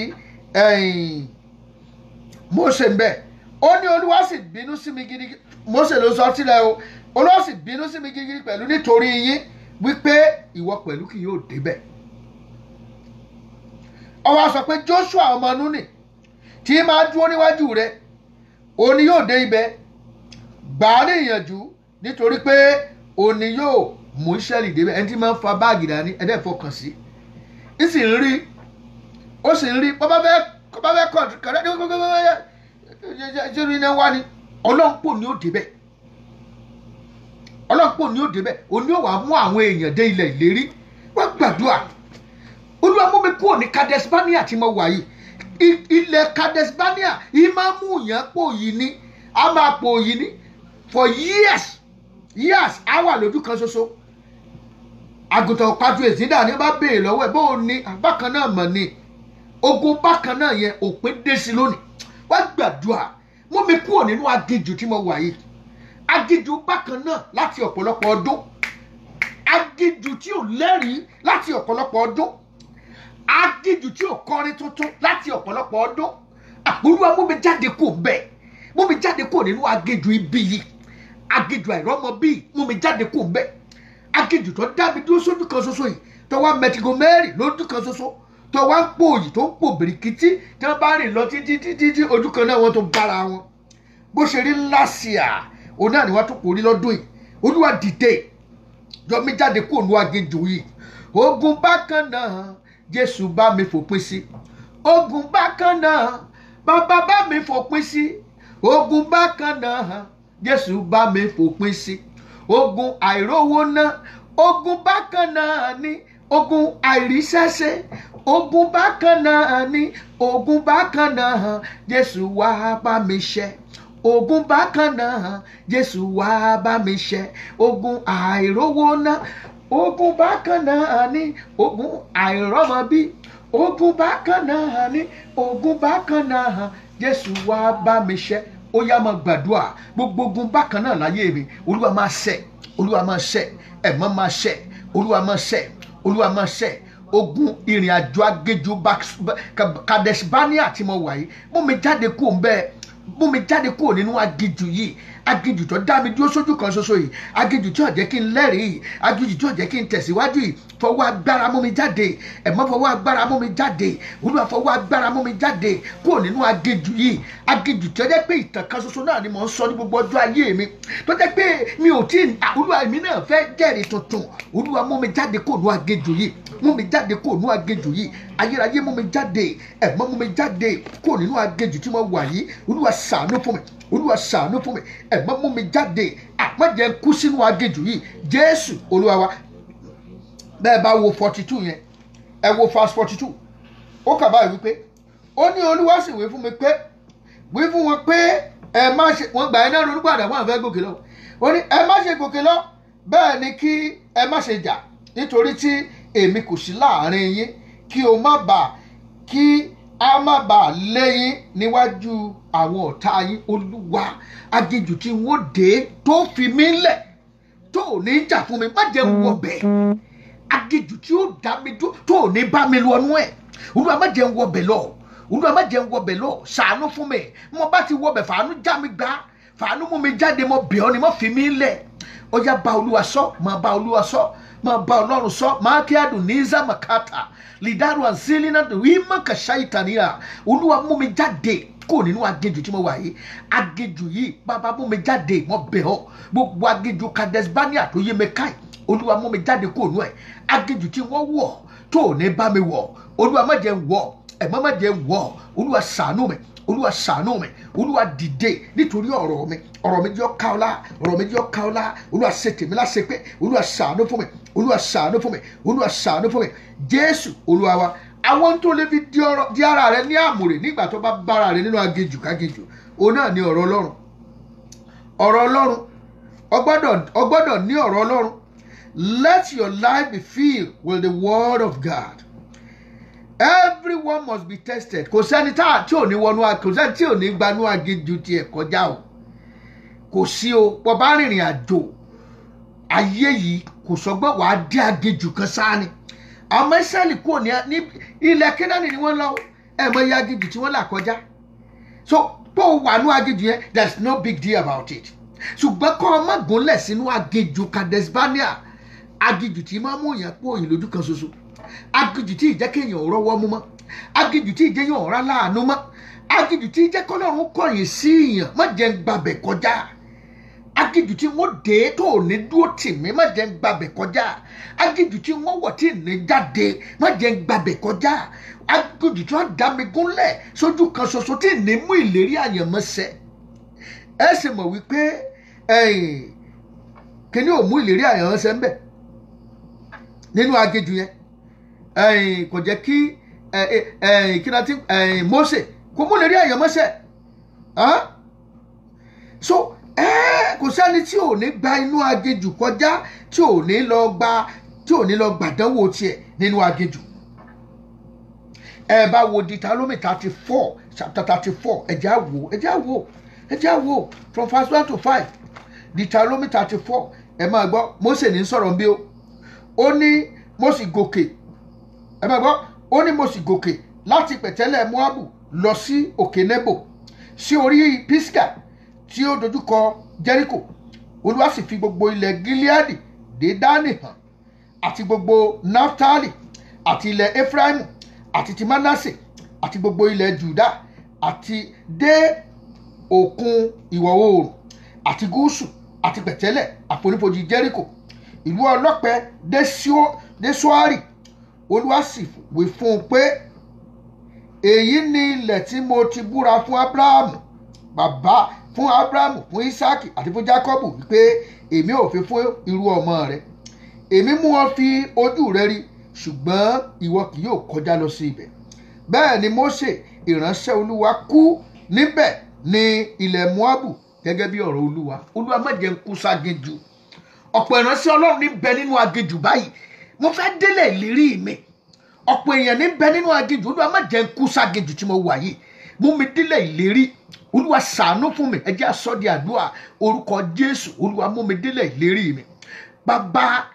Mósè ń bẹ ó ní Olúwa sì bínú sí mi gidigidi Mósè ló sọ sílẹ̀ o Olúwa sì bínú sí mi gidigidi pẹ̀lú nítorí yín wípé ìwọ pẹ̀lú kì yóò débẹ̀. Ó wá sọ pé Joshua ọmọ Núnì tí máa dúró níwájú rẹ̀ òun ni yóò dé ibẹ̀ gbà á ní ìyànjú nítorí pé òun ni yóò mú Ísírẹ́lì débẹ̀ ẹni tí máa ń fa báàgì dání ẹ̀dẹ́ fọkàn sí i sì ń rí ó sì ń rí bọ́ bá fẹ́ kọ̀ọ̀dù ṣé iná wá ni Ọlọ́run ni ó débẹ̀ Ọlọ́run ni ó débẹ̀ òun ni ó wà mú àwọn èèyàn dé ilẹ̀ ìlérí wọ́n gbàdúrà Olúwa mú mi kúrò ní Kadesh Barnea tí mo wà yìí ilẹ̀ Kadesh Barnea yìí máa mú yàn pò yìí ní a máa pò yìí ní for years á wà lójú kan ṣoṣo àgùntàn pàtó èsìdá ni bá béèrè lọ́wọ́ ẹ̀ bó o ní bákan náà mọ̀ ni ogun bákan náà yẹn òpin dé sí lónìí wọ́n gbàdúrà mú mi kúrò nínú aginjù tí mo wà yìí aginjù bákan náà láti ọ̀pọ̀lọpọ̀ ọdún aginjù tí ò lẹ́rìí láti ọ̀pọ̀lọpọ̀ ọdún aginjù tí ò kọrin tuntun láti ọ̀pọ̀lọpọ̀ ọdún Olúwa mú mi jáde kúrò bẹ́ẹ̀ mú mi jáde kúrò nínú aginjù ibi yìí aginjù àìrọ́mọ bíi mú mi jáde kúrò bẹ́ẹ̀ aginjù tó dá mi dúró sójú kan ṣoṣo yìí tó wá mẹtigo mẹ́rin lójú kan ṣoṣo tó wá ń pò yìí tó ń pò bìrìkìtì tí wọ́n bá rìn lọ títí ojú kan náà wọ́n tó bára wọn bó ṣe rí lásìá òun náà ni wọ́n tún kò rí lọ́dún yìí Olúwa dìde yọ mí jáde kúrò ní aginjù yìí ogun bákan náà Jésù bá mi fòpin sí ogun bákan náà bàbá bá mi fòpin sí ogun bákan náà Jésù bá mi fòpin sí ogun àìrówó náà ogun bákan náà ni ogun àìríṣẹ́ṣe ogun bákan náà ni ogun bákan náà Jésù wá bá mi ṣẹ́ ogun bákan náà Jésù wá bá mi ṣẹ́ ogun àìrówó náà ogun bákan náà ni ogun àìrọ́mọbí ogun bákan náà ni ogun bákan náà Jésù wá bá mi ṣẹ́ ó yá máa gbàdúrà gbogbo ogun bákan náà láyé mi Olúwa máa ṣẹ́ Olúwa máa ṣẹ́ ẹ̀mọ́ máa ṣẹ́ Olúwa máa ṣẹ́ Olúwa máa ṣẹ́ ogun ìrìn àjò agéjù Kadesh Barnea tí mo wà yìí mú mi jáde kúrò ń bẹ́ẹ̀ mú mi jáde kúrò nínú aginjù yìí aginjù tó dá mi dúró sójú kan ṣoṣo yìí aginjù tí ò jẹ́ kí n lẹ́rìí yìí aginjù tí ò jẹ́ kí n tẹ̀síwájú yìí fọwọ́ agbára mú mi jáde ẹ̀mọ́ fọwọ́ agbára mú mi jáde Olúwa fọwọ́ agbára mú mi jáde kúrò nínú aginjù yìí aginjù tí ó jẹ́ pé ìtàn kan ṣoṣo náà ni mò ń sọ ní gbogbo ọjọ́ ayé mi tó jẹ́ pé mi ò tí Olúwa mi náà fẹ́ jẹ́rìí tuntun Olúwa mú mi jáde kúrò nínú aginjù yìí mú mi jáde kúrò nínú aginjù yìí ayérayé mú mi jáde ẹ̀mọ́ mú mi jáde kúrò nínú aginjù tí mo wà yìí Olúwa ṣàánú fún mi Olúwa ṣàánú fún mi ẹ̀mọ́ mú mi jáde àpẹ́jẹ́ kú sínú aginjù yìí Jésù Olúwa wa bẹ́ẹ̀ bá wo 42 yẹn ẹ wo verse 42 ó kà báyìí wípé ó ní Olúwa sì wí fún mi pé wí fún wọn pé ẹ má ṣe wọn gbà ẹ náà ronú padà wọn àfẹ́ gòkè lọ ó ní ẹ má ṣe gòkè lọ bẹ́ẹ̀ ni kí ẹ má ṣe jà nítorí tí èmi kò sí láàrin yín kí o má bà kí a má bàa léyìn níwájú àwọn ọ̀tá yín. Olúwa, aginjù tí wọ́n dé tó fi mí lẹ̀ tó ní jà fún mi, má jẹ́ n wọbẹ̀. Aginjù tí ó dá mi dúró tó ní bá mi lọ́nú ẹ̀, Olúwa má jẹ́ n wọbẹ̀ lọ. Olúwa má jẹ́ n wọbẹ̀ lọ. Ṣàánú fún mi. Mo bá ti wọbẹ̀, fàánú já mi gbà, fàánú mú mi jáde. Mo bẹ̀ ọ́ ni, mo fi mí lẹ̀. Ó yá, bá Olúwa sọ, máa bá Olúwa sọ, máa bá Ọlọ́run sọ. Máa kí adùn ní zamakata lidaru anzilina wima kashaitania. Olúwa mú mi jáde kó nínú aginjù tí mo wà yìí. Aginjù yìí, bàbá mú mi jáde. Mo bẹ̀ ọ́, gbogbo aginjù Kadesbania tó yé mi káì, Olúwa mú mi jáde kó nínú ẹ̀. Aginjù tí wọ́n wọ̀ tó ní bá mi wọ̀, Olúwa má jẹ́ n wọ̀, ẹ̀mọ́ má jẹ́ n wọ̀. Olúwa ṣàánú mi, Olúwa ṣàánú mi. Olúwa dìde nítorí ọ̀rọ̀ mi. Ọ̀rọ̀ mi jẹ́ ká ọlá, ọ̀rọ̀ mi jẹ́ ká ọlá. Olúwa ṣe tèmi láṣẹ pé, Olúwa ṣàánú fún mi, Olúwa ṣàánú fún mi, Olúwa ṣàánú fún mi. Jésù Olúwa wa. Àwọn tó lè fi di ara rẹ ní àmùrè nígbà tó bá bára rẹ nínú aginjù káginjù, òun náà ni ọ̀rọ̀ Ọlọ́run. Ọ̀rọ̀ Ọlọ́run, o gbọ́dọ̀ ní ọ̀rọ̀ Ọlọ́run. Let your life be filled with the word of God. Everyone must be tested. Kò sẹ́ni tí ò ní wọnú, kò sẹ́ni tí ò ní gbanú aginjù tiẹ̀ kọjá o. Kò sí o. Bó bá rìnrìn àjò ayé yìí, kò sọgbọ́n wàá dé aginjù kan sáà ni. Àwọn Ísírẹ́lì kúrò ní ilẹ̀ Kénáánì ni wọ́n lọ. Ẹ mọ iye aginjù tí wọ́n là kọjá. So bó wà ní aginjù yẹn, there is no big deal about it. Ṣùgbọ́n kọ́ ọ má gúnlẹ̀ sínú aginjù Kadesbania. Aginjù tí máa mú èèyàn pò yín lójú kan ṣoṣo. Aginjù tí ìjẹ́ kéèyàn rọ́wọ́ mú mọ́. Aginjù tí ìjẹ́ yàn ọ̀rá láàánú mọ́. Aginjù tí ìjẹ́ kọ́lọ́run kọ̀yìn sí èèyàn, má jẹ́ ń gbàbẹ̀ kọjá. Aginjù tí wọ́n dé tó ní dúró tì mí, má jẹ́ ń gbàbẹ̀ kọjá. Aginjù tí wọ́n wọ̀ tí ní jáde, má jẹ́ ń gbàbẹ̀ kọjá. Aginjù tí wọ́n dá mi gúnlẹ̀ sójú kan ṣoṣo tí ní mú ìlérí àyànmọ́ṣẹ. Ẹ sì mọ̀ wípé kíní ò mú ìlérí àyànmọ́ṣẹ ń bẹ̀ nínú aginjù yẹn. Kò jẹ́ kí Mósè kò mú ìlérí àyànmọ́ṣẹ. So kò sẹ́ni tí ò ní gba inú aginjù kọjá tí ò ní lọ gbàdánwò tiẹ̀ nínú aginjù. Ẹ bá wo Deuteronomy 34 chapter 34, ẹ jẹ́ á wò from verse 1 to 5. Deuteronomy 34, ẹ máa gbọ́, Mósè ní sọ̀rọ̀ bí o. Ó ní mo sì gòkè, ẹ máa gbọ́, ó ní mo sì gòkè láti pẹ̀tẹ́lẹ̀ Moabu lọ sí òkè Nebo, sí orí Pisga tí ó dojúkọ Jẹ́ríkò. Olúwa sì fi gbogbo ilẹ̀ Gileadi dé Dánì hàn, àti gbogbo Naftali, àti ilẹ̀ Efraimu, àti ti Manase, àti gbogbo ilẹ̀ Juda, àti dé òkun ìwọ̀ oòrùn, àti gúúsù, àti pẹ̀tẹ́lẹ̀ àfonífojì Jẹ́ríkò, ìlú ọlọ́pẹ dé Soari. Olúwa sì wí fún un pé, èyí ni ilẹ̀ tí mo ti búra fún Abrahamu bàbá, fún Abrahamu, fún Isaki àti fún Jacobu wípé èmi ò fi fún irú ọmọ rẹ. Èmi mú wọn fi ojú rẹ rí, ṣùgbọ́n ìwọ kì yóò kọjá lọ sí ibẹ̀. Bẹ́ẹ̀ ni Mósè ìránṣẹ́ Olúwa kú níbẹ̀ ní ilẹ̀ Moabu gẹ́gẹ́ bí ọ̀rọ̀ Olúwa. Olúwa má jẹ́ n kú ságinjù. Ọ̀pọ̀ ìránṣẹ́ Ọlọ́run ní bẹ nínú aginjù báyìí. Mo fẹ́ délẹ̀ ìlérí mi. Ọ̀pọ̀ èèyàn ní bẹ nínú aginjù. Olúwa má jẹ́ n kú ságinjù tí mo wà yìí. Mú mi délẹ̀ ìlérí. Olúwa ṣàánú fún mi. Ẹ jẹ́ á sọ di àdúrà. Orúkọ Jésù. Olúwa mú mi délẹ̀ ìlérí mi. Bàbá,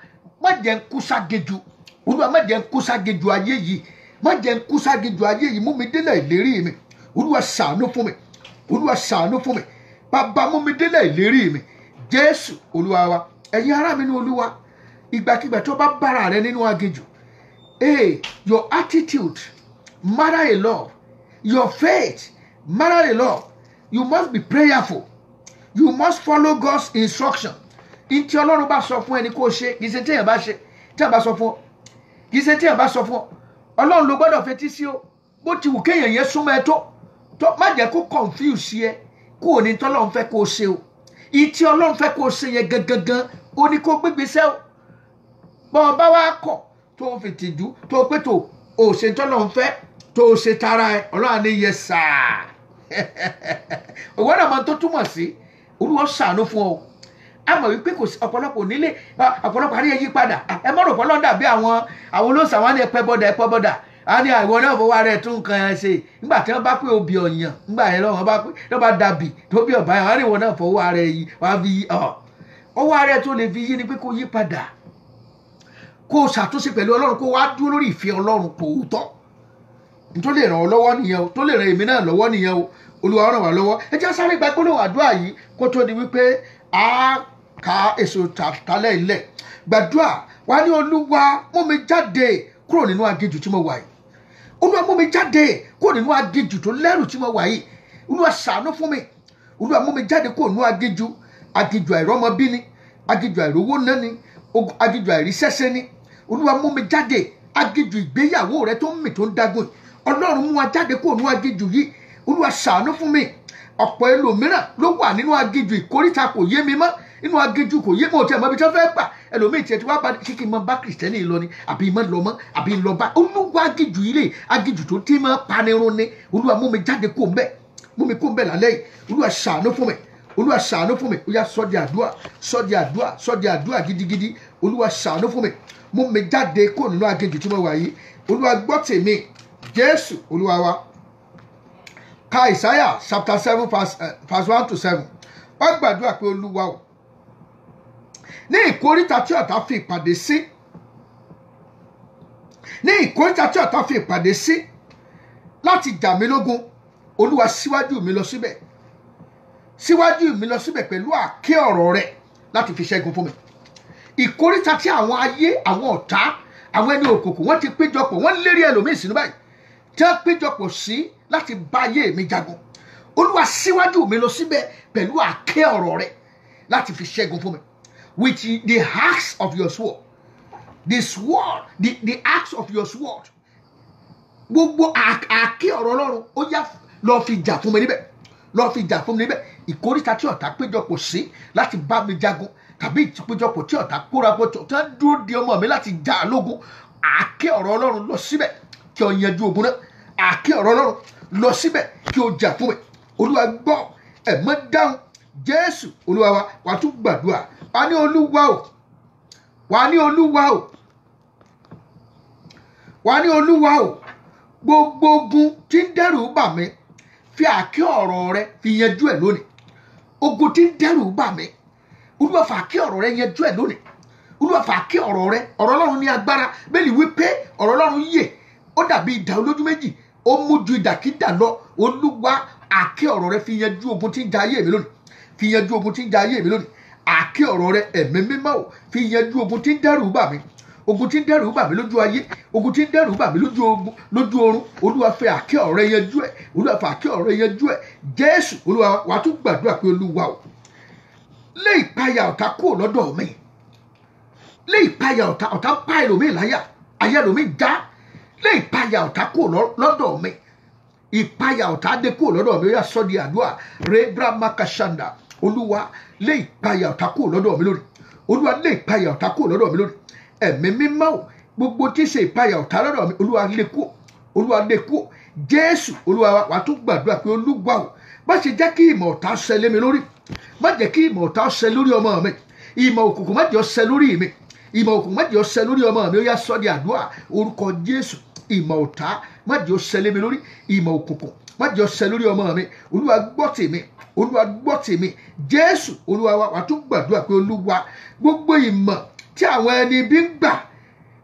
má jẹ́ n kú ságinjù. Olúwa má jẹ́ n kú ságinjù ayé yìí. Má jẹ́ n kú ságinjù ayé yìí. Mú mi délẹ̀ ìlérí mi. Olúwa ṣàánú fún mi. Olúwa ṣàánú fún mi. Bàbá, mú mi délẹ̀ ìlérí mi. Jésù Olúwa wa. Ẹ̀yin ará mi ní Olúwa, ìgbàkigbà tó bá bára rẹ nínú aginjù, your attitude matter a lot. Your faith matter a lot. You must be prayerful. You must follow God's instruction. Ìtí Ọlọ́run bá sọ fún ẹni kó ṣe, kì í ṣe téèyàn bá ṣe, téèyàn bá sọ fún ọ. Kì í ṣe téèyàn bá sọ fún ọ. Ọlọ́run ló gbọ́dọ̀ fetí sí o. Bó ti wù kéèyàn yẹn súnmọ́ ẹ tó má jẹ́ kó confuse ẹ kó o ní tọ́lọ́run fẹ́ kó o ṣe o. Ìtí Ọlọ́run fẹ́ kó o ṣe yẹn gangan ó ní kó gbégbèsè o. Bọ́n bá wá kọ̀ tó fi tìjú tó pé tó o ṣe tọ́lọ́run fẹ́ tó o ṣe tara ẹ, Ọlọ́run ní yẹ sáà. Òwò náà máa tó túmọ̀ sí Olúwa ṣàánú fún ọ. A mọ̀ wípé kò sí ọ̀pọ̀lọpọ̀ nílé, ọ̀pọ̀lọpọ̀ àríyá yí padà. Ẹ mọ̀ rò pọ́lọ́ dàbí àwọn olóòṣà wọn ní ẹ̀pẹ́ bọ́dà. a ní àìwọ náà fọwọ́ ara ẹ̀ tún nǹkan ẹ̀ ṣe nígbà tí wọ́n bá pé obì ọ̀yàn nígbà yẹn lọ́wọ́ bá pé lọ́ba dàbí tó bí ọ̀bá yẹn wọ́n á ní ìwọ náà fọwọ́ ara ẹ̀ yìí wọ́n á fi yí ọwọ́ ara ẹ̀ tó lè fi yí ni pé kó yí padà kó o ṣàtúnṣe pẹ̀lú ọlọ́run kó wá dúró lórí ìfẹ́ ọlọ́run tòótọ́ tó lè ràn ọ́ lọ́wọ́ nìyẹn o tó lè ràn èmi náà lọ́wọ́ nìyẹn o olúwa ràn wá lọ́wọ́ ẹ jẹ́ sáré gba gbólóhùn àdúrà yìí kó tó di wípé a ka èso tàlẹ́ ilẹ̀ gbàdúrà wá ní olúwa mú mi jáde kúrò nínú aginjù tí mo wà yìí olúwa mú mi jáde kúrò nínú aginjù tó lẹ́rù tí mo wà yìí olúwa ṣàánú fún mi olúwa mú mi jáde kúrò nínú aginjù àìrọ́mọbí ni aginjù àìrówó ná ni aginjù àìríṣẹ́ṣẹ́ ni olúwa mú mi jáde aginjù ìgbéyàwó rẹ tó ń mì tó ń dágùn ọlọ́run mú wa jáde kúrò nínú aginjù yìí olúwa ṣàánú fún mi ọ̀pọ̀ ẹlòmíràn ló wà nínú aginjù ìkóríta kò yé mi mọ́ inú aginjù kò yé mi ò tí ẹ̀ mọ́ ibi tí wọ́n fẹ́ gbà ẹlòmíì tiẹ̀ tí wọ́n bá ṣé kí n máa bá kìrìsìtẹ́nì lọ ni àbí máa lọ mọ́ àbí lọ bá olúwa aginjù yìí lè aginjù tó tí máa panirun ni olúwa mú mi jáde kó ń bẹ̀ mú mi kó ń bẹ̀ lálẹ́ yìí olúwa ṣàánú fún mi olúwa ṣàánú fún mi ó yá sọ́ di àdúrà sọ́ di àdúrà sọ́ di àdúrà gidigidi olúwa ṣàánú fún mi mú mi jáde kó nínú aginjù tí mo wà yìí olúwa gbọ́ tèmi jésù olúwa wa ka Isaiah chapter 7 verse 1 to 7 wọ́n gbàdúrà pé olúwa o ní ìkóríta tí ọ̀tá fi ìpàdé sí ní ìkóríta tí ọ̀tá fi ìpàdé sí láti jà mí lógun olúwa síwájú mi lọ síbẹ̀ pẹ̀lú àáké ọ̀rọ̀ rẹ̀ láti fi ṣẹ́gun fún mi ìkóríta tí àwọn ayé àwọn ọ̀tá àwọn ẹni òkùnkùn wọ́n ti péjọpọ̀ wọ́n lérí ẹlòmíì sínú báyìí tí wọ́n péjọpọ̀ sí láti bá ayé mi jagun olúwa síwájú mi lọ síbẹ̀ pẹ̀lú àáké ọ̀rọ̀ rẹ̀ láti fi ṣẹ́gun fún mi with the axe of your sword the axe of your sword gbogbo àáké ọ̀rọ̀ ọlọ́run ó yá lọ fi jà fún mi níbẹ̀ ìkóríta tí ọ̀tá péjọpọ̀ sí láti bá mi jagun tàbí ìpéjọpọ̀ tí ọ̀tá kórapọ̀ tí ọ̀tá dúró de ọmọ mi láti jà lógun àáké ọ̀rọ̀ ọlọ́run lọ síbẹ̀ kí o yanjú ogun náà àáké ọ̀rọ̀ ọlọ́run lọ síbẹ̀ kí o jà fún mi olúwa gbọ́ ẹ̀mọ́ dáhùn jésù olúwa wa wàá tún gbàdúrà wàá ní olúwa o gbogbo ogun tí ń dẹ́rù bà mí fi àáké ọ̀rọ̀ rẹ fi yanjú ẹ̀ lónìí ogun tí ń dẹ́rù bà mí olúwa fà àáké ọ̀rọ̀ rẹ yanjú ẹ̀ lónìí olúwa fà àáké ọ̀rọ̀ rẹ ọ̀rọ̀ ọlọ́run ní agbára bẹ́ẹ̀ ni wípé ọ̀rọ̀ ọlọ́run yè ó dàbí idà olójú méjì ó mú ju ìdàkídà lọ olúwa àáké ọ̀rọ̀ rẹ fi yanjú ogun tí ń ja ayé mi lónìí àáké ọ̀rọ̀ rẹ ẹ̀mí mímọ́ ò fi yanjú ogun tí ń dẹ́rù bà mí ogun tí ń dẹ́rù bà mí lójú ayé ogun tí ń dẹ́rù bà mí lójú oorun olúwa fẹ́ àáké ọ̀rọ̀ rẹ yanjú ẹ̀ olúwa fẹ́ àáké ọ̀rọ̀ rẹ yanjú ẹ̀ jésù olúwa wàá tún gbàdúrà pé olúwa o lé ìpayà ọ̀tá kúrò lọ́dọ̀ mi lé ìpayà ọ̀tá pa ẹlòmíì láyà ayé ẹlòmíì já lé ìpayà ọ̀tá kúrò lọ́dọ̀ mi ìpayà ọ̀tá dé kúrò lọ́dọ̀ mi ó yá sọ́ di àdúrà rebra makashanda olúwa lé ìpayà ọ̀tá kúrò lọ́dọ̀ mi lónìí olúwa lé ìpayà ọ̀tá kúrò lọ́dọ̀ mi lónìí ẹ̀mí mímọ́ o gbogbo tí ń ṣe ìpayà ọ̀tá lọ́dọ̀ mi olúwa lé kúrò jésù olúwa wà tún gbàdúrà pé olúwa o má ṣe jẹ́ kí ìmọ̀ ọ̀tá ṣẹ lé mi lórí má jẹ́ kí ìmọ̀ ọ̀tá ṣẹ lórí ọmọ mi ìmọ̀ òkùnkùn má jẹ́ ó ṣẹ lórí mi ìmọ̀ òkùnkùn má jẹ́ ó ṣẹ lórí ọmọ mi ó yá sọ́ di àdúrà orúkọ jésù ìmọ̀ ọ̀tá má jẹ́ ó ṣẹ lé mi lórí ìmọ̀ òkùnkùn má jẹ́ ó ṣẹ lórí ọmọ mi olúwa gbọ́ tèmi jésù olúwa wà tún gbàdúrà pé olúwa gbogbo ìmọ̀ tí àwọn ẹni bí ń gbà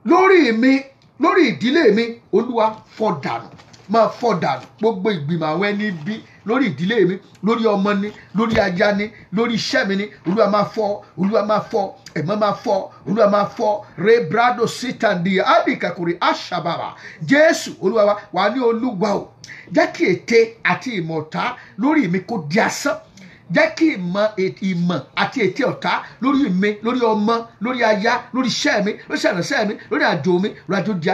lórí mi lórí ìdílé mi olúwa fọ́ dànù máa fọ́ dànù gbogbo ìgbìmọ̀ àwọn ẹni bí lórí ìdílé mi lórí ọmọ ni lórí aya ni lórí iṣẹ́ mi ni olúwa máa fọ́ ẹ̀mọ́ máa fọ́ olúwa máa fọ́ rebrado sitandi abikakuri ashababa jésù olúwa wà ní olúwa o jẹ́ kí ète àti ìmọ̀ ọ̀tá lórí mi kó di asán jẹ́ kí ìmọ̀ àti ète ọ̀tá lórí mi lórí ọmọ lórí aya lórí iṣẹ́ mi lórí ìṣẹ̀ránṣẹ́ mi lórí àjò mi lórí àjò di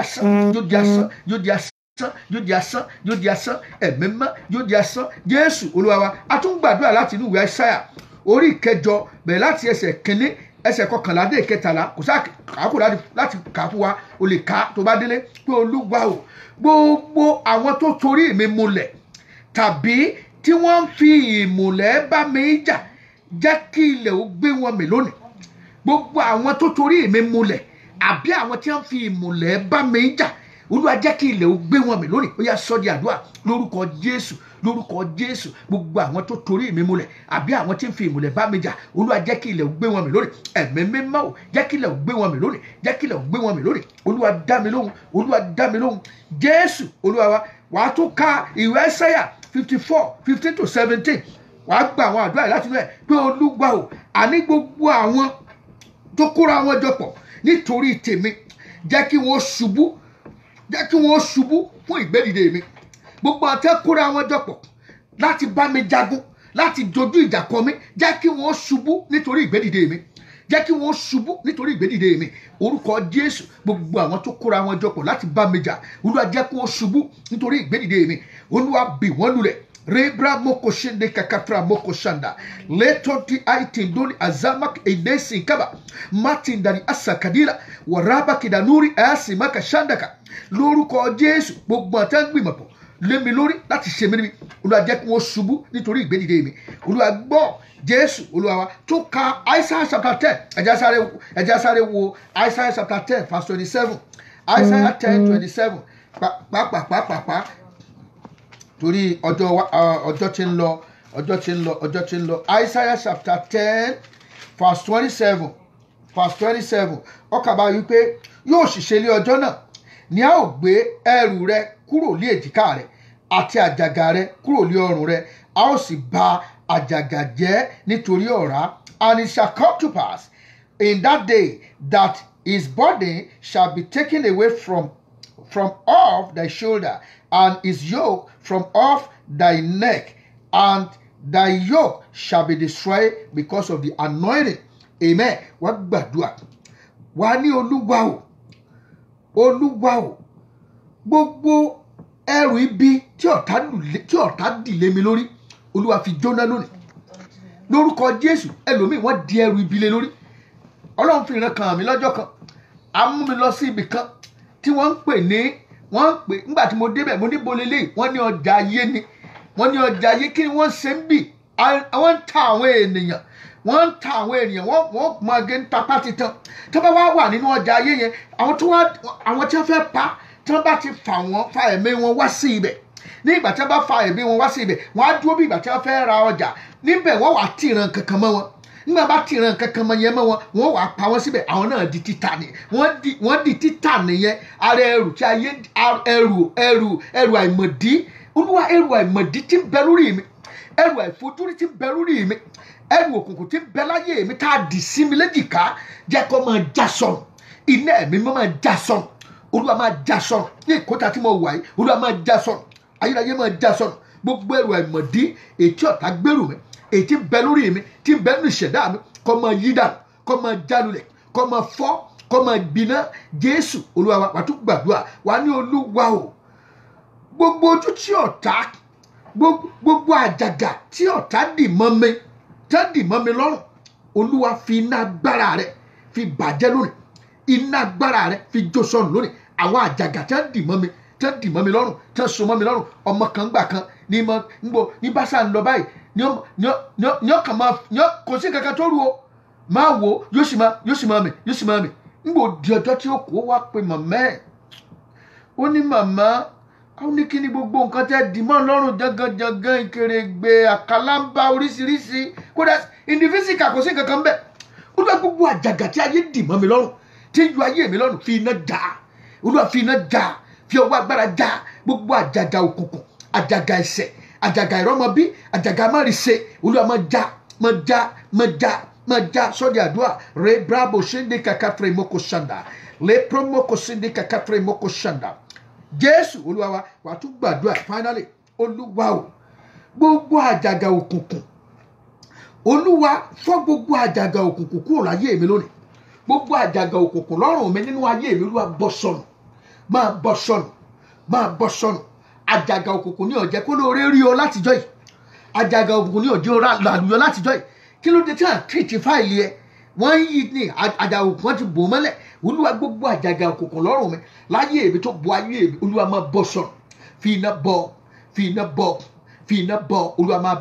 asán yóò di asán ẹ̀mí mọ́ yóò di asán jésù olúwa wa a tún gbàdúrà láti inú ìwé Áísáyà orí 9 bẹ̀rẹ̀ láti ẹsẹ̀ 1 ẹsẹ̀ 11 dé 13 kò sáà kàákò láti kà fún wa o lè kà tó bá délé pé olúwa o gbogbo àwọn tó torí mi mulẹ̀ tàbí tí wọ́n ń fi ìmùlẹ̀ bá mi jà jẹ́ kí ilẹ̀ ó gbé wọn mì lónìí gbogbo àwọn tó torí mi mulẹ̀ àbí àwọn tí wọ́n fi ìmùlẹ̀ bá mi jà olúwa jẹ́ kí ilẹ̀ ó gbé wọn mì lónìí. Ó yá sọ di àdúrà lórúkọ Jésù, lórúkọ Jésù. Gbogbo àwọn tó torí mi múlẹ̀ àbí àwọn tí ń fi ìmùlẹ̀ bá mi jà, olúwa jẹ́ kí ilẹ̀ ó gbé wọn mì lónìí. Ẹ̀mí mímọ́ o, jẹ́ kí ilẹ̀ ó gbé wọn mì lónìí, jẹ́ kí ilẹ̀ ó gbé wọn mì lónìí. Olúwa dá mi lóhùn, olúwa dá mi lóhùn. Jésù olúwa wa. Wàá tún ka ìwé Áísáyà 54:15-17. Wàá gba àwọn àdúrà láti inú ẹ̀ pé olúwa o, àní gbogbo àwọn tó kóra wọn jọ pọ̀ nítorí tèmi, jẹ́ kí wọ́n ṣubú, jẹ́ kí wọ́n ṣubú fún ìgbédìde mi. Gbogbo àti kóra wọn jọ pọ̀ láti bá mi jagun, láti dojú ìjà kọ mi, jẹ́ kí wọ́n ṣubú nítorí ìgbédìde mi, jẹ́ kí wọ́n ṣubú nítorí ìgbédìde mi. Orúkọ Jésù. Gbogbo àwọn tó kóra wọn jọ pọ̀ láti bá mi jà, olúwa jẹ́ kí wọ́n ṣubú nítorí ìgbédìde mi. Olúwa bì wọ́n lulẹ̀. Rebra moko shende kakatra moko shanda letoti aitindoli azamak edesi kaba matindari asakadira waraba kidanuri asi maka shandaka. Lórúkọ Jésù. Gbogbo àti gbìmọ̀ pọ̀ lé mi lórí láti ṣe mí níbi, olúwa jẹ́ kí wọ́n ṣubú nítorí ìgbédìde mi. Olúwa gbọ́ Jésù olúwa wa. Tó ka Isaiah chapter 10. Ẹja sáré wo Isaiah chapter 10 verse 27. Isaiah 10:27. Pàápàá torí ọjọ́ tí ń lọ. Isaiah chapter 10 verse 27. Ọkà bá wí pé yóò ṣiṣẹ́ lé ọjọ́ náà ni a ó gbé ẹrù rẹ kúrò lé èjìká rẹ àti àjàgà rẹ kúrò lé ọrùn rẹ, a ó sì bà àjàgà jẹ́ nítorí ọ̀rá. And it shall come to pass in that day that his burden shall be taken away from off thy shoulder, and his yoke from off thy neck, and thy yoke shall be destroyed because of the anointing. Amen. Wá gbàdúrà. Wá ní olúwa o, gbogbo ẹrù ibi tí ọ̀tá dìlé mi lórí, olúwa fi jóná lónìí. Lórúkọ Jésù. Ẹlòmíì wọ́n di ẹrù ibi lé lórí. Ọlọ́run fi ìran kan mi lọ́jọ́ kan. A mú mi lọ sí ibì kan tí wọ́n ń pè nígbà tí mo débẹ̀, mo ní bolélé, wọ́n ní ọjà ayé ni. Wọ́n ní ọjà ayé. Kí ni wọ́n ṣe ń bì? Wọ́n ń ta àwọn ènìyàn. Wọ́n máa gé ń tapá titan. Tí wọ́n bá wà nínú ọjà ayé yẹn, àwọn tí wọ́n fẹ́ pa, tí wọ́n bá ti fa ẹ̀mí wọn wá sí ibẹ̀. Ní ìgbà tí wọ́n bá fa ẹ̀mí wọn wá sí ibẹ̀, wọ́n á dúró bí ìgbà tí wọ́n fẹ́ ra ọjà. Níbẹ̀ wọ́n wà tìran kankan mọ́ wọn. Nígbà bá tìran kankan mọ́ yẹn mọ́ wọn, wọ́n wà pa wọ́n síbẹ̀. Àwọn náà di títà ni. Wọ́n di títà nìyẹn. Ara ẹrù tí ayé ẹrù àìmọ̀dí. Olúwa, ẹrù àìmọ̀dí tí ń bẹ lórí mi, ẹrù àìfojúrí tí ń bẹ lórí mi, ẹrù òkùnkùn tí ń bẹ láyé mi tá a dì sí mi léjìká, jẹ́ kó máa já sọnù. Iná ẹ̀mí máa já sọnù. Olúwa máa já sọnù. Ní ìkóta tí mo wà yìí, olúwa máa já sọnù. Ayérayé máa já sọnù. Gbogbo ẹrù àìmọ̀dí èyí tí ọ̀tá gbèrú mi, èyí tí ń bẹ lórí mi, tí ń bẹ nínú ìṣẹ̀dá mi, kó máa yí dànù, kó máa jálulẹ̀, kó máa fọ́, kó máa gbiná. Jésù olúwa wa. Wàá tún gbàdúrà. Wàá ní olúwa o, gbogbo ojú tí ọ̀tá, gbogbo àjàgà tí ọ̀tá dì mọ́ mi lọ́rùn, olúwa fi iná agbára rẹ̀ fi bàjẹ́ lónìí. Iná agbára rẹ̀ fi jó sọnù lónìí. Àwọn àjàgà tí wọ́n dì mọ́ mi, tí wọ́n dì mọ́ mi lọ́rùn, tí wọ́n so mọ́ mi lọ́rùn. Ọmọ kan gbà kan ní bá sá ń lọ báyìí ní ọkàn máa kò sí kankan tó rú o, máa wò ó, yóò sì máa mì. Ngbò di ọjọ́ tí ó kó wá pé màmá ẹ̀. Ó ní màmá, ó ní kí ni gbogbo nǹkan tẹ́ dì mọ́ lọ́rùn jangan ìkèrègbè àkàlàmbá oríṣiríṣi. Kódà ìndífísíkà kò sí kankan bẹ́ẹ̀. Olúwa, gbogbo àjàgà tí ayé dì mọ́ mi lọ́rùn, tí ń yọ ayé mi lọ́rùn, fi iná já. Olúwa fi iná já, fi ọwọ́ agbára já gbogbo àjàgà òkùnkùn, àjàgà ẹ̀ṣẹ̀, àjàgà ìrọ́mọbí, àjàgà márìṣe. Olúwa máa já. Sọ́dí àdúrà. Re brabo shinde kakatre moko shanda. Le promoko shinde kakatre moko shanda. Jésù olúwa wa. Wàá tún gbàdúrà. Finally, olúwa o, gbogbo àjàgà òkùnkùn, olúwa fọ́ gbogbo àjàgà òkùnkùn kúrò láyé mi lónìí. Gbogbo àjàgà òkùnkùn lọ́rùn mi nínú ayé mi, olúwa bọ́ sọnù. Máa bọ́ sọnù. Àjàgà òkùnkùn ní ó jẹ́ kó lóore rí ọ látijọ́ yìí. Àjàgà òkùnkùn ní ó jẹ́ làlùyọ látijọ́ yìí. Kí ló dé tí à ń tìrìtì fáìlì ẹ? Wọ́n yí ní àjàgà òkùnkùn, wọ́n ti bò mọ́lẹ̀. Olúwa, gbogbo àjàgà òkùnkùn lọ́rùn mi láyé mi tó bo ayé mi, olúwa máa bọ́ sọnù. Fi iná bọ́. Olúwa máa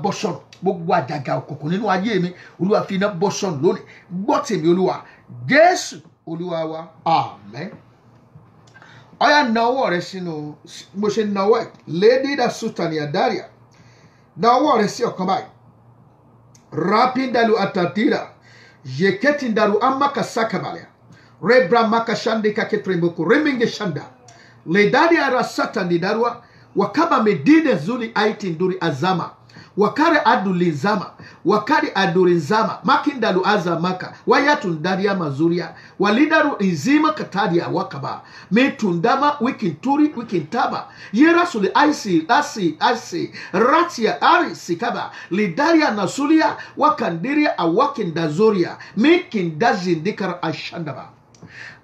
bọ́ sọnù. Gbogbo àjàgà òkùnkùn nínú ayé mi, olúwa fi iná bọ́ sọnù lónìí. Gbọ́ tèmi olúwa. Jésù olúwa wa. Àmín. ọ̀yà na ọwọ́ rẹ sínú mo ṣe na ọwọ́ ẹ̀ lédìdà sùtàní àdáríà na ọwọ́ rẹ sí ọ̀kan báyìí rapindalu atadira yeketindalu amaka sakabalya rebra maka shande kaketremboko reminge shanda ledari arasata nidarwa wakaba medide zuli aitin duri azama wakare adulizama wakari adurizama makindalu azamaka wayatundaria mazuria walidaru izima katadia wakaba metundama wikinturi wikintaba yerasuli aisi ratia ari sikaba lidaria nasulia wakandiria awakindazoria mekindazindikara ashandaba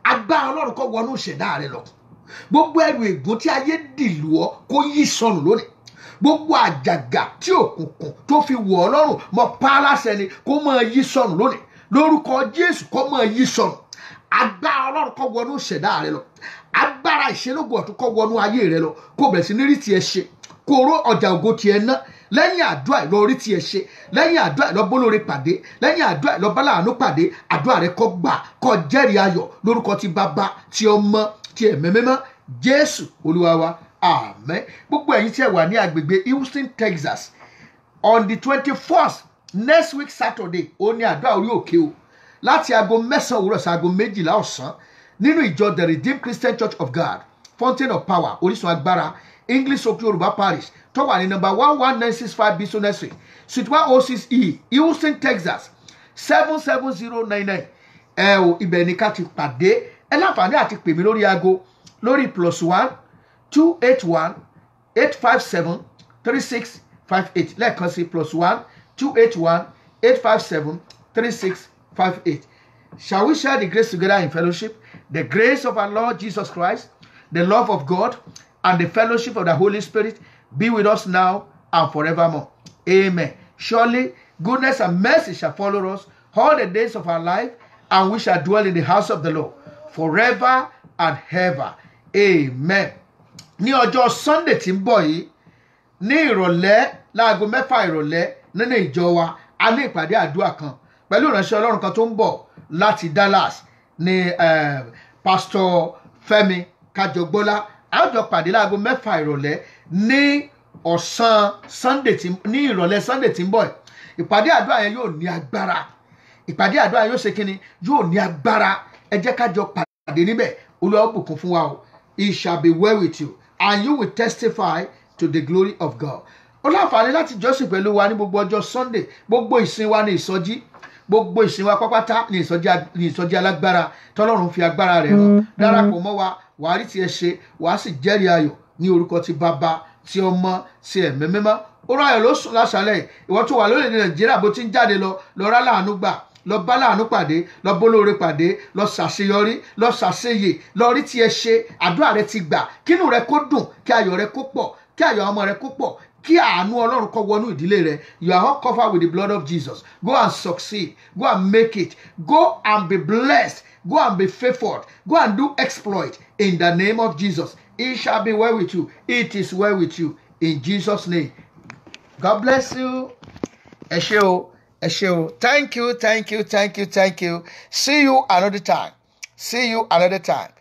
agbára Ọlọ́run kó wọnú ìṣẹ̀dá rẹ lọ gbogbo ẹrù ègún tí ayé dìlù ọ́ kó yí sọnù lónìí gbogbo àjàgà tí òkùnkùn tó fi wọ̀ ọ́ lọ́rùn mọ́ pa á láṣẹ ni kó máa yí sọnù lónìí lórúkọ Jésù kó máa yí sọnù agbára Ọlọ́run kó wọnú ìṣẹ̀dá rẹ lọ agbára ìṣelógo ọ̀tún kó wọnú ayé rẹ lọ kó bẹ̀rẹ̀ sí ní rí tiẹ̀ ṣe kó ró ọjà ògo tiẹ̀ ná lẹ́yìn àdúrà ìlọ orí tiẹ̀ ṣe lẹ́yìn àdúrà ìlọ bólóore pàdé lẹ́yìn àdúrà ìlọ báláàánú pàdé àdúrà rẹ kó gbà kó jẹ́rìí ayọ̀ lórúkọ ti bàbá ti ọmọ ti ẹ̀mẹ́ mímọ́ Jésù Olúwa wa àmín. Gbogbo ẹ̀yin tí ẹ wà ní agbègbè Houston, Texas on the 21st next week Saturday ó ní àdúrà orí òkè o láti aago 9 òwúrọ̀ sí aago 12 ọ̀sán nínú ìjọ The Redeemed Christian Church of God Fountain of Power Orísun Agbára English Oak Yorùbá Parish tó wà ní number 11965 Bison Street Suite 106E Houston, Texas 77099 ẹ o ibẹ̀ ní ká ti pàdé ẹ láǹfààní àti pè mí lórí aago lórí +1 281 857 3658 lẹ́ẹ̀kan sí +1 281 857 3658. Shall we share the grace together in fellowship? The grace of our Lord Jesus Christ, the love of God, and the fellowship of the Holy Spirit be with us now and forevermore. Amen. Surely goodness and mercy shall follow us all the days of our life, and we shall dwell in the house of the Lord forever and ever. Amen. Ní ọjọ́ Sunday tí ń bọ̀ yìí ní ìrọ̀lẹ́ láago 6 ìrọ̀lẹ́ nínú ìjọ wa a ní ìpàdé àdúrà kan pẹ̀lú ìránṣẹ́ Ọlọ́run kan tó ń bọ̀ láti Dallas ní Pastor Fẹ́mi Kájọgbọ́lá a ó jọ pàdé láago 6 ìrọ̀lẹ́ ní ọ̀sán Sunday ní ìrọ̀lẹ́ Sunday tí ń bọ̀ yìí. Ìpàdé àdúrà yẹn yóò ní agbára ìpàdé àdúrà yóò ṣe kíni yóò ní agbára ẹ jẹ́ ká jọ pàdé níbẹ̀ Olúwa ó bùkún fún wa o. It shall be well with you and you will testify to the glory of God. Ó láǹfààní láti jọ́sìn pẹ̀lú wa ní gbogbo ọjọ́ Sunday gbogbo ìsìn wa ní ìsọjí gbogbo ìsìn wa pápátá ní ìsọjí alágbára tọ́lọ́run fi agbára rẹ̀ hàn darapọ̀ mọ́ wa wàá rí tiẹ̀ ṣe wàá sì jẹ́rìí ayọ̀ ní orúkọ ti bàbá ti ọmọ ti ẹ̀mí mímọ́. Ó rán ayọ̀ ló sùn láṣálẹ̀ ìwọ tó wà lórílẹ̀-èdè Nàìjíríà bó ti ń jáde lọ rá láàánú gbà lọ bá láàánú pàdé lọ bólóore pàdé lọ ṣàṣeyọrí lọ ṣàṣeyè lọ rí tiẹ̀ ṣe àdúrà rẹ ti gbà kínú rẹ kó dùn kí ayọ̀ rẹ kó pọ̀ kí ayọ̀ ọmọ rẹ kó pọ̀ kí àánú Ọlọ́run kó wọnú ìdílé rẹ. You are all covered with the blood of Jesus. Go and succeed. Go and make it. Go and be blessed. Go and be favored. Go and do exploit in the name of Jesus. It shall be well with you. It is well with you in Jesus' name. God bless you. Ẹ ṣé o. Thank you. See you another time.